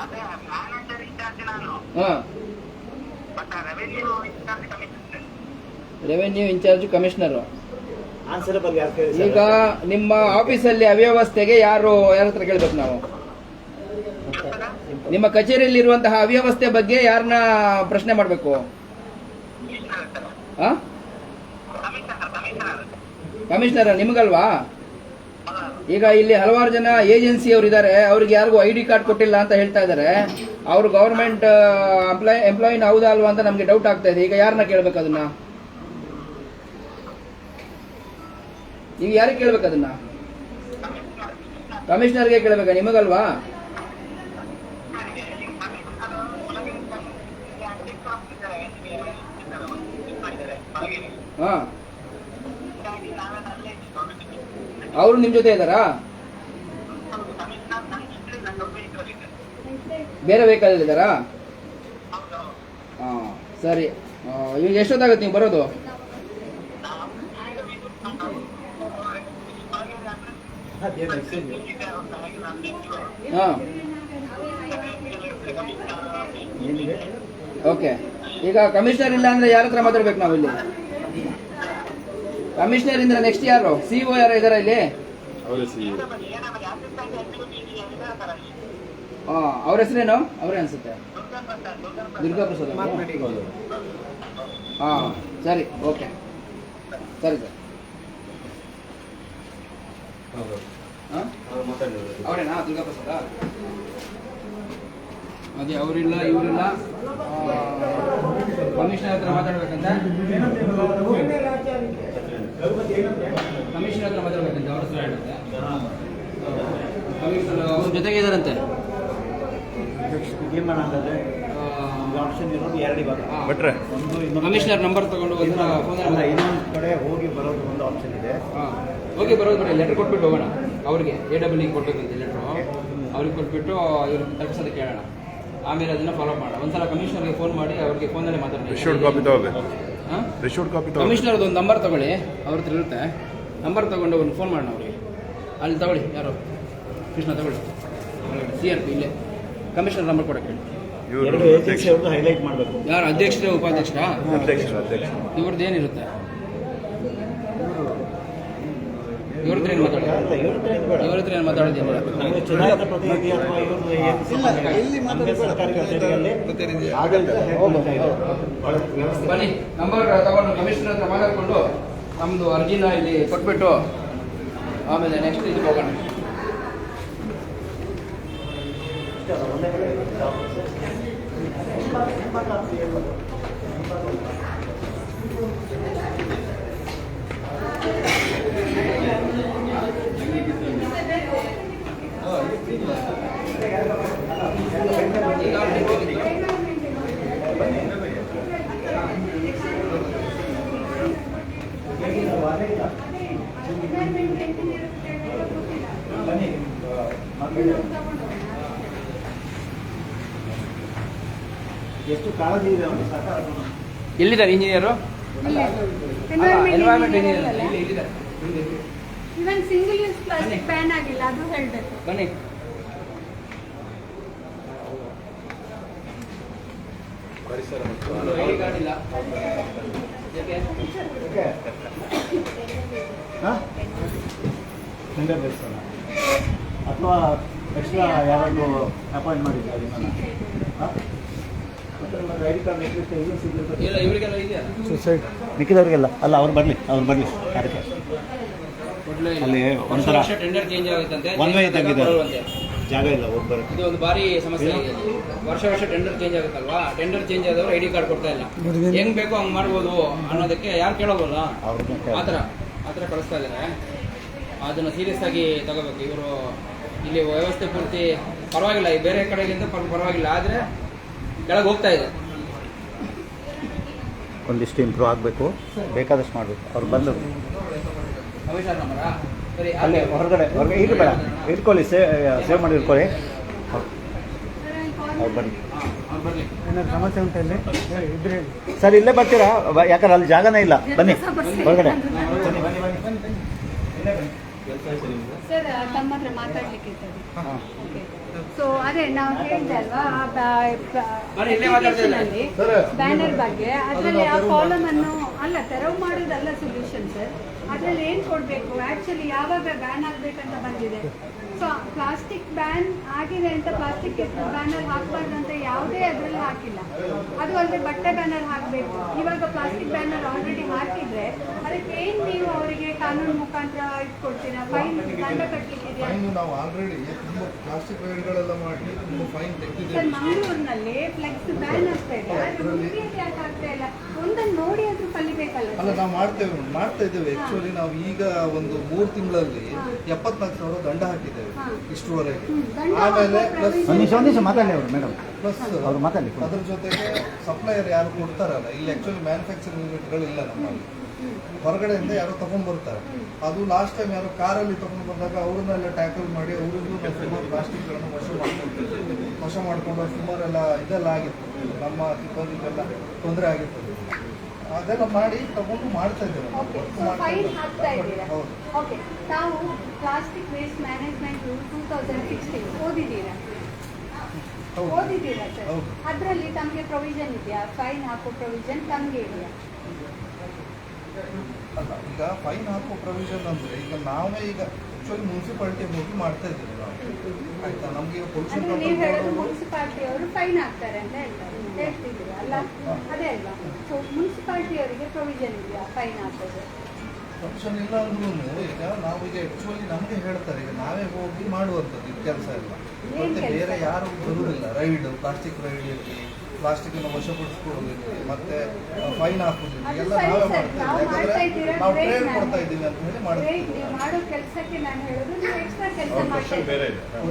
ಅದೇ ಮ್ಯಾನೇಜರ್ ಇನ್ಚಾರ್ಜ್ ನಾನು, ಹಾಂ, but revenue incharge commissioner. Revenue incharge commissioner. Answerable ಯಾರು ಕೇಳಿ ಈಗ ನಿಮ್ಮ ಆಫೀಸಲ್ಲಿ ಅವ್ಯವಸ್ಥೆಗೆ ಯಾರ ಹತ್ರ ಕೇಳ್ಬೇಕು ನಾವು? ನಿಮ್ಮ ಕಚೇರಿಯಲ್ಲಿ ಇರುವಂತಹ ಅವ್ಯವಸ್ಥೆ ಬಗ್ಗೆ ಯಾರನ್ನ ಪ್ರಶ್ನೆ ಮಾಡಬೇಕು? ಕಮಿಷನರ್ ನಿಮ್ಗಲ್ವಾ? ಈಗ ಇಲ್ಲಿ ಹಲವಾರು ಜನ ಏಜೆನ್ಸಿ ಅವರು ಇದ್ದಾರೆ, ಅವ್ರಿಗೆ ಯಾರಿಗೂ ID ಕಾರ್ಡ್ ಕೊಟ್ಟಿಲ್ಲ ಅಂತ ಹೇಳ್ತಾ ಇದ್ದಾರೆ. ಅವರು ಗವರ್ಮೆಂಟ್ ಎಂಪ್ಲಾಯಿನ ಹೌದಾ ಅಲ್ವಾ ಅಂತ ನಮ್ಗೆ ಡೌಟ್ ಆಗ್ತಾ ಇದೆ. ಈಗ ಯಾರನ್ನ ಕೇಳ್ಬೇಕು ಅದನ್ನ? ಈಗ ಯಾರಿಗೆ ಕೇಳ್ಬೇಕು ಅದನ್ನ? ಕಮಿಷನರ್ಗೆ ಕೇಳ್ಬೇಕಾ, ನಿಮಗಲ್ವಾ? ಹಾ, ಅವರು ನಿಮ್ ಜೊತೆ ಇದ್ದಾರಾ? ಬೇರೆ ವೆಹಿಕಲ್ ಇದ್ದಾರಾ? ಹಾ, ಸರಿ. ಈಗ ಎಷ್ಟೊತ್ತಾಗುತ್ತೆ ನೀವು ಬರೋದು? ಹಾ, ಓಕೆ. ಈಗ ಕಮಿಷನರ್ ಇಲ್ಲ ಅಂದ್ರೆ ಯಾರ ಹತ್ರ ಮಾತಾಡ್ಬೇಕು ನಾವು ಇಲ್ಲಿ? ಕಮಿಷನರ್ ಇಂದ ನೆಕ್ಸ್ಟ್ ಯಾರು? CO ಯಾರು ಇದಾರ ಇಲ್ಲಿ? ಅವ್ರ ಹೆಸರೇನು? ಅವರೇ ಅನ್ಸುತ್ತೆ, ದುರ್ಗಾ ಪ್ರಸಾದ್. ಹಾ, ಸರಿ, ಓಕೆ, ಸರಿ ಸರ್. ಅವರೇನಾ ದುರ್ಗಾ ಪ್ರಸಾದ್? ಅದೇ ಅವರಿಲ್ಲ, ಇವರಿಲ್ಲ. ಕಮಿಷನರ್ ಹತ್ರ ಮಾತಾಡ್ಬೇಕಂತ, ಕಮಿಷನರ್ ಹತ್ರ ಮಾತಾಡ್ಬೇಕಂತೆ. ಅವ್ರ ಹೆಸರು ಹೇಳುತ್ತೆ. ಕಮಿಷನರ್ ಅವ್ರ ಜೊತೆಗೆ ಇದಾರಂತೆ. ಆಪ್ಷನ್ ಇರೋದು ಎರಡು ಇವಾಗ. ಕಮಿಷನರ್ ನಂಬರ್ ತಗೊಂಡು ಇನ್ನೊಂದು ಕಡೆ ಹೋಗಿ ಬರೋದು ಒಂದು ಆಪ್ಷನ್ ಇದೆ. ಹೋಗಿ ಬರೋದು ಬೇಡ, ಲೆಟರ್ ಕೊಟ್ಬಿಟ್ಟು ಹೋಗೋಣ ಅವ್ರಿಗೆ. AWE ಕೊಡ್ಬೇಕಂತ ಲೆಟ್ರು ಅವ್ರಿಗೆ ಕೊಟ್ಬಿಟ್ಟು ಇವ್ರಿಗೆ ತಲುಪಿಸೋದಕ್ಕೆ ಕೇಳೋಣ. ಆಮೇಲೆ ಅದನ್ನ ಫಾಲೋ ಮಾಡೋಣ. ಒಂದ್ಸಲ ಕಮಿಷನರ್ಗೆ ಫೋನ್ ಮಾಡಿ ಅವ್ರಿಗೆ ಫೋನಲ್ಲಿ ಮಾತಾಡೋಣ. ಕಮಿಷನರ್ದು ಒಂದು ನಂಬರ್ ತಗೊಳ್ಳಿ, ಅವ್ರ ಹತ್ರ ಇರುತ್ತೆ. ನಂಬರ್ ತಗೊಂಡು ಒಂದು ಫೋನ್ ಮಾಡೋಣ ಅವ್ರಿಗೆ. ಅಲ್ಲಿ ತಗೊಳ್ಳಿ, ಯಾರು? ಕೃಷ್ಣ ತಗೊಳ್ಳಿ, CRP ಇಲ್ಲೇ. ಕಮಿಷನರ್ ನಂಬರ್ ಕೊಡಕ್ಕೆ ಹೇಳಿ. ಎರಡು ಏಜೆನ್ಸಿ ಅವ್ರದ್ದು ಹೈಲೈಟ್ ಮಾಡಬೇಕು. ಯಾರು ಅಧ್ಯಕ್ಷರ ಉಪಾಧ್ಯಕ್ಷರ? ಇವ್ರದ್ದು ಏನಿರುತ್ತೆ? ಇವ್ರ ಹತ್ರ ಏನು ಮಾತಾಡೋದು? ಇವ್ರ ಹತ್ರ ಏನು ಮಾತಾಡೋದಿಲ್ಲ. ಚುನಾಯಿತ ಪ್ರತಿನಿಧಿ ಅಥವಾ ಸರ್ಕಾರಿ ಕಚೇರಿಯಲ್ಲಿ ಬನ್ನಿ, ನಂಬರ್ ತಗೊಂಡು ಕಮಿಷನರ್ ಹತ್ರ ಮಾತಾಡ್ಕೊಂಡು ನಮ್ದು ಅರ್ಜಿನ ಇಲ್ಲಿ ಕೊಟ್ಬಿಟ್ಟು ಆಮೇಲೆ ನೆಕ್ಸ್ಟ್ ಇದಕ್ಕೆ ಹೋಗೋಣ. ಎಷ್ಟು ಕಾಳಜಿ ಇದೆ ಅವನು ಸರ್ಕಾರ. ಎಲ್ಲಿದ್ದಾರೆ ಇಂಜಿನಿಯರು? ಎನ್ವೈರನ್ಮೆಂಟ್ ಇಂಜಿನಿಯರ್ ಇಲ್ಲಿದ್ದಾರೆ. Even single use plastic ban ಆಗಿಲ್ಲ, ಅದು ಹೇಳಬೇಕು. ಬನ್ನಿ. ಐಡಿ ಕಾರ್ಡ್ ಇಲ್ಲ. ಅಥವಾ ಎಕ್ಸ್ಟ್ರಾ ಯಾರಾದರೂ ಅಪಾಯಿಂಟ್ ಮಾಡಿದ್ದಾರೆ ಐಡಿ ಕಾರ್ಡ್ ಇಲ್ಲ, ಇವರಿಗೆಲ್ಲ ಇದೆಯಾ? ಮಿಕ್ಕಿದವ್ರಿಗೆಲ್ಲ ಅಲ್ಲ, ಅವ್ರು ಬರಲಿ ಅದಕ್ಕೆ ಅಲ್ಲಿ ಒಂಥರ ಟೆಂಡರ್ ಚೇಂಜ್ ಆಗುತ್ತಂತೆ. ಒನ್ ವೇ ಇದ್ದಂಗಿದೆ, ಜಾಗ ಇಲ್ಲ ಹೋಗ್ಬಾರ. ಇದು ಒಂದು ಭಾರಿ ಸಮಸ್ಯೆ ಆಗಿದೆ. ವರ್ಷ ಟೆಂಡರ್ ಚೇಂಜ್ ಆಗುತ್ತಲ್ವಾ? ಟೆಂಡರ್ ಚೇಂಜ್ ಆದವರು ID ಕಾರ್ಡ್ ಕೊಡ್ತಾ ಇಲ್ಲ. ಹೆಂಗ್ ಬೇಕೋ ಹಂಗ್ ಮಾಡ್ಬೋದು ಅನ್ನೋದಕ್ಕೆ ಯಾರು ಕೇಳೋಲ್ಲ. ಆ ಥರ ಕಳಿಸ್ತಾ ಇದ್ದಾರೆ. ಅದನ್ನು ಸೀರಿಯಸ್ ಆಗಿ ತಗೋಬೇಕು. ಇವರು ಇಲ್ಲಿ ವ್ಯವಸ್ಥೆ ಪೂರ್ತಿ ಪರವಾಗಿಲ್ಲ, ಈ ಬೇರೆ ಕಡೆಗಿಂತ ಪರವಾಗಿಲ್ಲ, ಆದರೆ ಕೆಳಗೆ ಹೋಗ್ತಾ ಇದೆ. ಒಂದಿಷ್ಟು ಇಂಪ್ರೂವ್ ಆಗಬೇಕು, ಬೇಕಾದಷ್ಟು ಮಾಡಬೇಕು. ಅವ್ರು ಬಂದು ಕಮಿಷನರ್ ನಂಬರಾ? ಸರಿ, ಅಲ್ಲಿ ಹೊರಗಡೆ ಇರಬೇಡ, ಇಟ್ಕೊಳ್ಳಿ, ಸೇವ್ ಮಾಡಿ ಇಟ್ಕೊಳ್ಳಿ. ಅವ್ರು ಬನ್ನಿ. ಏನಾದ್ರು ಸಮಸ್ಯೆ ಉಂಟಾ ಇಲ್ಲಿ ಇದ್ರೆ ಸರ್ ಇಲ್ಲೇ ಬರ್ತೀರಾ? ಯಾಕಂದ್ರೆ ಅಲ್ಲಿ ಜಾಗನೇ ಇಲ್ಲ. ಬನ್ನಿ ಹೊರಗಡೆ. ಸರ್ ತಮ್ಮ ಹತ್ರ ಮಾತಾಡ್ಲಿಕ್ಕೆ ಸೊ ಅದೇ ನಾವು ಹೇಳಿದೆ ಅಲ್ವಾ ಬ್ಯಾನರ್ ಬಗ್ಗೆ ಅದರಲ್ಲಿ ಆ ಕಾಲಮ್ ಅನ್ನು ಅಲ್ಲ ತೆರವು ಮಾಡೋದಲ್ಲ ಸೊಲ್ಯೂಷನ್ ಸರ್. ಅದ್ರಲ್ಲಿ ಏನ್ ಕೊಡ್ಬೇಕು ಆಕ್ಚುಲಿ ಯಾವಾಗ ಬ್ಯಾನ್ ಆಗ್ಬೇಕಂತ ಬಂದಿದೆ. ಸೊ ಪ್ಲಾಸ್ಟಿಕ್ ಬ್ಯಾನ್ ಆಗಿದೆ ಅಂತ ಪ್ಲಾಸ್ಟಿಕ್ ಬ್ಯಾನರ್ ಹಾಕಬಾರ್ದು ಅಂತ ಯಾವುದೇ ಅದರಲ್ಲಿ ಹಾಕಿಲ್ಲ. ಅದು ಅಲ್ಲದೆ ಬಟ್ಟೆ ಬ್ಯಾನರ್ ಹಾಕಬೇಕು. ಇವಾಗ ಪ್ಲಾಸ್ಟಿಕ್ ಬ್ಯಾನರ್ ಆಲ್ರೆಡಿ ಹಾಕಿದ್ರೆ ಅದಕ್ಕೆ ಏನ್ ನೀವು ಅವರಿಗೆ ಕಾನೂನು ಮುಖಾಂತರ ಕೊಡ್ತೀರಾ? ಫೈನ್ ದಂಡ ಕಟ್ಟಲಿಕ್ಕಿದೆಯಾ? ನಾವು ಆಲ್ರೆಡಿ ತುಂಬಾ ಪ್ಲಾಸ್ಟಿಕ್ ರೈಡ್ಗಳೆಲ್ಲ ಮಾಡಿ ತುಂಬಾ ಫೈನ್ ತೆಗೆದಿದ್ದೇವೆ. ಸರ್ ಮಂಗಳೂರಿನಲ್ಲಿ ಫ್ಲೆಕ್ಸ್ ಬ್ಯಾನ್ ಆಗ್ತಾ ಇದೆ, ಉಡುಪಿಯಲ್ಲಿ ಯಾಕೆ ಆಗ್ತಾ ಇಲ್ಲ? ಒಂದನ್ನು ನೋಡಿ ಆದ್ರೂ ಕಲಿಬೇಕಲ್ಲ ಅಲ್ಲ, ನಾವು ಮಾಡ್ತಾ ಇದ್ದೇವೆ. ಆಕ್ಚುಲಿ ನಾವು ಈಗ ಒಂದು 3 ತಿಂಗಳಲ್ಲಿ 74,000 ದಂಡ ಹಾಕಿದ್ದೇವೆ ಇಷ್ಟುವರೆಗೆ. ಆಮೇಲೆ ಒಂದ್ ಮಾತಾಡಿ ಅವರು ಮೇಡಮ್, ಪ್ಲಸ್ ಅವ್ರು ಮಾತಾಡಿ. ಅದ್ರ ಜೊತೆಗೆ ಸಪ್ಲೈಯರ್ ಯಾರು ಕೊಡ್ತಾರಲ್ಲ, ಇಲ್ಲಿ ಆಕ್ಚುಲಿ ಮ್ಯಾನುಫ್ಯಾಕ್ಚರಿಂಗ್ ಯೂನಿಟ್ಗಳು ಇಲ್ಲ ನಮ್ಮಲ್ಲಿ. ಹೊರಗಡೆಯಿಂದ ಯಾರೋ ತಗೊಂಡ್ ಬರ್ತಾರೆ. ಅದು ಲಾಸ್ಟ್ ಟೈಮ್ ಯಾರೋ ಕಾರಲ್ಲಿ ತಗೊಂಡು ಬಂದಾಗ ಅವ್ರನ್ನೆಲ್ಲ ಟ್ಯಾಕಲ್ ಮಾಡಿ ಅವರಿಗೂ ಸುಮಾರು ಪ್ಲಾಸ್ಟಿಕ್ಗಳನ್ನು ವಶ ಮಾಡ್ಕೊಂಡು ಸುಮಾರೆಲ್ಲ ಇದೆಲ್ಲ ಆಗಿತ್ತು. ನಮ್ಮ ಸಿಬ್ಬಂದಿಗೆಲ್ಲ ತೊಂದರೆ ಆಗಿತ್ತು. ಅದೆಲ್ಲ ಮಾಡಿ ತಗೊಂಡು ಮಾಡ್ತಾ ಇದ್ದೇವೆ. ಫೈನ್ ಹಾಕ್ತಾ ಇದ್ದೀರಾ? ಹೌದು. ಓಕೆ, ತಾವು ಪ್ಲಾಸ್ಟಿಕ್ ವೇಸ್ಟ್ ಮ್ಯಾನೇಜ್ಮೆಂಟ್ 2016 ಓದಿದ್ದೀರಾ ಸರ್? ಅದರಲ್ಲಿ ತಮಗೆ ಪ್ರೊವಿಷನ್ ಇದೆಯಾ? ಫೈನ್ ಹಾಕೋ ಪ್ರೊವಿಷನ್ ತಮಗೆ ಇದೆಯಾ? ಅಲ್ಲ, ಈಗ ಫೈನ್ ಹಾಕೋ ಪ್ರೊವಿಷನ್ ಅಂದ್ರೆ ಈಗ ನಾವೇ ಈಗ ಆಕ್ಚುಲಿ ಮುನ್ಸಿಪಾಲಿಟಿ ಹೋಗಿ ಮಾಡ್ತಾ ಇದ್ದೀವಿ ನಾವು. ಆಯ್ತಾ, ನಮ್ಗೆ ಈಗ ಪೊಲ್ಯೂಷನ್ ನೀವು ಹೇಳೋದು ಮುನ್ಸಿಪಾಲಿಟಿ ಅವರು ಫೈನ್ ಹಾಕ್ತಾರೆ ಅಂತ ಹೇಳ್ತಿದ್ದೀರಾ ಅಲ್ಲ? ಅದೇ ಅಲ್ವಾ? ಸೊ ಮುನ್ಸಿಪಾಲಿಟಿ ಅವರಿಗೆ ಪ್ರೊವಿಷನ್ ಇದೆಯಾ ಫೈನ್ ಹಾಕೋದು? ಪ್ರೊವಿಷನ್ ಇಲ್ಲ ಅಂದ್ರೂ ಈಗ ನಾವೀಗ ಆಕ್ಚುಲಿ ನಮ್ಗೆ ಹೇಳ್ತಾರೆ, ಈಗ ನಾವೇ ಹೋಗಿ ಮಾಡುವಂಥದ್ದು ಇದು ಕೆಲಸ ಎಲ್ಲ. ಮತ್ತೆ ಬೇರೆ ಯಾರು ಬರುವುದಿಲ್ಲ. ರೈಡ್, ಪ್ಲಾಸ್ಟಿಕ್ ರೈಡ್ ಇರಲಿ, ಪ್ಲಾಸ್ಟಿಕ್ ಅನ್ನು ವಶಪಡಿಸ್ಕೊಳ್ಳೋದಿರಲಿ, ಮತ್ತೆ ಫೈನ್ ಹಾಕೋದಿರಲಿ, ಎಲ್ಲ ನಾವೇ ಮಾಡ್ತಾ ಇದ್ದೀವಿ. ಯಾಕಂದ್ರೆ ನಾವು ಟ್ರೈನ್ ಕೊಡ್ತಾ ಇದ್ದೀವಿ ಅಂತ ಹೇಳಿ ಮಾಡ್ತೀವಿ. ನೀವು ಮಾಡೋ ಕೆಲಸಕ್ಕೆ ನಾನು ಹೇಳೋದು ನೀವು ಎಕ್ಸ್ಟ್ರಾ ಕೆಲಸ ಮಾಡ್ತಾ ಇದ್ದೀರಿ.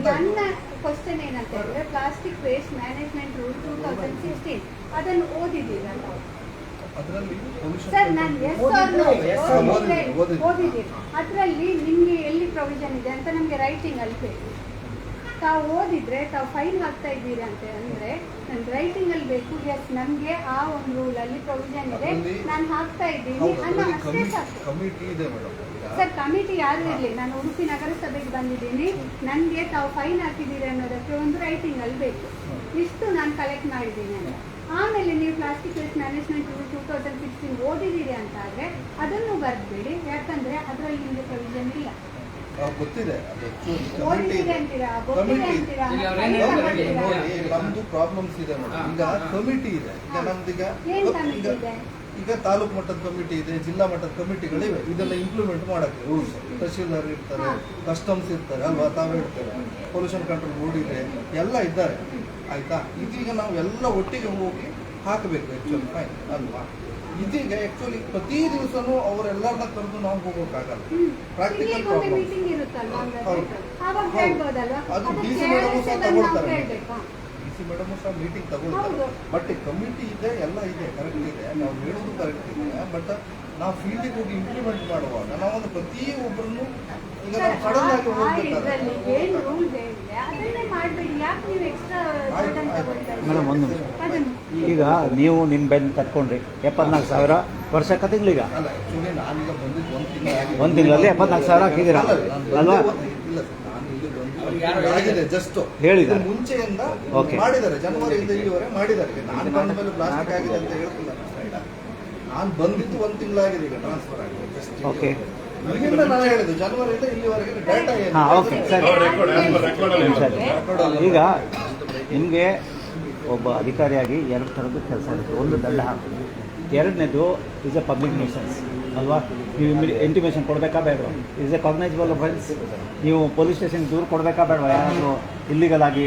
ನನ್ನ ಕ್ವಶನ್ ಏನಂತ ಹೇಳಿದ್ರೆ ಪ್ಲಾಸ್ಟಿಕ್ ವೇಸ್ಟ್ ಮ್ಯಾನೇಜ್ಮೆಂಟ್ ರೂಲ್ 2016 ಅದನ್ನು ಓದಿದ್ದೀರಲ್ಲ ಅದರಲ್ಲಿ ಸರ್? ನಾನು ಓದಿದ್ದೀರಿ. ಅದರಲ್ಲಿ ನಿಮಗೆ ಎಲ್ಲಿ ಪ್ರೊವಿಷನ್ ಇದೆ ಅಂತ ನಮಗೆ ರೈಟಿಂಗ್ ಅಲ್ಲಿ ಬೇಕು. ತಾವು ಓದಿದ್ರೆ ತಾವು ಫೈನ್ ಹಾಕ್ತಾ ಇದ್ದೀರಿ ಅಂತ ಅಂದ್ರೆ ನನ್ನ ರೈಟಿಂಗ್ ಅಲ್ಲಿ ಬೇಕು. ಎಸ್, ನಮ್ಗೆ ಆ ಒಂದು ರೂಲ್ ಅಲ್ಲಿ ಪ್ರೊವಿಷನ್ ಇದೆ, ನಾನು ಹಾಕ್ತಾ ಇದ್ದೀನಿ ಅನ್ನೋ ಅಷ್ಟೇ ಸಾಕು. ಕಮಿಟಿ ಇದೆ ಮೇಡಮ್. ಸರ್ ಕಮಿಟಿ ಯಾರು ಇರಲಿ, ನಾನು ಉಡುಪಿ ನಗರಸಭೆಗೆ ಬಂದಿದ್ದೀನಿ, ನನಗೆ ತಾವು ಫೈನ್ ಹಾಕಿದ್ದೀರಿ ಅನ್ನೋದಕ್ಕೆ ಒಂದು ರೈಟಿಂಗ್ ಅಲ್ಲಿ ಬೇಕು. ಇಷ್ಟು ನಾನು ಕಲೆಕ್ಟ್ ಮಾಡಿದ್ದೀನಿ ಅಂತ. ಆಮೇಲೆ ನೀವು ಪ್ಲಾಸ್ಟಿಕ್ ವೇಸ್ಟ್ ಮ್ಯಾನೇಜ್ಮೆಂಟ್ ರೂಲ್ 2016 ಓದಿದ್ದೀರಿ ಅಂತ ಆದರೆ ಅದನ್ನು ಬರೆದ್ಬೇಡಿ. ಯಾಕಂದ್ರೆ ಅದರಲ್ಲಿ ನಿಮಗೆ ಪ್ರೊವಿಷನ್ ಇಲ್ಲ. ಗೊತ್ತಿದೆ, ಓದಿದ್ದೀರಿ ಅಂತೀರಾ, ಗೊತ್ತಿದೆ ಅಂತೀರಾ? ನಮ್ದು ಪ್ರಾಬ್ಲಮ್ಸ್ ಇದೆ ಮೇಡಮ್. ಈಗ ಕಮಿಟಿ ಇದೆ. ಈಗ ನಮ್ದೀಗ ಏನ್ ಕಮಿಟಿ ಇದೆ? ಈಗ ತಾಲೂಕು ಮಟ್ಟದ ಕಮಿಟಿ ಇದೆ, ಜಿಲ್ಲಾ ಮಟ್ಟದ ಕಮಿಟಿಗಳಿವೆ. ಇದೆಲ್ಲ ಇಂಪ್ಲಿಮೆಂಟ್ ಮಾಡಕ್ಕೆ ರೂಲ್ಸ್. ತಹಶೀಲ್ದಾರ್ ಇರ್ತಾರೆ, ಕಸ್ಟಮ್ಸ್ ಇರ್ತಾರೆ ಅಲ್ವಾ, ತಾವೇ ಇರ್ತಾರೆ, ಪೊಲ್ಯೂಷನ್ ಕಂಟ್ರೋಲ್ ಬೋರ್ಡ್ ಇದೆ, ಎಲ್ಲ ಇದ್ದಾರೆ. ಆಯ್ತಾ, ಇದೀಗ ನಾವು ಎಲ್ಲ ಒಟ್ಟಿಗೆ ಹೋಗಿ ಹಾಕಬೇಕು ಆಕ್ಚುಲಿ ಫೈನ್ ಅಲ್ವಾ. ಇದೀಗ ಆಕ್ಚುಲಿ ಪ್ರತಿ ದಿವಸನೂ ಅವರೆಲ್ಲರನ್ನ ಕರೆದು ನಾವು ಹೋಗೋಕ್ಕಾಗಲ್ಲ. Practical problem. ಅದು ಡಿ ಸಿ ಮೇಡಮ್ ಸಹ ತಗೊಳ್ತಾರೆ. ಡಿ ಸಿ ಮೇಡಮ್ ಸಹ ಮೀಟಿಂಗ್ ತಗೊಳ್ತಾರೆ. ಬಟ್ ಕಮಿಟಿ ಇದೆ, ಎಲ್ಲ ಇದೆ, ಕರೆಕ್ಟ್ ಇದೆ, ನಾವು ಹೇಳೋದು ಕರೆಕ್ಟ್ ಇದೆ. ಬಟ್ ನಾವು ಫೀಲ್ಡಿಗೆ ಹೋಗಿ ಇಂಪ್ಲಿಮೆಂಟ್ ಮಾಡುವಾಗ ನಾವೊಂದು ಪ್ರತಿಯೊಬ್ಬರನ್ನು ಈಗ ನಾವು ಸಡನ್ ಆಗಿ ಹೋಗ್ಬೇಕಾದ್ರೆ ಮೇಡಮ್ ಒಂದು ನಿಮಿಷ. ಈಗ ನೀವು ನಿಮ್ಮ ಬೆನ್ನು ಕಟ್ಕೊಂಡ್ರಿ 74,000 ವರ್ಷಕ್ಕೆ ತಿಂಗಳಿಗೆ ಅಲ್ಲ. ಆಕ್ಚುಲಿ ನಾನೀಗ ಬಂದಿದ್ದು ಒಂದು ತಿಂಗಳಲ್ಲಿ 74,000 ಹಾಕಿದ್ದೀರಾ ಅಲ್ವಾ? ಆಗಿದೆ ಜಸ್ಟ್ ಹೇಳಿದ್ದಾರೆ ಮುಂಚೆಯಿಂದ ಮಾಡಿದ್ದಾರೆ. ಜನವರಿಯಿಂದ ಇಲ್ಲಿವರೆಗೆ ಮಾಡಿದ್ದಾರೆ. ನಾನು ಬಂದ ಮೇಲೆ ಪ್ಲಾಸ್ಟಿಕ್ ಆಗಿದೆ ಅಂತ ಹೇಳ್ತಿಲ್ಲ. ನಾನು ಬಂದಿದ್ದು 1 ತಿಂಗಳಾಗಿದೆ, ಈಗ ಟ್ರಾನ್ಸ್ಫರ್ ಆಗಿದೆ. ಓಕೆ, ಇಲ್ಲಿಂದ ನಾನು ಹೇಳಿದ್ದು ಜನವರಿಯಿಂದ ಇಲ್ಲಿವರೆಗೆ ಡೇಟಾ ಏನು. ಓಕೆ ಸರಿ. ಈಗ ನಿಮಗೆ ಒಬ್ಬ ಅಧಿಕಾರಿಯಾಗಿ 2 ಥರದ್ದು ಕೆಲಸ ಇರುತ್ತೆ. ಒಂದು ದಂಡ ಹಾಕೋದು, ಎರಡನೇದು ಇಸ್ ಎ ಪಬ್ಲಿಕ್ ನ್ಯೂಸೆನ್ಸ್ ಅಲ್ವಾ? ನೀವು ಇಂಟಿಮೇಷನ್ ಕೊಡಬೇಕಾ ಬೇಡವಾ? Is a cognizable offence. ನೀವು ಪೊಲೀಸ್ ಸ್ಟೇಷನ್ಗೆ ದೂರು ಕೊಡಬೇಕಾ ಬೇಡವಾ? ಯಾರಾದರೂ ಇಲ್ಲಿಗಲ್ ಆಗಿ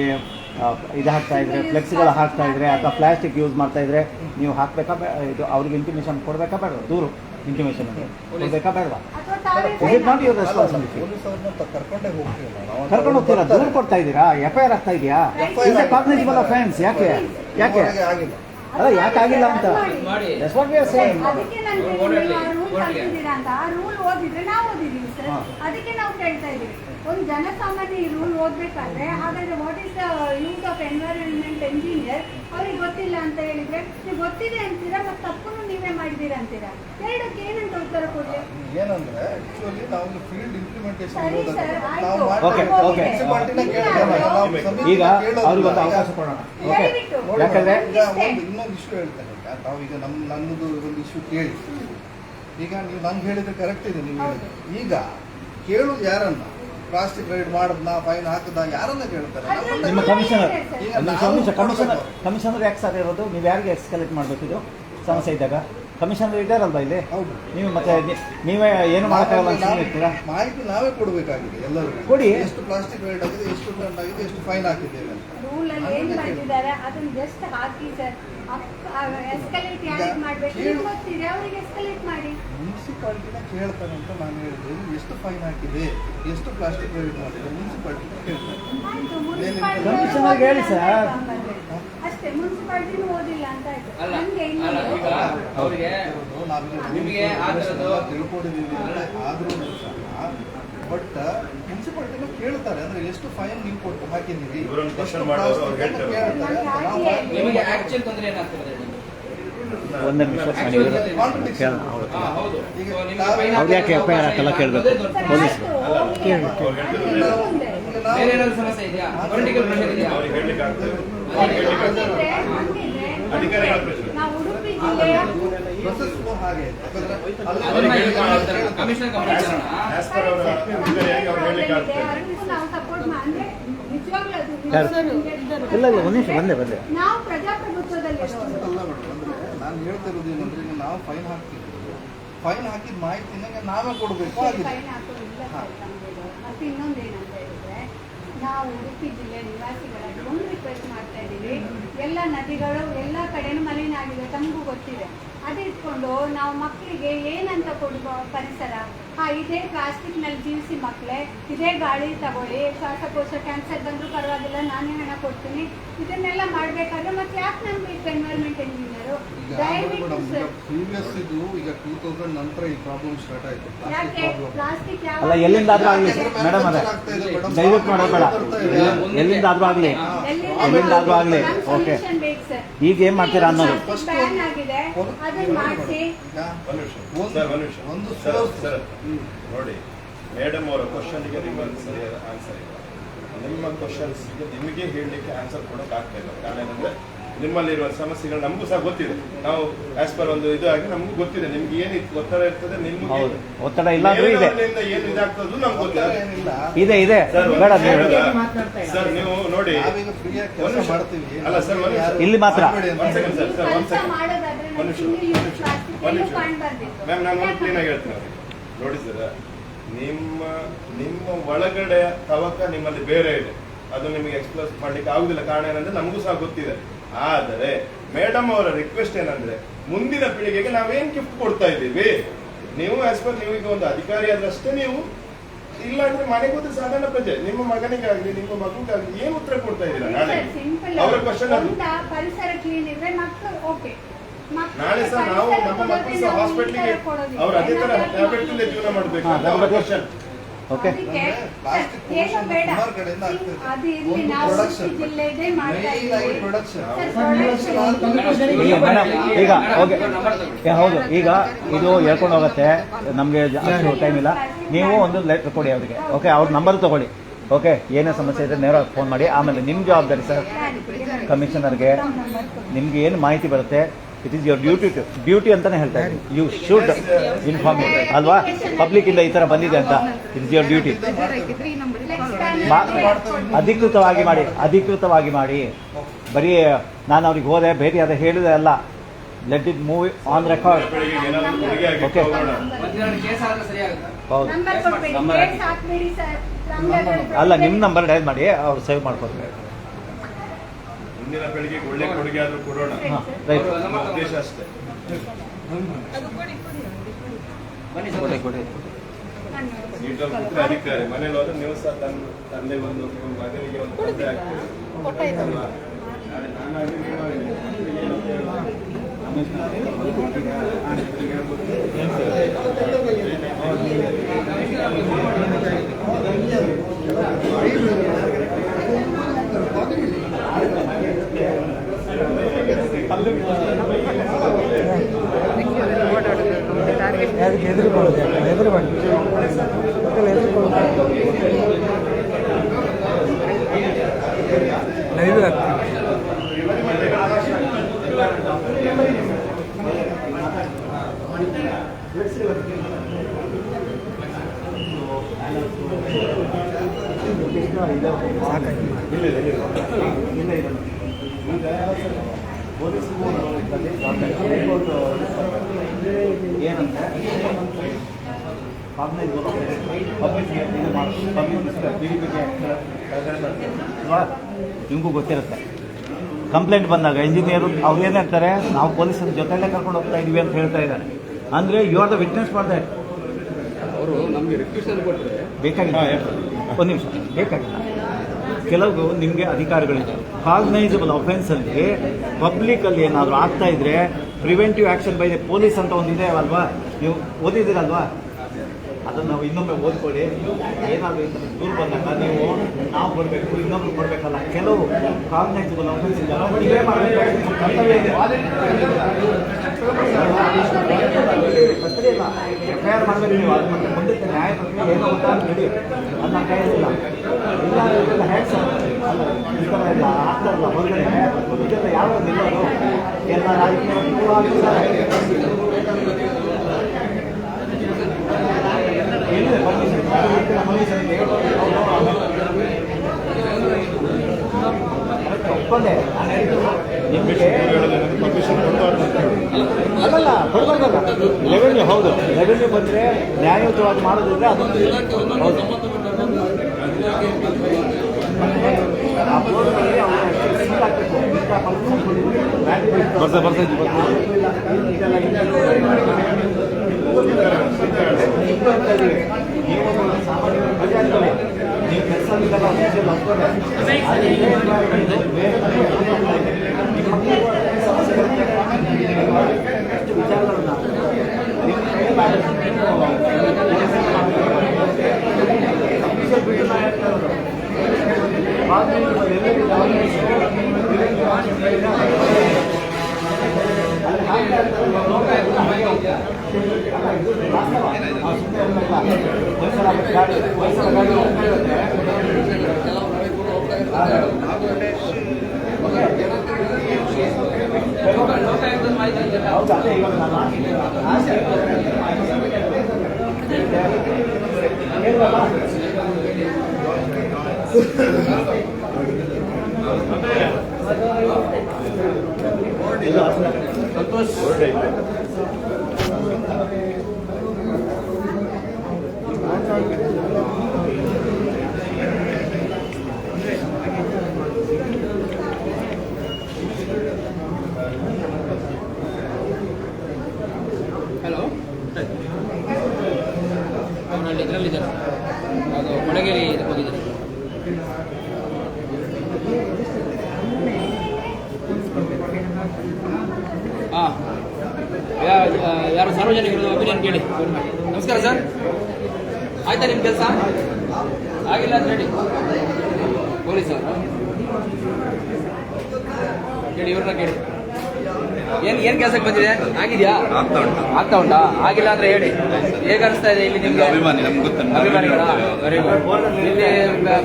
ಇದು ಹಾಕ್ತಾ ಇದ್ರೆ, ಫ್ಲೆಕ್ಸ್ಗಳು ಹಾಕ್ತಾ ಇದ್ರೆ ಅಥವಾ ಪ್ಲಾಸ್ಟಿಕ್ ಯೂಸ್ ಮಾಡ್ತಾ ಇದ್ರೆ ನೀವು ಹಾಕಬೇಕಾ ಇದು ಅವ್ರಿಗೆ ಇಂಟಿಮೇಷನ್ ಕೊಡಬೇಕಾ ಬೇಡವಾ? ದೂರು ಇಂಟಿಮೇಷನ್ ಕೊಡಬೇಕಾ ಬೇಡವಾ? Is it not your responsibility? ಕರ್ಕೊಂಡು ಹೋಗ್ತೀರಾ, ದೂರು ಕೊಡ್ತಾ ಇದ್ದೀರಾ, FIR ಆಗ್ತಾ ಇದೆಯಾ? Is a cognizable offence. ಯಾಕೆ ಅಲ್ಲ, ಯಾಕೆ ಆಗಿಲ್ಲ ಅಂತ ಅದಕ್ಕೆ ನಾನು ರೂಲ್ ಕಲ್ತಿದ್ದೀರಾ ಅಂತ. ಆ ರೂಲ್ ಓದಿದ್ರೆ ನಾವು ಓದಿದ್ದೀವಿ ಸರ್, ಅದಕ್ಕೆ ನಾವು ಕೇಳ್ತಾ ಇದ್ದೀವಿ. ಒಂದು ಜನಸಾಮಾನ್ಯ ಈ ರೂಲ್ ಓದ್ಬೇಕಾದ್ರೆ ಹಾಗಾದ್ರೆ what is the use of environment engineer, ಅವ್ರಿಗೆ ಗೊತ್ತಿಲ್ಲ ಅಂತ ಹೇಳಿದ್ರೆ ನೀವು ಗೊತ್ತಿದೆ ಅಂತೀರಾ, ಮತ್ತೆ ತಪ್ಪನ್ನು ನೀವೇ ಮಾಡಿದೀರಾ ಅಂತೀರಾ. ಎರಡಕ್ಕೆ ಏನಂತ ಉತ್ತರ ಕೊಡ್ಲಿ? ಏನಂದ್ರೆ ಆಕ್ಚುಲಿ ನಾವು ಫೀಲ್ಡ್ ಇಂಪ್ಲಿಮೆಂಟೇಷನ್ ಸರಿ ಸರ್, ನಾವು ಈಗ ಅವ್ರಿಗೊಂದು ಅವಕಾಶ ಕೊಡೋಣ. ಯಾಕಂದ್ರೆ ಇನ್ನೊಂದು ಇಶ್ಯೂ ಹೇಳ್ತಾರೆ. ನಾವು ಈಗ ನನ್ನದು ಒಂದು ಇಶ್ಯೂ ಕೇಳಿ, ಈಗ ನೀವು ನಂಗೆ ಹೇಳಿದ್ರೆ ಕರೆಕ್ಟ್ ಇದೆ ನೀವು ಹೇಳಿದ್ರೆ. ಈಗ ಕೇಳುದು ಯಾರನ್ನ? ಪ್ಲಾಸ್ಟಿಕ್ ರೈಡ್ ಮಾಡದ್ನ, ಫೈನ್ ಹಾಕದ, ಯಾರನ್ನ ಕೇಳ್ತಾರೆ? ನಿಮ್ಮ ಕಮಿಷನರ್ ಈಗ ಕಮಿಷನರ್ ಯಾಕೆ ಸರ್ ಇರೋದು? ನೀವು ಯಾರಿಗೆ ಎಸ್ಕಲೇಟ್ ಮಾಡಬೇಕು ಇದು ಸಮಸ್ಯೆ ಇದ್ದಾಗ? ಕಮಿಷನರ್ ಇದ್ದಾರಲ್ವಾ ಇಲ್ಲಿ? ಹೌದು. ನೀವು ಮತ್ತೆ ನೀವೇ ಏನು ಮಾಡೋಕ್ಕಾಗಲ್ಲ ಅಂತ ಇರ್ತೀರಾ? ಮಾಹಿತಿ ನಾವೇ ಕೊಡಬೇಕಾಗಿದೆ ಎಲ್ಲರಿಗೂ. ಕೊಡಿ. ಎಷ್ಟು ಪ್ಲಾಸ್ಟಿಕ್ ರೈಡ್ ಆಗಿದೆ, ಎಷ್ಟು ದಂಡ ಆಗಿದೆ, ಎಷ್ಟು ಫೈನ್ ಹಾಕಿದ್ದೇವೆ ಅಂತ. ರೂಲ್ ಅಲ್ಲಿ ಏನ್ ಮಾಡಿದ್ದಾರೆ ಅದನ್ನ ಜಸ್ಟ್ ಹಾಕಿ ಸರ್. ಎಸ್ಕಲೇಟ್ ಯಾರಿಗೆ ಮಾಡ್ಬೇಕು ನಿಮ್ಗೆ ಗೊತ್ತಿದೆ, ಅವ್ರಿಗೆ ಎಸ್ಕಲೇಟ್ ಮಾಡಿ. ಮುನ್ಸಿಪಾಲಿಟಿನ ಕೇಳ್ತಾರೆ ಅಂತ ನಾನು ಹೇಳಿದೆ. ಎಷ್ಟು ಫೈನ್ ಹಾಕಿದೆ, ಎಷ್ಟು ಪ್ಲಾಸ್ಟಿಕ್ ರೈಡ್ ಮಾಡಿದೆ, ಮುನ್ಸಿಪಾಲಿಟಿನ ಕೇಳ್ತಾರೆ. ಆಯ್ತು, ಕಮಿಷನರ್ಗೆ ಹೇಳಿ ಸರ್. ಅಷ್ಟೇ, ಮುನ್ಸಿಪಾಲಿಟಿನೂ ಓದಿಲ್ಲ ಅಂತ ಆಯ್ತು. ಅಲ್ಲ ನಮ್ಗೆ ಅಲ್ಲ, ಈಗ ಅವ್ರಿಗೆ ನಿಮಗೆ ಆ ಥರದ್ದು ತಿಳ್ಕೊಂಡಿದ್ದೀವಿ ಆದ್ರೂ ಸಹ ಬಟ್ ಮುನ್ಸಿಪಾಲಿಟಿನ ಕೇಳ್ತಾರೆ. ಅಂದ್ರೆ ಎಷ್ಟು ಫೈನ್ ನೀವು ಕೊಟ್ಟು ಹಾಕಿದ್ದೀವಿ, ಇವರನ್ನು ಕ್ವಶನ್ ಮಾಡೋರು ಅವ್ರು ಹೇಳ್ತಾರೆ. ನಿಮಗೆ ಆಕ್ಚುಲ್ ತೊಂದರೆ ಏನಾಗ್ತದೆ? ಒಂದೇ ನಿಮಿಷ ಹೌದು. ಅವ್ರು ಯಾಕೆ FIR ಹಾಕಲ್ಲ ಕೇಳಬೇಕು ಪೊಲೀಸರು. ಬೇರೆ ಏನಾದ್ರು ಸಮಸ್ಯೆ ಇದೆಯಾ? ಪೊಲಿಟಿಕಲ್ ಪ್ರೆಷರ್ ಇದೆಯಾ? ಅವ್ರಿಗೆ ಹೇಳಲಿಕ್ಕೆ ಆಗ್ತದೆ. ಅಧಿಕಾರಿಗಳ ಪ್ರೆಷರ್. ನಾವು ಉಡುಪಿ ಜಿಲ್ಲೆಯ ಪ್ರೊಸೆಸ್ ಹಾಗೆ ಯಾಕಂದ್ರೆ ಅದನ್ನ ಈಗ ಮಾಡ್ತಾರೆ. ಕಮಿಷನರ್ ಗಮನ ತರೋಣ. ಆಸ್ ಪರ್ ಅವರ ಅಧಿಕಾರಿಯಾಗಿ ಅವ್ರು ಹೇಳಲಿಕ್ಕೆ ಆಗ್ತದೆ. ನಾವು ಸಪೋರ್ಟ್ ಅಂದ್ರೆ ನಿಜವಾಗ್ಲೂ ಅದು ಇಲ್ಲ ಒಂದು ನಿಮಿಷ ಬಂದೆ. ನಾವು ಪ್ರಜಾಪ್ರಭುತ್ವದಲ್ಲಿ ಅಲ್ಲ ಮೇಡಮ್. ಅಂದ್ರೆ ನಾನು ಹೇಳ್ತಿರೋದು ಏನಂದ್ರೆ ಈಗ ನಾವು ಫೈನ್ ಹಾಕ್ತೀವಿ. ಫೈನ್ ಹಾಕಿದ ಮಾಹಿತಿನ ನಾವೇ ಕೊಡಬೇಕು ಆಗಿದೆ. ಫೈನ್ ಹಾಕೋದಿಲ್ಲ ಮತ್ತೆ ಇನ್ನೊಂದು ಏನಂತ ಹೇಳಿದ್ರೆ, ನಾವು ಉಡುಪಿ ಜಿಲ್ಲೆ ನಿವಾಸಿಗಳಾಗಿ ಒಂದು ರಿಕ್ವೆಸ್ಟ್ ಮಾಡ್ತಾ ಇದ್ದೀವಿ. ಎಲ್ಲ ನದಿಗಳು ಎಲ್ಲ ಕಡೆನೂ ಮಲಿನ ಆಗಿದೆ, ತಮಗೂ ಗೊತ್ತಿದೆ. ಅದಿಟ್ಕೊಂಡು ನಾವು ಮಕ್ಕಳಿಗೆ ಏನಂತ ಕೊಡುವ ಪರಿಸರ? ಇದೇ ಪ್ಲಾಸ್ಟಿಕ್ ನಲ್ಲಿ ಜೀವಿಸಿ ಮಕ್ಕಳೇ, ಇದೇ ಗಾಳಿ ತಗೊಳ್ಳಿ, ಶ್ವಾಸಕೋಶ ಕ್ಯಾನ್ಸರ್ ಬಂದರೂ ಪರವಾಗಿಲ್ಲ, ನಾನೇ ಹಣ ಕೊಡ್ತೀನಿ, ಇದನ್ನೆಲ್ಲ ಮಾಡ್ಬೇಕಾದ್ರೆ ಮತ್ತೆ ಯಾಕೆ ನಮ್ಗೆ ಎನ್ವೈರ್ಮೆಂಟ್ ಎಂಜಿನಿಯರು? ದಯವಿಟ್ಟು ಪ್ರೀವಿಯಸ್ ಇದು ಈಗ 2000 ನಂತರ ಈ ಪ್ರಾಬ್ಲಮ್ ಸ್ಟಾರ್ಟ್ ಆಯ್ತು. ಯಾಕೆ ಪ್ಲಾಸ್ಟಿಕ್ ಅಲ್ಲ ಎಲ್ಲಿಂದಾದ್ರೂ ಆಗಲಿ ಮೇಡಮ್, ಅದೇ ದಯವಿಟ್ಟು ಮಾಡೋಬೇಡ. ಎಲ್ಲಿಂದಾದ್ರೂ ಆಗಲಿ ಓಕೆ. ಈಗ ಏನ್ ಮಾಡ್ತೀರಾ ಅನ್ನೋದು ಬ್ಯಾನ್ ಆಗಿದೆ, ಅದನ್ನ ಮಾಡಿಸಿ. ಸರ್ ನೋಡಿ, ಮೇಡಮ್ ಅವರ ಕ್ವಶನ್ಗೆ ನಿಮ್ಮ ಆನ್ಸರ್ ಇಲ್ಲ. ನಿಮ್ಮ ಕ್ವಶನ್ಸ್ಗೆ ನಿಮಗೆ ಹೇಳಲಿಕ್ಕೆ ಆನ್ಸರ್ ಕೊಡೋಕೆ ಆಗ್ತಾ ಇಲ್ಲ. ಕಾರಣ ಏನಂದ್ರೆ ನಿಮ್ಮಲ್ಲಿರುವ ಸಮಸ್ಯೆಗಳು ನಮಗೂ ಸಹ ಗೊತ್ತಿದೆ. ನಾವು ಆಸ್ ಪರ್ ಒಂದು ಇದು ಆಗಿ ನಮಗೂ ಗೊತ್ತಿದೆ ನಿಮ್ಗೆ ಏನು ಒತ್ತಡ ಇರ್ತದೆ, ನಿಮ್ಗೆ ಒತ್ತಡ ಇಲ್ಲ ಅಂದ್ರೆ ಇದೆ, ಏನು ಇದಾಗ್ತದೆ ನಮ್ಗೆ ಗೊತ್ತಿದೆ. ಇದೆ ಬೇಡ ಸರ್ ನೀವು ನೋಡಿ ಅಲ್ಲ ಸರ್ ಇಲ್ಲಿ ಮಾತ್ರ ಮ್ಯಾಮ್ ನಾನು ಒಂದು ಕ್ಲೀನ್ ಆಗಿ ಹೇಳ್ತೀನಿ ನೋಡಿ ಸರ್, ನಿಮ್ಮ ಒಳಗಡೆ ತವಕ ನಿಮ್ಮಲ್ಲಿ ಬೇರೆ ಇದೆ, ಅದು ನಿಮಗೆ ಎಕ್ಸ್ಪ್ರೆಸ್ ಮಾಡ್ಲಿಕ್ಕೆ ಆಗುದಿಲ್ಲ. ಕಾರಣ ಏನಂದ್ರೆ ನಮಗೂ ಸಹ ಗೊತ್ತಿದೆ. ಆದರೆ ಮೇಡಮ್ ಅವರ ರಿಕ್ವೆಸ್ಟ್ ಏನಂದ್ರೆ, ಮುಂದಿನ ಪೀಳಿಗೆಗೆ ನಾವೇನ್ ಗಿಫ್ಟ್ ಕೊಡ್ತಾ ಇದ್ದೀವಿ, ನೀವು ಆಸ್ ಪರ್ ನೀವು ಈಗ ಒಂದು ಅಧಿಕಾರಿ ಆದ್ರಷ್ಟೇ ನೀವು, ಇಲ್ಲ ಅಂದ್ರೆ ಮನೆಗೆ ಹೋದ್ರೆ ಸಾಧಾರಣ ಪ್ರಜೆ, ನಿಮ್ಮ ಮಗನಿಗಾಗ್ಲಿ ನಿಮ್ಮ ಮಗುಗಾಗ್ಲಿ ಏನ್ ಉತ್ತರ ಕೊಡ್ತಾ ಇದ್ದೀರಾ? ನಾಳೆ ಅವರ ಕ್ವಶನ್ ಅದು ಪರಿಸರ ಕ್ಲೀನ್ ಇದ್ರೆ ಮಕ್ಕಳು ಓಕೆ. ನಾಳೆ ಸಹ ನಾವು ನಮ್ಮ ಮಕ್ಕಳು ಸಹ ಹಾಸ್ಪಿಟ್ಲಿಗೆ ಅವ್ರು ಅದೇ ತರ ಟ್ಯಾಬ್ಲೆಟ್ ಇಲ್ಲೇ ಜೀವನ ಮಾಡ್ಬೇಕು ಅಂತ ಅವರ ಕ್ವಶನ್. ಓಕೆ ಏನು ಬೇಡ, ಅದು ಇಲ್ಲಿ ನಾವು ಜಿಲ್ಲೆದೇ ಮಾಡ್ತಾ ಇದ್ದೀವಿ. ಈಗ ಓಕೆ ಹೌದು, ಈಗ ಇದು ಹೇಳ್ಕೊಂಡು ಹೋಗುತ್ತೆ, ನಮಗೆ ಅಷ್ಟು ಟೈಮ್ ಇಲ್ಲ. ನೀವು ಒಂದು ಲೆಟರ್ ಕೊಡಿ ಅವರಿಗೆ, ಓಕೆ, ಅವ್ರ ನಂಬರ್ ತಗೊಳ್ಳಿ, ಓಕೆ, ಏನೇ ಸಮಸ್ಯೆ ಇದ್ರೆ ನೇರವಾಗಿ ಫೋನ್ ಮಾಡಿ. ಆಮೇಲೆ ನಿಮ್ಮ ಜವಾಬ್ದಾರಿ ಸರ್, ಕಮಿಷನರ್ಗೆ ನಿಮ್ಗೆ ಏನು ಮಾಹಿತಿ ಬರುತ್ತೆ, ಇಟ್ ಈಸ್ ಯುವರ್ ಡ್ಯೂಟಿ ಅಂತಾನೆ ಹೇಳ್ತಾ ಇದ್ದೀನಿ. ಯು ಶುಡ್ ಇನ್ಫಾರ್ಮ್ ಅಲ್ವಾ ಪಬ್ಲಿಕ್ ಇಂದ ಈ ತರ ಬಂದಿದೆ ಅಂತ. It is your duty. ಅಧಿಕೃತವಾಗಿ ಮಾಡಿ. ಬರೀ ನಾನು ಅವ್ರಿಗೆ ಹೋದೆ ಭೇಟಿ ಅದೇ ಹೇಳಿದೆ ಅಲ್ಲ. Let it move on record. Okay ಹೌದು, ಅಲ್ಲ ನಿಮ್ಮ ನಂಬರ್ ಡಯಲ್ ಮಾಡಿ, ಅವ್ರು ಸೇವ್ ಮಾಡ್ಕೊತಾರೆ. ಮುಂದಿನ ಬೆಳಿಗ್ಗೆ ಒಳ್ಳೆ ಕೊಡುಗೆ ಆದ್ರೂ ಕೊಡೋಣ, ಉದ್ದೇಶ ಅಷ್ಟೇ. ಅಧಿಕಾರಿ ಮನೇಲಿ ಹೋದ್ರೆ ನೀವು ಸಹ ತಂದೆ ಒಂದು ಮಗನಿಗೆ ಒಂದು ತಂದೆ ಆಗ್ತೀರಿ. ಈಗ ಪೊಲೀಸರು ಏನಂದ್ರೆ ನಿಮಗೂ ಗೊತ್ತಿರುತ್ತೆ. ಕಂಪ್ಲೇಂಟ್ ಬಂದಾಗ ಇಂಜಿನಿಯರು ಅವ್ರು ಏನು ಹೇಳ್ತಾರೆ, ನಾವು ಪೊಲೀಸರ ಜೊತೆಯಲ್ಲೇ ಕರ್ಕೊಂಡು ಹೋಗ್ತಾ ಇದೀವಿ ಅಂತ ಹೇಳ್ತಾ ಇದ್ದಾರೆ. ಅಂದರೆ you are the witness for that. ಅವರು ನಮಗೆ ರಿಕ್ವೆಸ್ಟ್ ಕೊಟ್ಟರೆ ಬೇಕಾಗಿಲ್ಲ, ಒಂದು ನಿಮಿಷ ಬೇಕಾಗಿಲ್ಲ. ಕೆಲವು ನಿಮಗೆ ಅಧಿಕಾರಿಗಳಿದೆ, ಕಾಗ್ನೈಸಬಲ್ ಅಫೆನ್ಸಲ್ಲಿ ಪಬ್ಲಿಕಲ್ಲಿ ಏನಾದರೂ ಆಗ್ತಾ ಇದ್ರೆ preventive action by the police ಅಂತ ಒಂದು ಇದೆ ಅಲ್ವಾ, ನೀವು ಓದಿದ್ದೀರಲ್ವಾ? ಅದನ್ನು ನಾವು ಇನ್ನೊಮ್ಮೆ ಓದ್ಕೊಳ್ಳಿ. ಏನಾದರೂ ದೂರ ಬಂದಾಗ ನೀವು ನಾವು ಕೊಡಬೇಕು, ಇನ್ನೊಬ್ರು ಕೊಡಬೇಕಲ್ಲ. ಕೆಲವು ಕಾಗ್ನೈಸಬಲ್ ಅಫೆನ್ಸ್ ನೀವೇ ಮಾಡಬೇಕು, ಕರ್ತವ್ಯ ಇದೆ. ಅಷ್ಟೇ ಇಲ್ಲ, FIR ಮಾಡಬೇಕು ನೀವು. ಅದು ಮತ್ತೆ ಮುಂದಕ್ಕೆ ನ್ಯಾಯ ಪ್ರಕ್ರಿಯೆ ಏನೋ ಉದಾಹರಣೆ ಹೇಳಿ, ಅದನ್ನ ಕೈಯಿಲ್ಲ ಇಲ್ಲ ಇದೆಲ್ಲ ಹ್ಯಾಂಡ್ಸ್ ಅಲ್ಲ, ಈ ಥರ ಎಲ್ಲ ಆಗ್ತಾರಲ್ಲ ಹೊರಗಡೆ, ಇದೆಲ್ಲ ಯಾವ ನಿಲ್ಲೋದು ಎಲ್ಲ ರಾಜಕೀಯ ಏನಿದೆ ಒಪ್ಪಂದೆ ನಿಮಗೆ ಅಲ್ಲಲ್ಲ ಕೊಡ್ಬಾರ್ದಲ್ಲ. ರೆವೆನ್ಯೂ ಹೌದು, ರೆವೆನ್ಯೂ ಬಂದರೆ ನ್ಯಾಯಯುತವಾಗಿ ಮಾಡೋದಿದ್ರೆ ಅದು ಹೌದು. ನೀವು ಸಾಮಾನ್ಯ ಪ್ರಜಾತಿಗಳೇ, ನೀವು ಕೆಲಸ ಎಷ್ಟು ವಿಚಾರಗಳನ್ನ ಹಲೋ, ಅವನಲ್ಲಿ ಇದರಲ್ಲಿದ್ದಾರೆ, ಅದು ಕೊಡಗೇರಿ ಇದಕ್ಕೆ ಹೋಗಿದ್ದಾರೆ. ಹಾಂ, ಯಾರು ಸಾರ್ವಜನಿಕರು ಒಪಿನಿಯನ್ ಕೇಳಿ. ನಮಸ್ಕಾರ ಸರ್, ಆಯ್ತಾ ನಿಮ್ಮ ಕೆಲಸ? ಆಗಿಲ್ಲ ಅಂತ ಹೇಳಿ ಪೊಲೀಸರು ಕೇಳಿ, ಇವ್ರನ್ನ ಕೇಳಿ. ಏನು ಕೆಲಸಕ್ಕೆ ಬಂದಿದೆ? ಆಗಿದೆಯಾ? ಆಗ್ತಾ ಉಂಟಾ? ಆಗಿಲ್ಲ ಅಂದ್ರೆ ಹೇಳಿ. ಹೇಗೆ ಅನಿಸ್ತಾ ಇದೆ ಇಲ್ಲಿ ನಿಮ್ಗೆ? ಅಭಿಮಾನಿಗಳ ವೆರಿ ಗುಡ್. ಇಲ್ಲಿ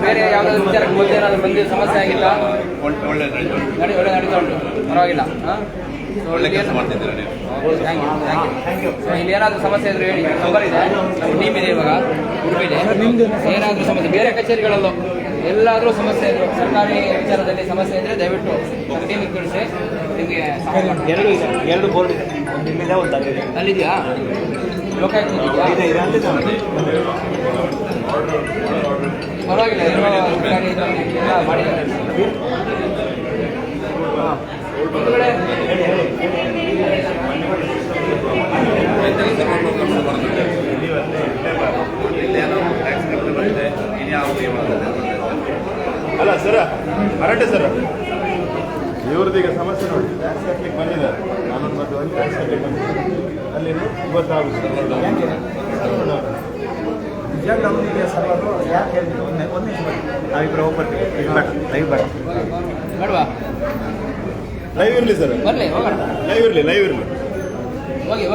ಬೇರೆ ಯಾವ್ದಾದ್ರು ವಿಚಾರಕ್ಕೆ ಮೊದಲು ಏನಾದ್ರು ಬಂದು ಸಮಸ್ಯೆ ಆಗಿಲ್ಲ? ಒಳ್ಳೆ ನಡೀತಾ ಉಂಟು, ಪರವಾಗಿಲ್ಲ. ಒಳ್ಳೆ ಕೆಲಸ ಮಾಡ್ತಿದ್ದೀರಾ ನೀವು. Thank you. ಇಲ್ಲಿ ಏನಾದರೂ ಸಮಸ್ಯೆ ಇದ್ರೆ ಹೇಳಿ, ನಂಬರ್ ಇದೆ, ಟೀಮ್ ಇದೆ ಇವಾಗ ಉಡುಪಿಲಿ. ಏನಾದರೂ ಸಮಸ್ಯೆ ಬೇರೆ ಕಚೇರಿಗಳಲ್ಲೂ ಎಲ್ಲಾದರೂ ಸಮಸ್ಯೆ ಇದ್ರು, ಸರ್ಕಾರಿ ವಿಚಾರದಲ್ಲಿ ಸಮಸ್ಯೆ ಇದ್ರೆ ದಯವಿಟ್ಟು ಟೀಮಿಗೆ ತಿಳಿಸಿ, ನಿಮಗೆ ಎರಡು ಬೋರ್ಡ್ ಇದೆ, ಒಂದು ಇಲ್ಲಿದೆ, ಒಂದು ಅಲ್ಲಿದೆ. ಅಲ್ಲಿದೆಯಾ? ಲೋಕಾಯುಕ್ತ ಪರವಾಗಿಲ್ಲ, ಸರ್ಕಾರಿ ಇದರಲ್ಲಿ ಮಾಡಿದ್ದಾರೆ. ಅಲ್ಲ ಸರ, ಕರೆಕ್ಟೇ ಸರ್. ಇವ್ರದೀಗ ಸಮಸ್ಯೆ ನೋಡಿ, ಟ್ಯಾಕ್ಸ್ ಕಟ್ಲಿಕ್ಕೆ ಬಂದಿದ್ದಾರೆ. ನಾನೊಂದು ಮದುವೆ ಟ್ಯಾಕ್ಸ್ ಕಟ್ಲಿಕ್ಕೆ ಬಂದಿದ್ದಾರೆ. ಅಲ್ಲಿ ಗೊತ್ತಾಗುತ್ತೆ ನಿಜವಾಗ್ಲೂ ಅವನಿಗೆ ಸರ್ವರು ಯಾಕೆ ಹೇಳಿದ್ರು? ಒಂದು ನಿಮಿಷ ನಾವಿಬ್ಬರು ಹೋಗ್ಬರ್ತೀವಿ. ಲೈವ್ ಬೇಡ, ಬೇಡವಾ? ಲೈವ್ ಇರಲಿ ಸರ್, ಬರಲಿ, ಹೋಗೋಣ. ಲೈವ್ ಇರಲಿ. ಹೋಗಿ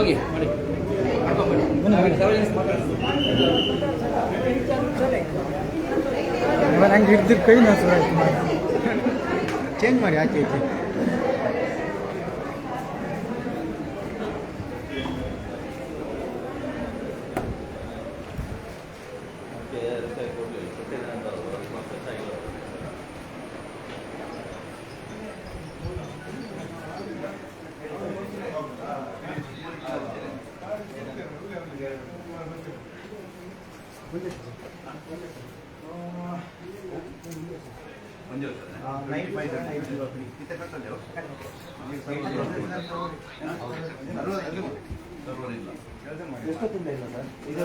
ಮಾಡಿ ಹಂಗೆ ಹಿಡ್ದಿರ್ ಕೈ ನಾವು ಚೇಂಜ್ ಮಾಡಿ ಆಚೆ ಈಚೆ. ಎಷ್ಟೊತ್ತಿಂದ ಇಲ್ಲ ಸರ್ ಇದು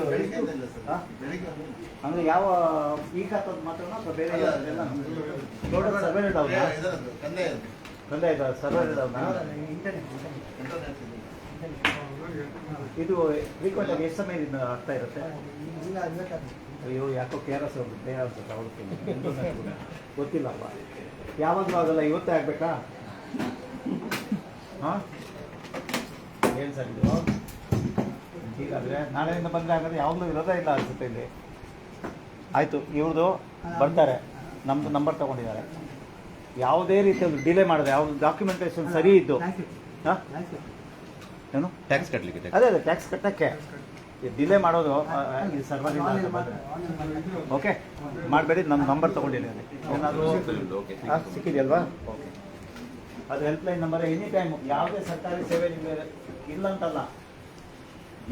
ಅಂದರೆ ಯಾವ ಈ ಖಾತದ ಮಾತ್ರ ಅಥವಾ ಬೇರೆ ಟೋಟಲ್ ಸರ್ವೆ ಇದಾವೆ ಕಂದಾಯ ಇದಾವೆ ಸರ್ವೆ ಇದಾವೆ ಇದು ಫ್ರೀಕ್ವೆಂಟ್ ಆಗಿ ಎಷ್ಟು ಸಮಯದಿಂದ ಆಗ್ತಾ ಇರುತ್ತೆ? ಅಯ್ಯೋ ಯಾಕೋ KRS ಅವ್ರಿಗೆ ಅನ್ಸುತ್ತೆ ಅವ್ರಿಗೆ ಗೊತ್ತಿಲ್ಲಪ್ಪ. ಯಾವಾಗಲೂ ಆಗಲ್ಲ, ಇವತ್ತೇ ಆಗಬೇಕಾ? ಹಾಂ ಏನು ಸರ್ ಇದು? ಹೀಗಾದರೆ ನಾಳೆಯಿಂದ ಬಂದರೆ ಹಾಗಾದ್ರೆ ಯಾವಾಗಲೂ ಇರೋದೇ ಇಲ್ಲ ಅನ್ಸುತ್ತೆ ಇಲ್ಲಿ. ಆಯಿತು, ಇವ್ರದ್ದು ಬರ್ತಾರೆ, ನಮ್ಮದು ನಂಬರ್ ತೊಗೊಂಡಿದ್ದಾರೆ. ಯಾವುದೇ ರೀತಿಯಲ್ಲಿ ಡಿಲೇ ಮಾಡಿದೆ, ಯಾವುದು ಡಾಕ್ಯುಮೆಂಟೇಷನ್ ಸರಿ ಇದ್ದು ಹಾಂ ಏನು ಟ್ಯಾಕ್ಸ್ ಕಟ್ಟಲಿಕ್ಕೆ ಅದೇ ಟ್ಯಾಕ್ಸ್ ಕಟ್ಟಕ್ಕೆ ಡಿಲೇ ಮಾಡೋದು ಇದು ಸರ್ವರ್ ಇಲ್ಲ ಅಂತ ಬಂದರೆ ಓಕೆ ಮಾಡಬೇಡಿ. ನಮ್ಮ ನಂಬರ್ ತೊಗೊಂಡಿದ್ದೀನಿ, ಏನಾದರೂ ಸಿಕ್ಕಿದೆಯಲ್ವಾ? ಓಕೆ, ಅದು ಹೆಲ್ಪ್ಲೈನ್ ನಂಬರ್. ಎನಿ ಟೈಮು ಯಾವುದೇ ಸರ್ಕಾರಿ ಸೇವೆ ನಿಮಗೆ ಇಲ್ಲಂತಲ್ಲ,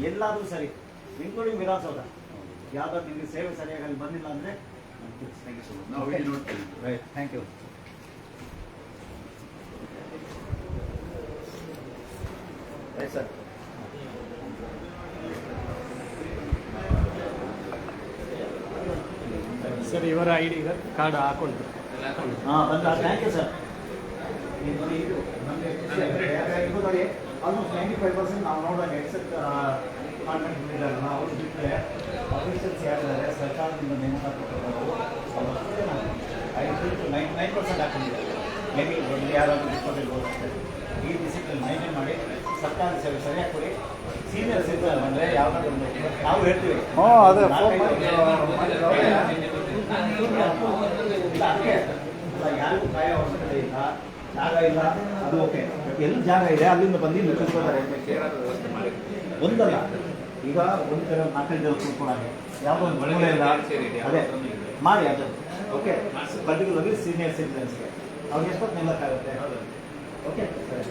ಎಲ್ಲಾದರೂ ಸರಿ, ಇನ್ಕ್ಲೂಡಿಂಗ್ ವಿಧಾನಸೌಧ, ಯಾವುದಾದ್ರು ನಿಮಗೆ ಸೇವೆ ಸರಿಯಾಗಿ ಅಲ್ಲಿ ಬಂದಿಲ್ಲ ಅಂದರೆ right. Thank you. Right sir. Sir ಇವರ ID ಕಾರ್ಡ್ ಹಾಕೊಂಡು ಹಾಂ ಬಂದ. Thank you sir. ಇದು ನಮಗೆ ಇದು ನೋಡಿ, ಆಲ್ಮೋಸ್ಟ್ 95% ನಾವು ನೋಡುವಾಗ ಎಕ್ಸೆಪ್ಟ್ ಡಿಪಾರ್ಟ್ಮೆಂಟ್ ಇದ್ದಾರೆ, ನಾವು ಬಿಟ್ಟರೆ ಆಫೀಸರ್ಸ್ ಯಾರಿದ್ದಾರೆ ಸರ್ಕಾರದಿಂದ ನೇಮಕ ಐ ಥಿಂಕ್ 99% ಹಾಕೊಂಡಿದ್ದಾರೆ. ಮೇ ಬಿ ಯಾರಾದರೂ ಡಿಸ್ಕೌಂಟ್ ಅಷ್ಟೇ. ಈ ಡಿಸಿಪ್ಲಿನ್ ಮೈಂಟೈನ್ ಮಾಡಿ ಸರ್ಕಾರಿ ಸೇವೆ ಸರಿಯಾಗಿ ಕೊಡಿ. ಸೀನಿಯರ್ಸ್ ಇರ್ತಾರೆ ಅಂದರೆ ಯಾವುದಾದ್ರು ನಾವು ಹೇಳ್ತೀವಿ ಯಾರಿಗೂ ಕಾಯ ಅವಶ್ಯಕತೆ ಇಲ್ಲ, ಜಾಗ ಇಲ್ಲ, ಅದು ಓಕೆ. ಎಲ್ಲಿ ಜಾಗ ಇದೆ ಅಲ್ಲಿಂದ ಬಂದು ಇಲ್ಲಿ ಕೂತ್ಕೊಳ್ತಾರೆ. ಒಂದಲ್ಲ, ಈಗ ಒಂದು ಕಡೆ 4-5 ಜನ ಕೂತ್ಕೊಳ್ಳೋಂಗೆ ಯಾವುದೋ ಒಂದು ಮೂಲೆ ಇಲ್ಲ, ಅದೇ ಮಾಡಿ ಅದು ಓಕೆ. ಪರ್ಟಿಕ್ಯುಲರ್ಲಿ ಸೀನಿಯರ್ ಸಿಟಿಜನ್ಸ್ಗೆ ಅವ್ರಿಗೆ ಎಷ್ಟೊತ್ತು ನಿಲ್ಲಕ್ಕಾಗುತ್ತೆ? ಓಕೆ ಸರಿ.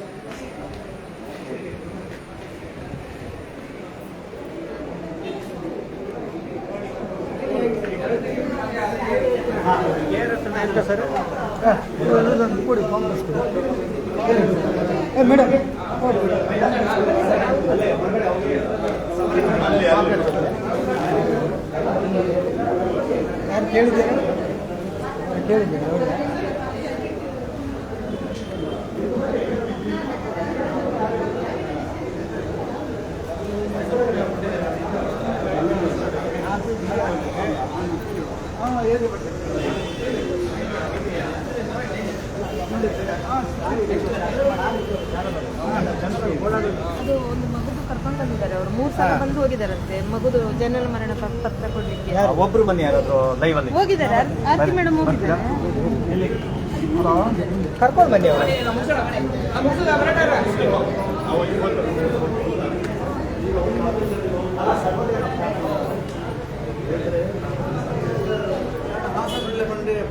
ಸರ್ ಕೊಡಿ ಕಾಂಗ್ರೆಸ್ ಮೇಡಮ್ ಯಾರು ಕೇಳಿದ್ದೀರಾ? ಕೇಳಿದ್ದೀರಾ? ಹಾಂ ಹೇಳಿ ಅದು ಒಂದು ಮಗುದು ಕರ್ಕೊಂಡು ಬಂದಿದ್ದಾರೆ ಅವರು 3 ಸಲ ಬಂದು ಹೋಗಿದ್ದಾರಂತೆ. ಮಗುದು ಜನನ ಮರಣ ಪತ್ರ ಕೊಡ್ಲಿಕ್ಕೆ ಒಬ್ರು ಬನ್ನಿ, ಯಾರಾದ್ರು ಲೈವ್ ಅಲ್ಲಿ ಹೋಗಿದ್ದಾರೆ. ಆರ್ತಿ ಮೇಡಮ್ ಹೋಗಿದ್ದಾರೆ, ಕರ್ಕೊಂಡು ಬನ್ನಿ ಅವರು.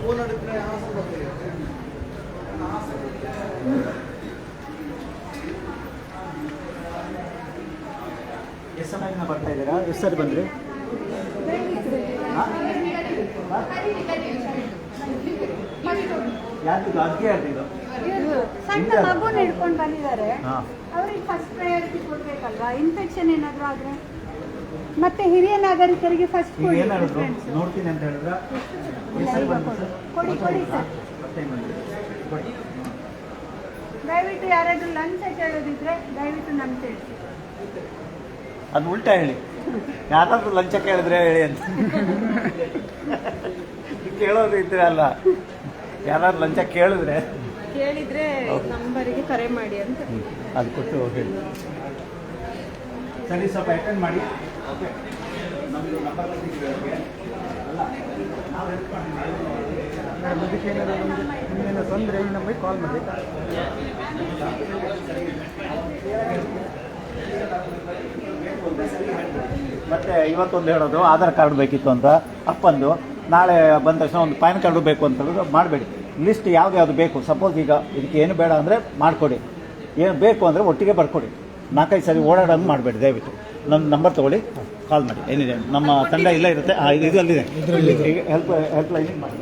ಫೋನ್ ಅಡಿದ್ರೆ ಎಷ್ಟು ಸಮಯದಿಂದ ಬರ್ತಾ ಇದ್ದೀರಾ? ಎಷ್ಟು ಸರಿ ಬಂದ್ರಿ? ಯಾರ್ದು ಅದ್ಗೆ ಯಾರ್ದು? ಸಣ್ಣ ಮಗುನ ಹಿಡ್ಕೊಂಡು ಬಂದಿದ್ದಾರೆ. ಅವ್ರಿಗೆ ಫಸ್ಟ್ ಪ್ರಯಾರಿಟಿ ಕೊಡ್ಬೇಕಲ್ವಾ? ಇನ್ಫೆಕ್ಷನ್ ಏನಾದ್ರು ಆದ್ರೆ ಮತ್ತೆ ಹಿರಿಯ ನಾಗರಿಕರಿಗೆ ಫಸ್ಟ್ ಕೊಡಿ. ನೋಡ್ತೀನಿ ಅಂತ ಹೇಳಿದ್ರ ಕೊಡಿ ಕೊಡಿ ಸರ್. ದಯವಿಟ್ಟು ಯಾರಾದ್ರೂ ಲಂಚ ಕೇಳೋದಿದ್ರೆ ದಯವಿಟ್ಟು ನಮ್ಗೆ ತಿಳಿಸಿ. ಅದು ಉಲ್ಟಾ ಹೇಳಿ, ಯಾರಾದ್ರೂ ಲಂಚ ಕೇಳಿದ್ರೆ ಹೇಳಿ ಅಂತ ಕೇಳೋದು ಇದ್ರೆ ಅಲ್ಲ, ಯಾರಾದ್ರೂ ಲಂಚ ಕೇಳಿದ್ರೆ ನಂಬರಿಗೆ ಕರೆ ಮಾಡಿ ಅಂತ ಅದು ಕೊಟ್ಟು ಹೇಳಿ. ಸರಿ, ಸ್ವಲ್ಪ ಅಟೆಂಡ್ ಮಾಡಿ. ಓಕೆ, ನಮ್ಮದು ನಂಬರ್ ಬಂದಿದ್ದೀವಿ. ಅಲ್ಲ, ನಾವು ನಿಮ್ಮೇನೋ ತೊಂದರೆ ನಮಗೆ ಕಾಲ್ ಮಾಡಿ. ಮತ್ತೆ ಇವತ್ತೊಂದು ಹೇಳೋದು ಆಧಾರ್ ಕಾರ್ಡ್ ಬೇಕಿತ್ತು ಅಂತ ಅಪ್ಪಂದು, ನಾಳೆ ಬಂದ ತಕ್ಷಣ ಒಂದು ಪ್ಯಾನ್ ಕಾರ್ಡು ಬೇಕು ಅಂತ ಹೇಳೋದು ಮಾಡಬೇಡಿ. ಲಿಸ್ಟ್ ಯಾವ್ದು ಬೇಕು. ಸಪೋಸ್ ಈಗ ಇದಕ್ಕೆ ಏನು ಬೇಡ ಅಂದರೆ ಮಾಡಿಕೊಡಿ, ಏನು ಬೇಕು ಅಂದರೆ ಒಟ್ಟಿಗೆ ಬರ್ಕೊಡಿ. 4-5 ಸರಿ ಓಡಾಡೋದು ಮಾಡಬೇಡಿ ದಯವಿಟ್ಟು. ನನ್ನ ನಂಬರ್ ತೊಗೊಳ್ಳಿ, ಕಾಲ್ ಮಾಡಿ ಏನಿದೆ ನಮ್ಮ ತಂಡ ಇಲ್ಲ ಇರುತ್ತೆ. ಇದು ಅಲ್ಲಿದೆ ಹೆಲ್ಪ್ ಲೈನ್ ಮಾಡಿ.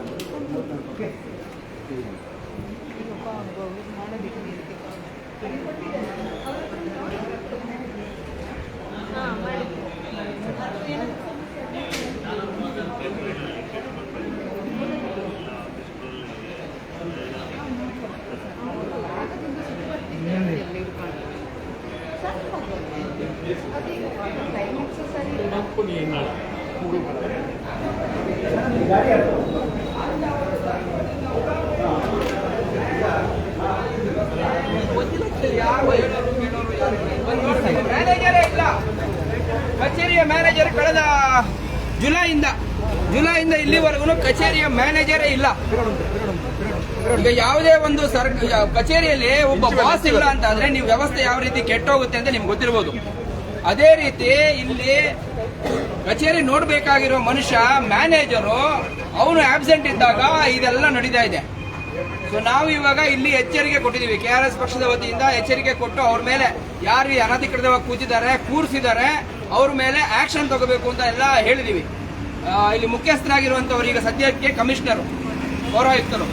ಮ್ಯಾನೇಜರೇ ಇಲ್ಲ, ಕಚೇರಿಯ ಮ್ಯಾನೇಜರ್ ಕಳೆದ ಜುಲೈಯಿಂದ ಇಲ್ಲಿವರೆಗೂ ಕಚೇರಿಯ ಮ್ಯಾನೇಜರೇ ಇಲ್ಲ. ಈಗ ಯಾವುದೇ ಒಂದು ಕಚೇರಿಯಲ್ಲಿ ಒಬ್ಬ ಬಾಸ್ ಇಲ್ಲ ಅಂತ ಆದ್ರೆ ನೀವು ವ್ಯವಸ್ಥೆ ಯಾವ ರೀತಿ ಕೆಟ್ಟೋಗುತ್ತೆ ಅಂತ ನಿಮ್ಗೆ ಗೊತ್ತಿರ್ಬೋದು. ಅದೇ ರೀತಿ ಇಲ್ಲಿ ಕಚೇರಿ ನೋಡ್ಬೇಕಾಗಿರೋ ಮನುಷ್ಯ ಮ್ಯಾನೇಜರು ಅವನು ಆಬ್ಸೆಂಟ್ ಇದ್ದಾಗ ಇದೆಲ್ಲ ನಡೀತಾ ಇದೆ. ಸೊ ನಾವು ಇವಾಗ ಇಲ್ಲಿ ಎಚ್ಚರಿಕೆ ಕೊಟ್ಟಿದ್ದೀವಿ, KRS ಪಕ್ಷದ ವತಿಯಿಂದ ಎಚ್ಚರಿಕೆ ಕೊಟ್ಟು ಅವ್ರ ಮೇಲೆ ಯಾರು ಅನಧಿಕೃತವಾಗಿ ಕೂರಿಸಿದ್ದಾರೆ ಅವ್ರ ಮೇಲೆ ಆಕ್ಷನ್ ತಗೋಬೇಕು ಅಂತ ಎಲ್ಲ ಹೇಳಿದೀವಿ. ಇಲ್ಲಿ ಮುಖ್ಯಸ್ಥರಾಗಿರುವಂತವ್ರು ಈಗ ಸದ್ಯಕ್ಕೆ ಕಮಿಷನರ್ ಪೌರಾಯುಕ್ತರು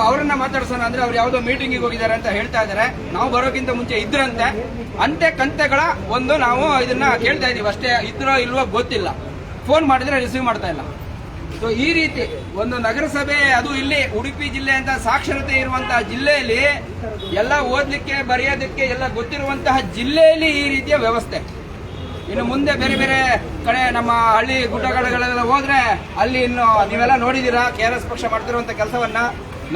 ಅವರನ್ನ ಮಾತಾಡ್ಸೋಣ ಅಂದ್ರೆ ಅವ್ರು ಯಾವುದೋ ಮೀಟಿಂಗಿಗೆ ಹೋಗಿದ್ದಾರೆ ಅಂತ ಹೇಳ್ತಾ ಇದ್ದಾರೆ. ನಾವು ಬರೋಕ್ಕಿಂತ ಮುಂಚೆ ಇದ್ರಂತೆ ಕಂತೆಗಳ ಒಂದು ನಾವು ಇದನ್ನ ಕೇಳ್ತಾ ಇದೀವಿ ಅಷ್ಟೇ, ಇದ್ರೋ ಇಲ್ವೋ ಗೊತ್ತಿಲ್ಲ. ಫೋನ್ ಮಾಡಿದ್ರೆ ರಿಸೀವ್ ಮಾಡ್ತಾ ಇಲ್ಲ. ಸೊ ಈ ರೀತಿ ಒಂದು ನಗರಸಭೆ, ಅದು ಇಲ್ಲಿ ಉಡುಪಿ ಜಿಲ್ಲೆ ಅಂತ ಸಾಕ್ಷರತೆ ಇರುವಂತಹ ಜಿಲ್ಲೆಯಲ್ಲಿ ಎಲ್ಲ ಓದ್ಲಿಕ್ಕೆ ಬರೆಯೋದಕ್ಕೆ ಎಲ್ಲ ಗೊತ್ತಿರುವಂತಹ ಜಿಲ್ಲೆಯಲ್ಲಿ ಈ ರೀತಿಯ ವ್ಯವಸ್ಥೆ. ಇನ್ನು ಮುಂದೆ ಬೇರೆ ಬೇರೆ ಕಡೆ ನಮ್ಮ ಹಳ್ಳಿ ಗುಡ್ಡಗಳೆಲ್ಲ ಹೋದ್ರೆ ಅಲ್ಲಿ ಇನ್ನು ನೀವೆಲ್ಲ ನೋಡಿದೀರಾ KRS ಪಕ್ಷ ಮಾಡ್ತಿರುವಂತ ಕೆಲಸವನ್ನ.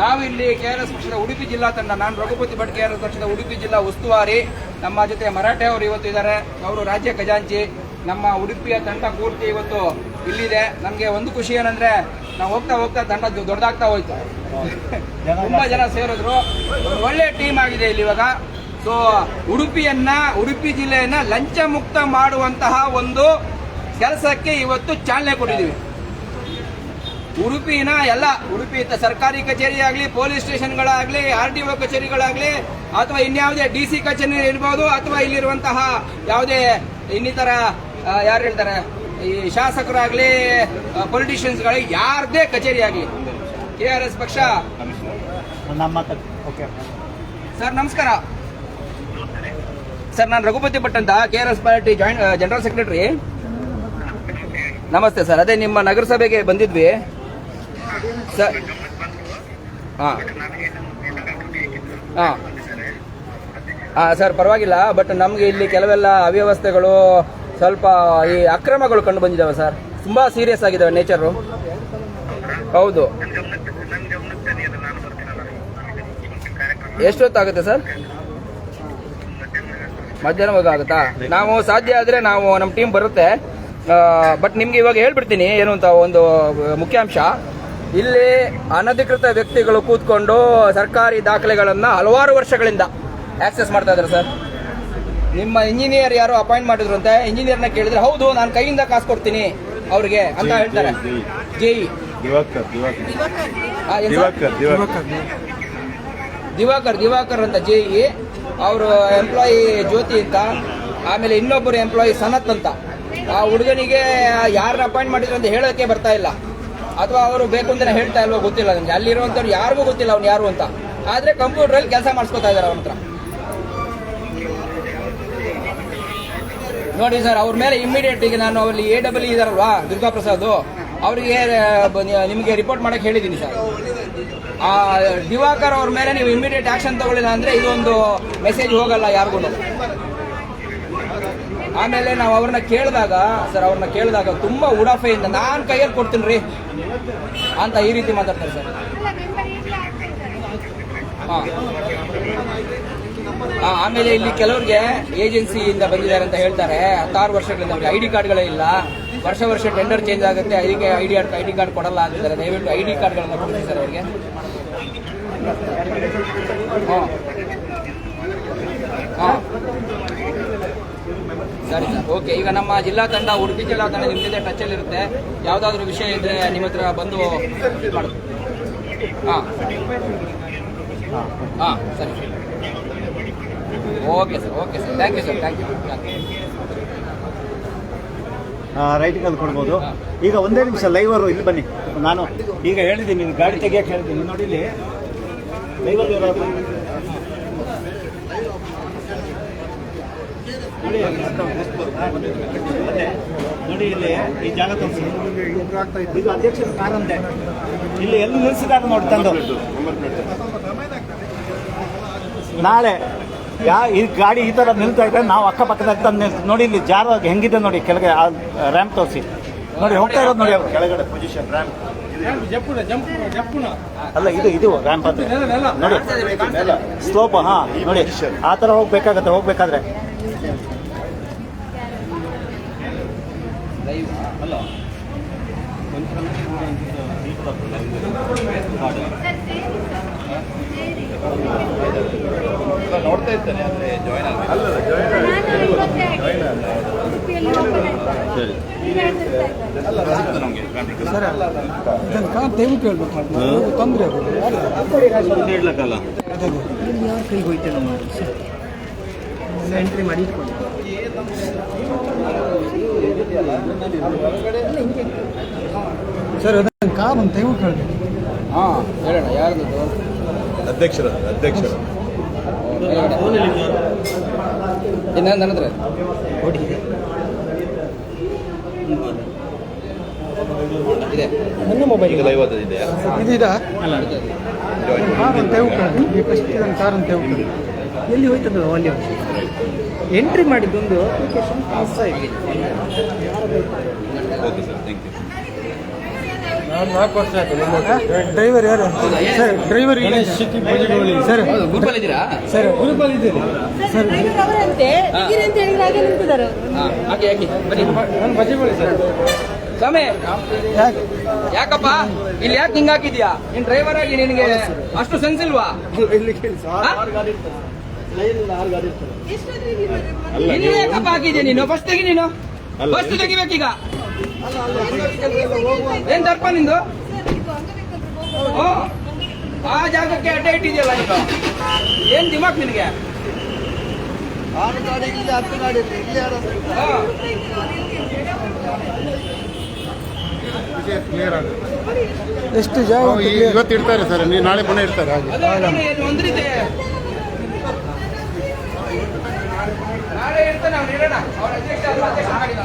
ನಾವು ಇಲ್ಲಿ KRS ಪಕ್ಷದ ಉಡುಪಿ ಜಿಲ್ಲಾ ತಂಡ, ನಾನು ರಘುಪತಿ ಭಟ್ KRS ಪಕ್ಷದ ಉಡುಪಿ ಜಿಲ್ಲಾ ಉಸ್ತುವಾರಿ, ನಮ್ಮ ಜೊತೆ ಮರಾಠೆ ಅವರು ಇವತ್ತು ಇದ್ದಾರೆ, ಅವರು ರಾಜ್ಯ ಖಜಾಂಚಿ. ನಮ್ಮ ಉಡುಪಿಯ ತಂಡ ಪೂರ್ತಿ ಇವತ್ತು ಇಲ್ಲಿದೆ. ನಮ್ಗೆ ಒಂದು ಖುಷಿ ಏನಂದ್ರೆ ನಾವು ಹೋಗ್ತಾ ತಂಡ ದೊಡ್ಡದಾಗ್ತಾ ಹೋಯ್ತು. ತುಂಬಾ ಜನ ಸೇರಿದ್ರು, ಒಳ್ಳೆ ಟೀಮ್ ಆಗಿದೆ ಇಲ್ಲಿ ಇವಾಗ. ಸೊ ಉಡುಪಿ ಜಿಲ್ಲೆಯನ್ನ ಲಂಚ ಮುಕ್ತ ಮಾಡುವಂತಹ ಒಂದು ಕೆಲಸಕ್ಕೆ ಇವತ್ತು ಚಾಲನೆ ಕೊಟ್ಟಿದ್ದೀವಿ. ಉಡುಪಿ ಸರ್ಕಾರಿ ಕಚೇರಿ ಆಗಲಿ, ಪೊಲೀಸ್ ಸ್ಟೇಷನ್ಗಳಾಗ್ಲಿ, RDO ಕಚೇರಿಗಳಾಗ್ಲಿ, ಅಥವಾ ಇನ್ಯಾವುದೇ DC ಕಚೇರಿ ಇರ್ಬೋದು, ಅಥವಾ ಇಲ್ಲಿರುವಂತಹ ಯಾವುದೇ ಇನ್ನಿತರ ಯಾರು ಹೇಳ್ತಾರೆ ಈ ಶಾಸಕರಾಗ್ಲಿ, ಪೊಲಿಟಿಷಿಯನ್ಸ್ಗಳಿಗೆ ಯಾರದೇ ಕಚೇರಿ ಆಗಲಿ KRS ಪಕ್ಷ. ಸರ್ ನಮಸ್ಕಾರ ಸರ್, ನಾನು ರಘುಪತಿ ಭಟ್ ಅಂತ KRS ಪಾರ್ಟಿ ಜನರಲ್ ಸೆಕ್ರೆಟರಿ. ನಮಸ್ತೆ ಸರ್, ಅದೇ ನಿಮ್ಮ ನಗರಸಭೆಗೆ ಬಂದಿದ್ವಿ ಸರ್. ಸರ್ ಪರವಾಗಿಲ್ಲ, ಬಟ್ ನಮ್ಗೆ ಇಲ್ಲಿ ಕೆಲವೆಲ್ಲ ಅವ್ಯವಸ್ಥೆಗಳು, ಸ್ವಲ್ಪ ಈ ಅಕ್ರಮಗಳು ಕಂಡು ಬಂದಿದ್ದಾವೆ ಸರ್. ತುಂಬಾ ಸೀರಿಯಸ್ ಆಗಿದ್ದಾವೆ ನೇಚರು. ಹೌದು. ಎಷ್ಟೊತ್ತಾಗುತ್ತೆ ಸರ್? ಮಧ್ಯಾಹ್ನ ಆಗುತ್ತಾ? ನಾವು ಸಾಧ್ಯ ಆದ್ರೆ ನಮ್ಮ ಟೀಮ್ ಬರುತ್ತೆ. ಬಟ್ ನಿಮ್ಗೆ ಇವಾಗ ಹೇಳ್ಬಿಡ್ತೀನಿ ಏನು ಅಂತ ಒಂದು ಮುಖ್ಯಾಂಶ. ಇಲ್ಲಿ ಅನಧಿಕೃತ ವ್ಯಕ್ತಿಗಳು ಕೂತ್ಕೊಂಡು ಸರ್ಕಾರಿ ದಾಖಲೆಗಳನ್ನ ಹಲವಾರು ವರ್ಷಗಳಿಂದ ಆಕ್ಸೆಸ್ ಮಾಡ್ತಾ ಇದ್ದಾರೆ ಸರ್. ನಿಮ್ಮ ಇಂಜಿನಿಯರ್ ಯಾರು ಅಪಾಯಿಂಟ್ ಮಾಡಿದ್ರು ಅಂತ ಇಂಜಿನಿಯರ್ನ ಕೇಳಿದ್ರೆ, ಹೌದು ನಾನು ಕೈಯಿಂದ ಕಾಸು ಕೊಡ್ತೀನಿ ಅವ್ರಿಗೆ ಅಂತ ಹೇಳ್ತಾರೆ. JE ದಿವಾಕರ್ ಅಂತ JE, ಅವರು ಎಂಪ್ಲಾಯಿ ಜ್ಯೋತಿ ಅಂತ, ಆಮೇಲೆ ಇನ್ನೊಬ್ಬರು ಎಂಪ್ಲಾಯಿ ಸನತ್ ಅಂತ. ಆ ಹುಡುಗನಿಗೆ ಯಾರನ್ನ ಅಪಾಯಿಂಟ್ ಮಾಡಿದ್ರು ಅಂತ ಹೇಳೋಕೆ ಬರ್ತಾ ಇಲ್ಲ, ಅಥವಾ ಅವರು ಬೇಕು ಅಂತ ಹೇಳ್ತಾ ಇಲ್ವೋ ಗೊತ್ತಿಲ್ಲ ನನಗೆ. ಅಲ್ಲಿರುವಂತವ್ರು ಯಾರಿಗೂ ಗೊತ್ತಿಲ್ಲ ಅವ್ನು ಯಾರು ಅಂತ. ಆದ್ರೆ ಕಂಪ್ಯೂಟರ್ ಕೆಲಸ ಮಾಡಿಸ್ಕೊತಾ ಇದಾರೆ ಅವನ ಹತ್ರ. ನೋಡಿ ಸರ್, ಅವ್ರ ಮೇಲೆ ಇಮಿಡಿಯೇಟ್ ಈಗ ನಾನು ಅಲ್ಲಿ AWE ಇದಾರಲ್ವಾ ದುರ್ಗಾ ಪ್ರಸಾದ್, ಅವರಿಗೆ ನಿಮಗೆ ರಿಪೋರ್ಟ್ ಮಾಡಕ್ಕೆ ಹೇಳಿದ್ದೀನಿ ಸರ್. ಆ ದಿವಾಕರ್ ಅವ್ರ ಮೇಲೆ ನೀವು ಇಮಿಡಿಯೇಟ್ ಆಕ್ಷನ್ ತಗೊಳ್ಳಿಲ್ಲ ಅಂದ್ರೆ ಇದೊಂದು ಮೆಸೇಜ್ ಹೋಗಲ್ಲ ಯಾರಿಗೂ. ಆಮೇಲೆ ನಾವು ಅವ್ರನ್ನ ಕೇಳಿದಾಗ ತುಂಬಾ ಉಡಾಫೆಯಿಂದ ನಾನು ಕೈಯಲ್ಲಿ ಕೊಡ್ತೀನಿ ರೀ ಅಂತ ಈ ರೀತಿ ಮಾತಾಡ್ತಾರೆ ಸರ್. ಆಮೇಲೆ ಇಲ್ಲಿ ಕೆಲವ್ರಿಗೆ ಏಜೆನ್ಸಿಯಿಂದ ಬಂದಿದ್ದಾರೆ ಅಂತ ಹೇಳ್ತಾರೆ. 16 ವರ್ಷಗಳಿಂದ ಅವ್ರಿಗೆ ID ಕಾರ್ಡ್ಗಳೇ ಇಲ್ಲ. ವರ್ಷ ಟೆಂಡರ್ ಚೇಂಜ್ ಆಗುತ್ತೆ, ಅದಕ್ಕೆ ಐಡಿ ಕಾರ್ಡ್ ಕೊಡಲ್ಲ ಅಂತಿದ್ದಾರೆ. ದಯವಿಟ್ಟು ID ಕಾರ್ಡ್ಗಳನ್ನ ಕೊಡ್ತೀವಿ ಸರ್ ಅವ್ರಿಗೆ. ಸರಿ ಸರ್, ಓಕೆ. ಈಗ ನಮ್ಮ ಜಿಲ್ಲಾ ತಂಡ, ಉಡುಪಿ ಜಿಲ್ಲಾ ತಂಡ ನಿಮ್ಮ ಜೊತೆ ಟಚಲ್ಲಿ ಇರುತ್ತೆ. ಯಾವುದಾದ್ರೂ ವಿಷಯ ಇದ್ರೆ ನಿಮ್ಮ ಹತ್ರ ಬಂದು ಇದು ಮಾಡೋದು. ಸರಿ okay sir, thank you sir, thank you. ರೈಟಿಂಗಲ್ಲಿ ಕೊಡ್ಬೋದು. ಈಗ ಒಂದೇ ನಿಮಿಷ ಲೈವರು ಇಲ್ಲಿ ಬನ್ನಿ. ನಾನು ಈಗ ಹೇಳಿದ್ದೀನಿ ಗಾಡಿ ತೆಗಿಯೋಕೆ ಹೇಳ್ತೀನಿ. ನೋಡಿ ಇಲ್ಲಿ ಲೈವಲ್ಲಿ ನೋಡಿ ಇಲ್ಲಿ ಈ ಜಾಗ ತೋರಿಸಿ. ಇದು ಅಧ್ಯಕ್ಷರ ಕಾರಂತೆ. ಇಲ್ಲಿ ಎಲ್ಲಿ ನಿಲ್ಲಿಸಿದಾಗ ನೋಡಿ ತಂದು ನಾಳೆ ಈ ಗಾಡಿ ಈ ಥರ ನಿಲ್ತಾ ಇದ್ರೆ ನಾವು ಅಕ್ಕಪಕ್ಕದಾಗ ತಂದು ನೋಡಿ ಇಲ್ಲಿ ಜಾರ ಹೆಂಗಿದೆ ನೋಡಿ ಕೆಳಗೆ ರ್ಯಾಂಪ್ ತೋರಿಸಿ ನೋಡಿ ಹೋಗ್ತಾ ಇರೋದು ನೋಡಿ ಅವ್ರು ಕೆಳಗಡೆ ಪೊಸಿಷನ್ ರ್ಯಾಂಪ್ ಅಲ್ಲ ಇದು ರ್ಯಾಂಪ್ ಅಂತ ನೋಡಿ ಸ್ಲೋಪ್. ಹಾಂ ನೋಡಿ ಆ ಥರ ಹೋಗ್ಬೇಕಾಗತ್ತೆ ಹೋಗ್ಬೇಕಾದ್ರೆ. ಅಲ್ಲ ನೋಡ್ತಾ ಇರ್ತಾನೆ ಅಂದ್ರೆ ಜಾಯ್ನ್ ತೊಂದರೆ ಹೇಳಕ್ಕಲ್ಲ ಕೈಗೆ ಹೋಯ್ತೇನೆ ಎಂಟ್ರಿ ಮಾಡಿ ಇಟ್ಕೊಂಡು ಸರ್ ಅದನ್ನು ಕಾರ್ ಅಂತ ಕೇಳಿದೆ. ಹಾಂ ಹೇಳೋಣ ಯಾರ್ದು ಅಧ್ಯಕ್ಷರ ಇನ್ನು ನನ್ನ ಹತ್ರ ಇದೆ ನನ್ನ ಮೊಬೈಲ್ ಲೈವ್ ಇದೆ ಇದಾ ಅಲ್ಲ ಕಾರ್ ಅಂತ ಕೇಳಿದೆ. ಫಸ್ಟ್ ನನ್ನ ಕಾರ್ ಅಂತ ಕೇಳಿದೆ. ಎಲ್ಲಿ ಹೋಯ್ತದ ಅಲ್ಲಿ ಎಂಟ್ರಿ ಮಾಡಿದ್ದೊಂದು ಅಪ್ಲಿಕೇಶನ್ ಪಾಸ್ ಆಗಿದೆ. Okay sir thank you. Driver ಯಾರು ಸರ್? ಡ್ರೈವರ್ ಸರ್ ಗ್ರೂಪಲ್ಲಿ ಇದ್ದೀರಾ? ಸರ್ ಗ್ರೂಪಲ್ಲಿ ಇದ್ದೀರಿ ಸರ್. ಹಾಕಿ ಬನ್ನಿ ನಾನು ಬಜ್ಜಿಗೋಳಿ ಸರ್. ಸ್ವಾಮಿ ಯಾಕೆ ಯಾಕಪ್ಪ ಇಲ್ಲಿ ಯಾಕೆ ಹಿಂಗ್ ಹಾಕಿದ್ಯಾ? ನೀನ್ ಡ್ರೈವರ್ ಆಗಿ ನಿನಗೆ ಅಷ್ಟು ಸೆನ್ಸ್ ಇಲ್ವಾ? ಇಲ್ಲಿ ಯಾಕಪ್ಪ ಹಾಕಿದ್ಯಾ ನೀನು? ಫಸ್ಟ್ ತೆಗಿ, ನೀನು ಫಸ್ಟ್ ತೆಗಿಬೇಕೀಗ. ಏನ್ ದರ್ಪ ನಿಂದು? ಆ ಜಾಗಕ್ಕೆ ಅಡ್ಡ ಇಟ್ಟಿದ್ಯಲ್ಲ ಈಗ. ಏನ್ ದಿಮಾಕ್ ನಿನಗೆ? ಎಷ್ಟು ಜಾಗ ಇವತ್ತು ಇಡ್ತಾರೆ ಸರ್, ನೀವು ನಾಳೆ ಪುನಃ ಇಡ್ತಾರೆ. ಒಂದು ರೀತಿ ನಾಳೆ ಇರ್ತಾನೆ ಅವ್ನು ಇರೋಣ. ಅವ್ರ ಅಧ್ಯಕ್ಷ ಮಾಡಿದ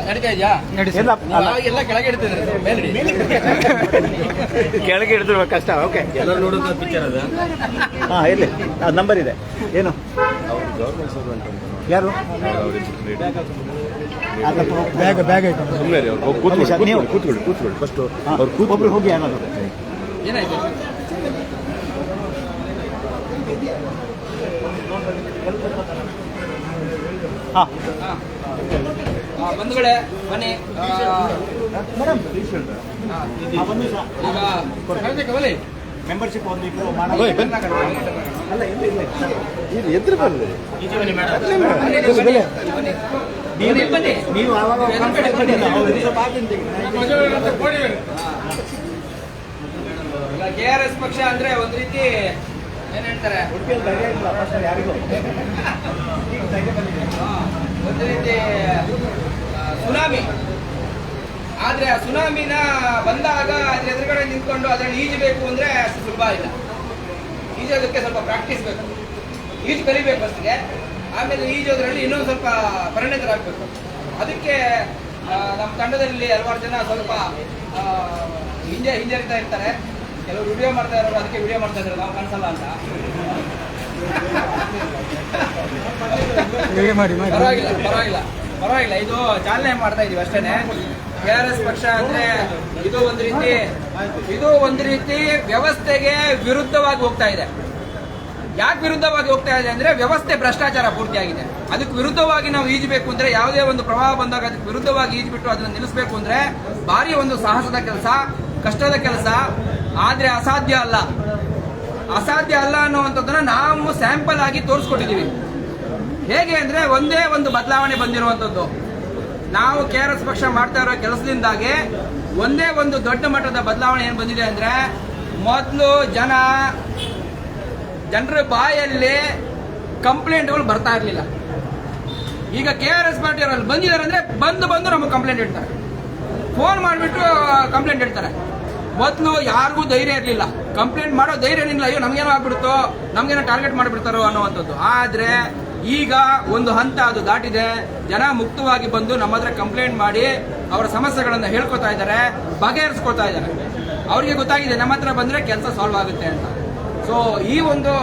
ನಡೀತಾ ಇದೆಯಾ? ಎಲ್ಲ ಕೆಳಗೆ ಇಡ್ತಿದ್ರೆ ಕೆಳಗೆ ಹಿಡಿದಿರ್ಬೇಕು ಕಷ್ಟ. ಓಕೆ ಎಲ್ಲರೂ ನೋಡೋದು ಪಿಕ್ಚರ್ ಅದ. ಹಾಂ ಇರಲಿ, ನಂಬರ್ ಇದೆ. ಏನು ಯಾರು ಬ್ಯಾಗ್ ಐಟಮ್ ಕೂತ್ಕೊಳ್ಳಿ ಫಸ್ಟ್ ಒಬ್ರು ಹೋಗಿ ಯಾರು ಏನಾಯ್ತು? ಹಾಂ ಬಂಧುಗಳೇ ಬನ್ನಿ. ಮೆಂಬರ್ಶಿಪ್ ಒಂದು ನೀವು KRS ಪಕ್ಷ ಅಂದ್ರೆ ಒಂದ್ ರೀತಿ ಏನ್ ಹೇಳ್ತಾರೆ, ಒಂದು ರೀತಿ ಸುನಾಮಿ. ಆದ್ರೆ ಆ ಸುನಾಮಿನ ಬಂದಾಗ ಅದ್ರ ಎದುರುಗಡೆ ನಿಂತ್ಕೊಂಡು ಅದರಲ್ಲಿ ಈಜಬೇಕು ಅಂದ್ರೆ ಅಷ್ಟು ಸುಲಭ ಇಲ್ಲ. ಈಜೋದಕ್ಕೆ ಸ್ವಲ್ಪ ಪ್ರಾಕ್ಟೀಸ್ ಬೇಕು, ಈಜು ಕಲಿಬೇಕು ಫಸ್ಟ್ಗೆ. ಆಮೇಲೆ ಈಜೋದ್ರಲ್ಲಿ ಇನ್ನೊಂದು ಸ್ವಲ್ಪ ಪರಿಣಿತರಾಗಬೇಕು. ಅದಕ್ಕೆ ನಮ್ಮ ತಂಡದಲ್ಲಿ ಹಲವಾರು ಜನ ಸ್ವಲ್ಪ ಹಿಂಜರಿತಾ ಇರ್ತಾರೆ. ಕೆಲವರು ವಿಡಿಯೋ ಮಾಡ್ತಾ ಇರೋರು ಅದಕ್ಕೆ ವಿಡಿಯೋ ಮಾಡ್ತಾ ಇದ್ದಾರೆ, ನಾವು ಕಾಣಿಸಲ್ಲ ಅಂತ. ಪರವಾಗಿಲ್ಲ, ಇದು ಚಾಲನೆ ಮಾಡ್ತಾ ಇದೀವಿ ಅಷ್ಟೇನೆ. KRS ಪಕ್ಷ ಅಂದ್ರೆ ಇದು ಒಂದು ರೀತಿ ವ್ಯವಸ್ಥೆಗೆ ವಿರುದ್ಧವಾಗಿ ಹೋಗ್ತಾ ಇದೆ. ಯಾಕೆ ವಿರುದ್ಧವಾಗಿ ಹೋಗ್ತಾ ಇದೆ ಅಂದ್ರೆ ವ್ಯವಸ್ಥೆ ಭ್ರಷ್ಟಾಚಾರ ಪೂರ್ತಿಯಾಗಿದೆ. ಅದಕ್ಕೆ ವಿರುದ್ಧವಾಗಿ ನಾವು ಈಜಬೇಕು ಅಂದ್ರೆ, ಯಾವುದೇ ಒಂದು ಪ್ರವಾಹ ಬಂದಾಗ ಅದಕ್ಕೆ ವಿರುದ್ಧವಾಗಿ ಈಜ್ಬಿಟ್ಟು ಅದನ್ನು ನಿಲ್ಲಿಸಬೇಕು ಅಂದ್ರೆ ಭಾರಿ ಒಂದು ಸಾಹಸದ ಕೆಲಸ, ಕಷ್ಟದ ಕೆಲಸ. ಆದ್ರೆ ಅಸಾಧ್ಯ ಅಲ್ಲ ಅನ್ನುವಂಥದ್ದನ್ನ ನಾವು ಸ್ಯಾಂಪಲ್ ಆಗಿ ತೋರಿಸ್ಕೊಟ್ಟಿದ್ದೀವಿ. ಹೇಗೆ ಅಂದ್ರೆ ಒಂದೇ ಒಂದು ಬದಲಾವಣೆ ಬಂದಿರುವಂಥದ್ದು. ನಾವು KRS ಪಕ್ಷ ಮಾಡ್ತಾ ಇರೋ ಕೆಲಸದಿಂದಾಗಿ ಒಂದೇ ಒಂದು ದೊಡ್ಡ ಮಟ್ಟದ ಬದಲಾವಣೆ ಏನು ಬಂದಿದೆ ಅಂದ್ರೆ, ಮೊದಲು ಜನರ ಬಾಯಲ್ಲಿ ಕಂಪ್ಲೇಂಟ್ಗಳು ಬರ್ತಾ ಇರಲಿಲ್ಲ. ಈಗ KRS ಪಾರ್ಟಿಯವರಲ್ಲಿ ಬಂದಿದ್ದಾರೆ ಅಂದ್ರೆ ಬಂದು ನಮಗೆ ಕಂಪ್ಲೇಂಟ್ ಇಡ್ತಾರೆ, ಫೋನ್ ಮಾಡಿಬಿಟ್ಟು ಕಂಪ್ಲೇಂಟ್ ಇಡ್ತಾರೆ. ಮೊದಲು ಯಾರಿಗೂ ಧೈರ್ಯ ಇರಲಿಲ್ಲ, ಕಂಪ್ಲೇಂಟ್ ಮಾಡೋ ಧೈರ್ಯ ಏನಿಲ್ಲ, ಅಯ್ಯೋ ನಮ್ಗೇನೋ ಆಗ್ಬಿಡುತ್ತೋ, ನಮ್ಗೇನೋ ಟಾರ್ಗೆಟ್ ಮಾಡಿಬಿಡ್ತಾರೋ ಅನ್ನುವಂಥದ್ದು. ಆದ್ರೆ ಈಗ ಒಂದು ಹಂತ ಅದು ದಾಟಿದೆ. ಜನ ಮುಕ್ತವಾಗಿ ಬಂದು ನಮ್ಮ ಹತ್ರ ಕಂಪ್ಲೇಂಟ್ ಮಾಡಿ ಅವರ ಸಮಸ್ಯೆಗಳನ್ನು ಹೇಳ್ಕೊತಾ ಇದ್ದಾರೆ, ಬಗೆಹರಿಸ್ಕೊತಾ ಇದ್ದಾರೆ. ಅವರಿಗೆ ಗೊತ್ತಾಗಿದೆ ನಮ್ಮ ಹತ್ರ ಬಂದ್ರೆ ಕೆಲಸ ಸಾಲ್ವ್ ಆಗುತ್ತೆ ಅಂತ. ಸೊ ಈ ಒಂದು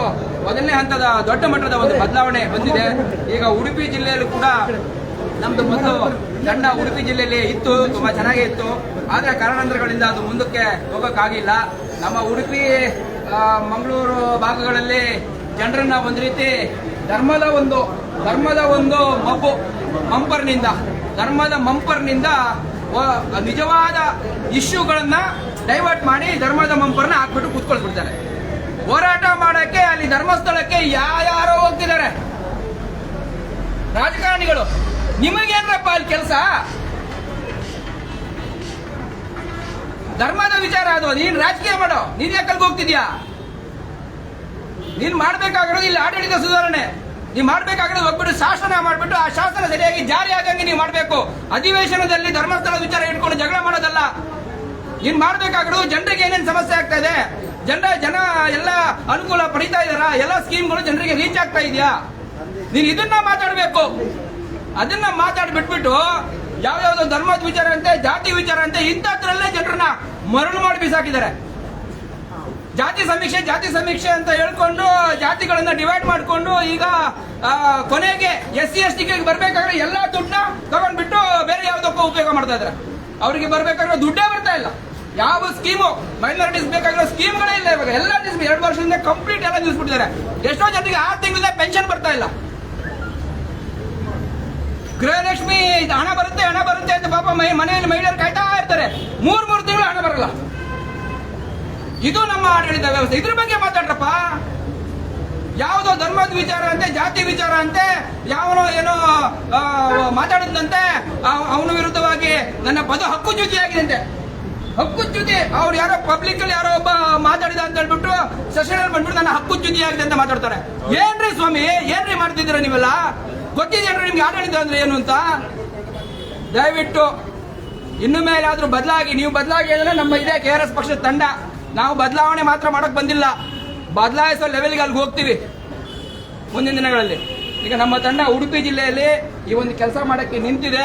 ಮೊದಲನೇ ಹಂತದ ದೊಡ್ಡ ಮಟ್ಟದ ಒಂದು ಬದಲಾವಣೆ ಬಂದಿದೆ. ಈಗ ಉಡುಪಿ ಜಿಲ್ಲೆಯಲ್ಲೂ ಕೂಡ ನಮ್ದು ಮೊದಲು ತಂಡ ಉಡುಪಿ ಜಿಲ್ಲೆಯಲ್ಲಿ ಇತ್ತು, ತುಂಬಾ ಚೆನ್ನಾಗೇ ಇತ್ತು. ಆದ್ರೆ ಕಾರಣಾಂತರಗಳಿಂದ ಅದು ಮುಂದಕ್ಕೆ ಹೋಗೋಕ್ಕಾಗಿಲ್ಲ. ನಮ್ಮ ಉಡುಪಿ ಮಂಗಳೂರು ಭಾಗಗಳಲ್ಲಿ ಜನರನ್ನ ಒಂದು ರೀತಿ ಧರ್ಮದ ಒಂದು ಮಂಪರ್ನಿಂದ ನಿಜವಾದ ಇಶ್ಯೂಗಳನ್ನ ಡೈವರ್ಟ್ ಮಾಡಿ ಧರ್ಮದ ಮಂಪರ್ನ ಹಾಕ್ಬಿಟ್ಟು ಕೂತ್ಕೊಳ್ಬಿಡ್ತಾರೆ. ಹೋರಾಟ ಮಾಡಕ್ಕೆ ಅಲ್ಲಿ ಧರ್ಮಸ್ಥಳಕ್ಕೆ ಯಾರೋ ಹೋಗ್ತಿದ್ದಾರೆ ರಾಜಕಾರಣಿಗಳು. ನಿಮಗೇನಪ್ಪ ಅಲ್ಲಿ ಕೆಲಸ? ಧರ್ಮದ ವಿಚಾರ ಅದು, ನೀನ್ ರಾಜಕೀಯ ಮಾಡೋ, ನೀನ್ ಯಾಕೆ ಅಲ್ಲಿಗೆ ಹೋಗ್ತಿದ್ಯಾ? ನೀನ್ ಮಾಡ್ಬೇಕಾಗಿರೋದು ಇಲ್ಲಿ ಆಡಳಿತ ಸುಧಾರಣೆ. ನೀವು ಮಾಡ್ಬೇಕಾಗಿರೋದು ಹೋಗ್ಬಿಟ್ಟು ಶಾಸನ ಮಾಡ್ಬಿಟ್ಟು ಆ ಶಾಸನ ಸರಿಯಾಗಿ ಜಾರಿ ಆಗಂಗೆ ನೀವು ಮಾಡ್ಬೇಕು. ಅಧಿವೇಶನದಲ್ಲಿ ಧರ್ಮಸ್ಥಳ ವಿಚಾರ ಇಟ್ಕೊಂಡು ಜಗಳ ಮಾಡೋದಲ್ಲ. ನೀನ್ ಮಾಡ್ಬೇಕಾಗಿರೋದು ಜನರಿಗೆ ಏನೇನು ಸಮಸ್ಯೆ ಆಗ್ತಾ ಇದೆ, ಜನ ಎಲ್ಲ ಅನುಕೂಲ ಪಡಿತಾ ಇದಾರ, ಎಲ್ಲ ಸ್ಕೀಮ್ಗಳು ಜನರಿಗೆ ರೀಚ್ ಆಗ್ತಾ ಇದೆಯಾ, ನೀನ್ ಇದನ್ನ ಮಾತಾಡ್ಬೇಕು. ಅದನ್ನ ಮಾತಾಡ್ಬಿಟ್ಬಿಟ್ಟು ಯಾವ್ಯಾವ್ದೋ ಧರ್ಮದ ವಿಚಾರ ಅಂತೆ, ಜಾತಿ ವಿಚಾರ ಅಂತೆ, ಇಂಥದ್ರಲ್ಲೇ ಜನರನ್ನ ಮರಳು ಮಾಡಿ ಬಿಸಾಕಿದ್ದಾರೆ. ಜಾತಿ ಸಮೀಕ್ಷೆ ಅಂತ ಹೇಳ್ಕೊಂಡು ಜಾತಿಗಳನ್ನ ಡಿವೈಡ್ ಮಾಡ್ಕೊಂಡು ಈಗ ಕೊನೆಗೆ SC ST ಬರ್ಬೇಕಾದ್ರೆ ಎಲ್ಲಾ ದುಡ್ಡನ್ನ ತಗೊಂಡ್ಬಿಟ್ಟು ಬೇರೆ ಯಾವ್ದಕ್ಕೂ ಉಪಯೋಗ ಮಾಡ್ತಾ ಇದ್ದಾರೆ. ಅವರಿಗೆ ಬರ್ಬೇಕಾದ್ರೆ ದುಡ್ಡೇ ಬರ್ತಾ ಇಲ್ಲ. ಯಾವ ಸ್ಕೀಮು ಮೈನಾರಿಟೀಸ್ ಬೇಕಾಗಿರೋ ಸ್ಕೀಮ್ಗಳೇ ಇಲ್ಲ. ಇವಾಗ ಎಲ್ಲ 2 ವರ್ಷದಿಂದ ಕಂಪ್ಲೀಟ್ ಎಲ್ಲ ನಿಲ್ಲಿಸ್ಬಿಟ್ಟಿದ್ದಾರೆ. ಎಷ್ಟೋ ಜನರಿಗೆ 6 ತಿಂಗಳಿಂದ ಪೆನ್ಷನ್ ಬರ್ತಾ ಇಲ್ಲ. ಗೃಹಲಕ್ಷ್ಮಿ ಹಣ ಬರುತ್ತೆ ಅಂತ ಪಾಪ ಮನೆಯಲ್ಲಿ ಮಹಿಳೆಯರು ಕಾಯ್ತಾ ಇರ್ತಾರೆ. 3 ತಿಂಗಳು ಹಣ ಬರಲ್ಲ. ಇದು ನಮ್ಮ ಆಡಳಿತ ವ್ಯವಸ್ಥೆ. ಇದ್ರ ಬಗ್ಗೆ ಮಾತಾಡ್ರಪ್ಪ. ಯಾವುದೋ ಧರ್ಮದ ವಿಚಾರ ಅಂತೆ, ಜಾತಿ ವಿಚಾರ ಅಂತೆ, ಯಾವನೋ ಏನೋ ಮಾತಾಡಿದಂತೆ ಅವನ ವಿರುದ್ಧವಾಗಿ ನನ್ನ ಪದ ಹಕ್ಕುಚ್ಯುತಿ ಆಗಿದೆ. ಹಕ್ಕುಚ್ಯುತಿ ಅವ್ರು ಯಾರೋ ಪಬ್ಲಿಕ್ ಅಲ್ಲಿ ಯಾರೋ ಒಬ್ಬ ಮಾತಾಡಿದ ಅಂತ ಹೇಳ್ಬಿಟ್ಟು ಸೆಷನ್ ಬಂದ್ಬಿಟ್ಟು ನನ್ನ ಹಕ್ಕುಚ್ಯುತಿ ಆಗಿದೆ ಅಂತ ಮಾತಾಡ್ತಾರೆ. ಏನ್ರಿ ಸ್ವಾಮಿ, ಏನ್ರಿ ಮಾಡ್ತಿದ್ದೀರಾ ನೀವೆಲ್ಲ? ಗೊತ್ತಿದೇನ್ರಿ ನಿಮ್ಗೆ ಆಡಳಿತ ಅಂದ್ರೆ ಏನು ಅಂತ? ದಯವಿಟ್ಟು ಇನ್ನು ಮೇಲಾದ್ರೂ ನೀವು ಬದಲಾಗಿ ಅಂದ್ರೆ ನಮ್ಮ ಇದೆ KRS ಪಕ್ಷದ ತಂಡ. ನಾವು ಬದಲಾವಣೆ ಮಾತ್ರ ಮಾಡಕ್ ಬಂದಿಲ್ಲ, ಬದಲಾಯಿಸೋ ಲೆವೆಲ್ಗೆ ಅಲ್ಲಿಗೆ ಹೋಗ್ತೀವಿ ಮುಂದಿನ ದಿನಗಳಲ್ಲಿ. ಈಗ ನಮ್ಮ ತಂಡ ಉಡುಪಿ ಜಿಲ್ಲೆಯಲ್ಲಿ ಈ ಒಂದು ಕೆಲಸ ಮಾಡಕ್ಕೆ ನಿಂತಿದೆ,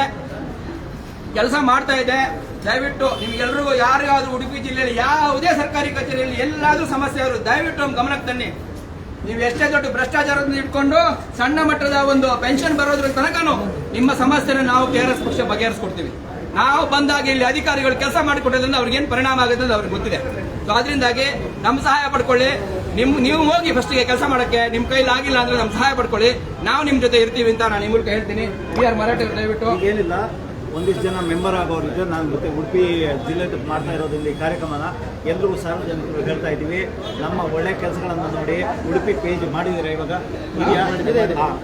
ಕೆಲಸ ಮಾಡ್ತಾ ಇದೆ. ದಯವಿಟ್ಟು ನಿಮ್ಗೆಲ್ರಿಗೂ ಯಾರಿಗಾದ್ರೂ ಉಡುಪಿ ಜಿಲ್ಲೆಯಲ್ಲಿ ಯಾವುದೇ ಸರ್ಕಾರಿ ಕಚೇರಿಯಲ್ಲಿ ಎಲ್ಲಾದ್ರೂ ಸಮಸ್ಯೆ ಅವರು ದಯವಿಟ್ಟು ನಮ್ಮ ಗಮನಕ್ಕೆ ತನ್ನಿ. ನೀವು ಎಷ್ಟೇ ದೊಡ್ಡ ಭ್ರಷ್ಟಾಚಾರದಿಂದ ಇಟ್ಕೊಂಡು ಸಣ್ಣ ಮಟ್ಟದ ಒಂದು ಪೆನ್ಷನ್ ಬರೋದ್ರ ತನಕನೂ ನಿಮ್ಮ ಸಮಸ್ಯೆನ ನಾವು KRS ಪಕ್ಷ ಬಗೆಹರಿಸ್ಕೊಡ್ತೀವಿ. ನಾವು ಬಂದಾಗ ಇಲ್ಲಿ ಅಧಿಕಾರಿಗಳು ಕೆಲಸ ಮಾಡಿಕೊಟ್ಟದ್ರಿಂದ ಅವ್ರಿಗೇನು ಪರಿಣಾಮ ಆಗುತ್ತೆ ಅಂತ ಅವ್ರಿಗೆ ಗೊತ್ತಿದೆ. ಸೊ ಅದರಿಂದಾಗಿ ನಮ್ಮ ಸಹಾಯ ಪಡ್ಕೊಳ್ಳಿ. ನೀವು ಹೋಗಿ ಫಸ್ಟಿಗೆ ಕೆಲಸ ಮಾಡಕ್ಕೆ ನಿಮ್ಮ ಕೈಲಿ ಆಗಿಲ್ಲ ಅಂದ್ರೆ ನಮ್ಮ ಸಹಾಯ ಪಡ್ಕೊಳ್ಳಿ. ನಾವು ನಿಮ್ಮ ಜೊತೆ ಇರ್ತೀವಿ ಅಂತ ನಾನು ನಿಮ್ಮ ಮೂಲಕ ಹೇಳ್ತೀನಿ. ಮರಾಠ ದಯವಿಟ್ಟು ಏನಿಲ್ಲ, ಒಂದಿಷ್ಟು ಜನ ಮೆಂಬರ್ ಆಗೋರಿಗೆ ನಾನು ಮತ್ತೆ ಉಡುಪಿ ಜಿಲ್ಲೆ ಮಾಡ್ತಾ ಇರೋದ್ರಲ್ಲಿ ಈ ಕಾರ್ಯಕ್ರಮನ ಎಲ್ರಿಗೂ ಸಾರ್ವಜನಿಕರು ಹೇಳ್ತಾ ಇದ್ದೀವಿ. ನಮ್ಮ ಒಳ್ಳೆ ಕೆಲಸಗಳನ್ನು ನೋಡಿ ಉಡುಪಿ ಪೇಜ್ ಮಾಡಿದ್ದೀರಾ ಇವಾಗ?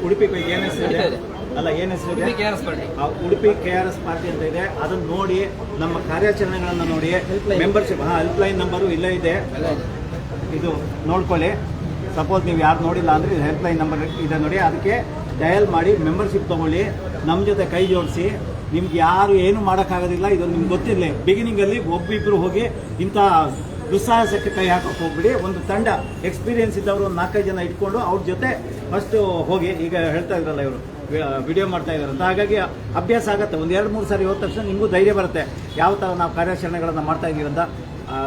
ಉಡುಪಿ ಪೇಜ್ ಏನ್ ಹೆಸರಿದೆ? ಅಲ್ಲ, ಏನ್ ಹೆಸರಿದೆ? ಉಡುಪಿ KRS ಪಾರ್ಟಿ ಅಂತ ಇದೆ. ಅದನ್ನು ನೋಡಿ, ನಮ್ಮ ಕಾರ್ಯಾಚರಣೆಗಳನ್ನು ನೋಡಿ, ಮೆಂಬರ್ಶಿಪ್ ಹೆಲ್ಪ್ಲೈನ್ ನಂಬರು ಇಲ್ಲೇ ಇದೆ, ಇದು ನೋಡ್ಕೊಳ್ಳಿ. ಸಪೋಸ್ ನೀವು ಯಾರು ನೋಡಿಲ್ಲ ಅಂದ್ರೆ ಇದು ಹೆಲ್ಪ್ಲೈನ್ ನಂಬರ್ ಇದೆ ನೋಡಿ, ಅದಕ್ಕೆ ಡಯಲ್ ಮಾಡಿ ಮೆಂಬರ್ಶಿಪ್ ತಗೊಳ್ಳಿ. ನಮ್ಮ ಜೊತೆ ಕೈ ಜೋಡಿಸಿ. ನಿಮ್ಗೆ ಯಾರು ಏನು ಮಾಡೋಕ್ಕಾಗೋದಿಲ್ಲ, ಇದು ನಿಮ್ಗೆ ಗೊತ್ತಿರಲಿ. ಬಿಗಿನಿಂಗಲ್ಲಿ ಒಬ್ಬಿಬ್ರು ಹೋಗಿ ಇಂಥ ದುಸ್ಸಾಹಸಕ್ಕೆ ಕೈ ಹಾಕೋಕೆ ಹೋಗ್ಬಿಡಿ. ಒಂದು ತಂಡ ಎಕ್ಸ್ಪೀರಿಯನ್ಸ್ ಇದ್ದವರು ಒಂದು 4-5 ಜನ ಇಟ್ಕೊಂಡು ಅವ್ರ ಜೊತೆ ಫಸ್ಟ್ ಹೋಗಿ. ಈಗ ಹೇಳ್ತಾ ಇದ್ರಲ್ಲ ಇವರು ವಿಡಿಯೋ ಮಾಡ್ತಾ ಇದ್ದಾರೆ ಅಂತ, ಹಾಗಾಗಿ ಅಭ್ಯಾಸ ಆಗುತ್ತೆ. ಒಂದು 2-3 ಸಾರಿ ಹೋದ ತಕ್ಷಣ ನಿಮಗೂ ಧೈರ್ಯ ಬರುತ್ತೆ ಯಾವ ಥರ ನಾವು ಕಾರ್ಯಾಚರಣೆಗಳನ್ನು ಮಾಡ್ತಾ ಇದ್ದೀವಿ ಅಂತ.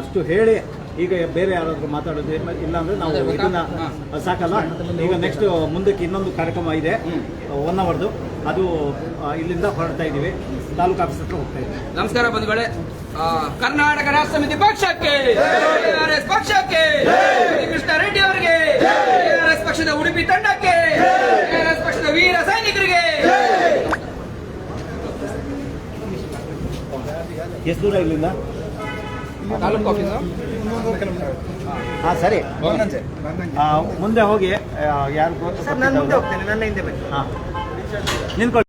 ಅಷ್ಟು ಹೇಳಿ ಈಗ ಬೇರೆ ಯಾರಾದರೂ ಮಾತಾಡೋದು ಇಲ್ಲ ಅಂದ್ರೆ ನಾವು ಇದನ್ನ ಸಾಕಲ್ಲ. ಈಗ ನೆಕ್ಸ್ಟ್ ಮುಂದಕ್ಕೆ ಇನ್ನೊಂದು ಕಾರ್ಯಕ್ರಮ ಇದೆ 1 ಅವರ್ದು, ಅದು ಇಲ್ಲಿಂದ ಹೊರಡ್ತಾ ಇದ್ದೀವಿ, ತಾಲೂಕು ಆಫೀಸ್ ಹತ್ರ ಹೋಗ್ತಾ ಇದ್ದೀವಿ. ನಮಸ್ಕಾರ ಬಂಧುಗಳೇ. ಕರ್ನಾಟಕ ರಾಷ್ಟ್ರ ಸಮಿತಿ ಪಕ್ಷಕ್ಕೆ, KRS ಪಕ್ಷಕ್ಕೆ, ಕೃಷ್ಣ ರೆಡ್ಡಿ ಅವರಿಗೆ, KRS ಉಡುಪಿ ತಂಡಕ್ಕೆ, ಕೆಆರ್ಎಸ್ ಪಕ್ಷದ ವೀರ ಸೈನಿಕರಿಗೆ. ಎಷ್ಟು ದೂರ ಇಲ್ಲಿಂದ? ತಾಲೂಕು ಆಫೀಸು ಹಾಂ ಸರಿ, ಮುಂದೆ ಹೋಗಿ ಯಾರು ಸರ್ ನಾನು ಮುಂದೆ ಹೋಗ್ತೇನೆ, ನನ್ನ ಹಿಂದೆ ಬನ್ನಿ. ಹಾಂ ನಿಂತ್ಕೊಳ್ಳಿ.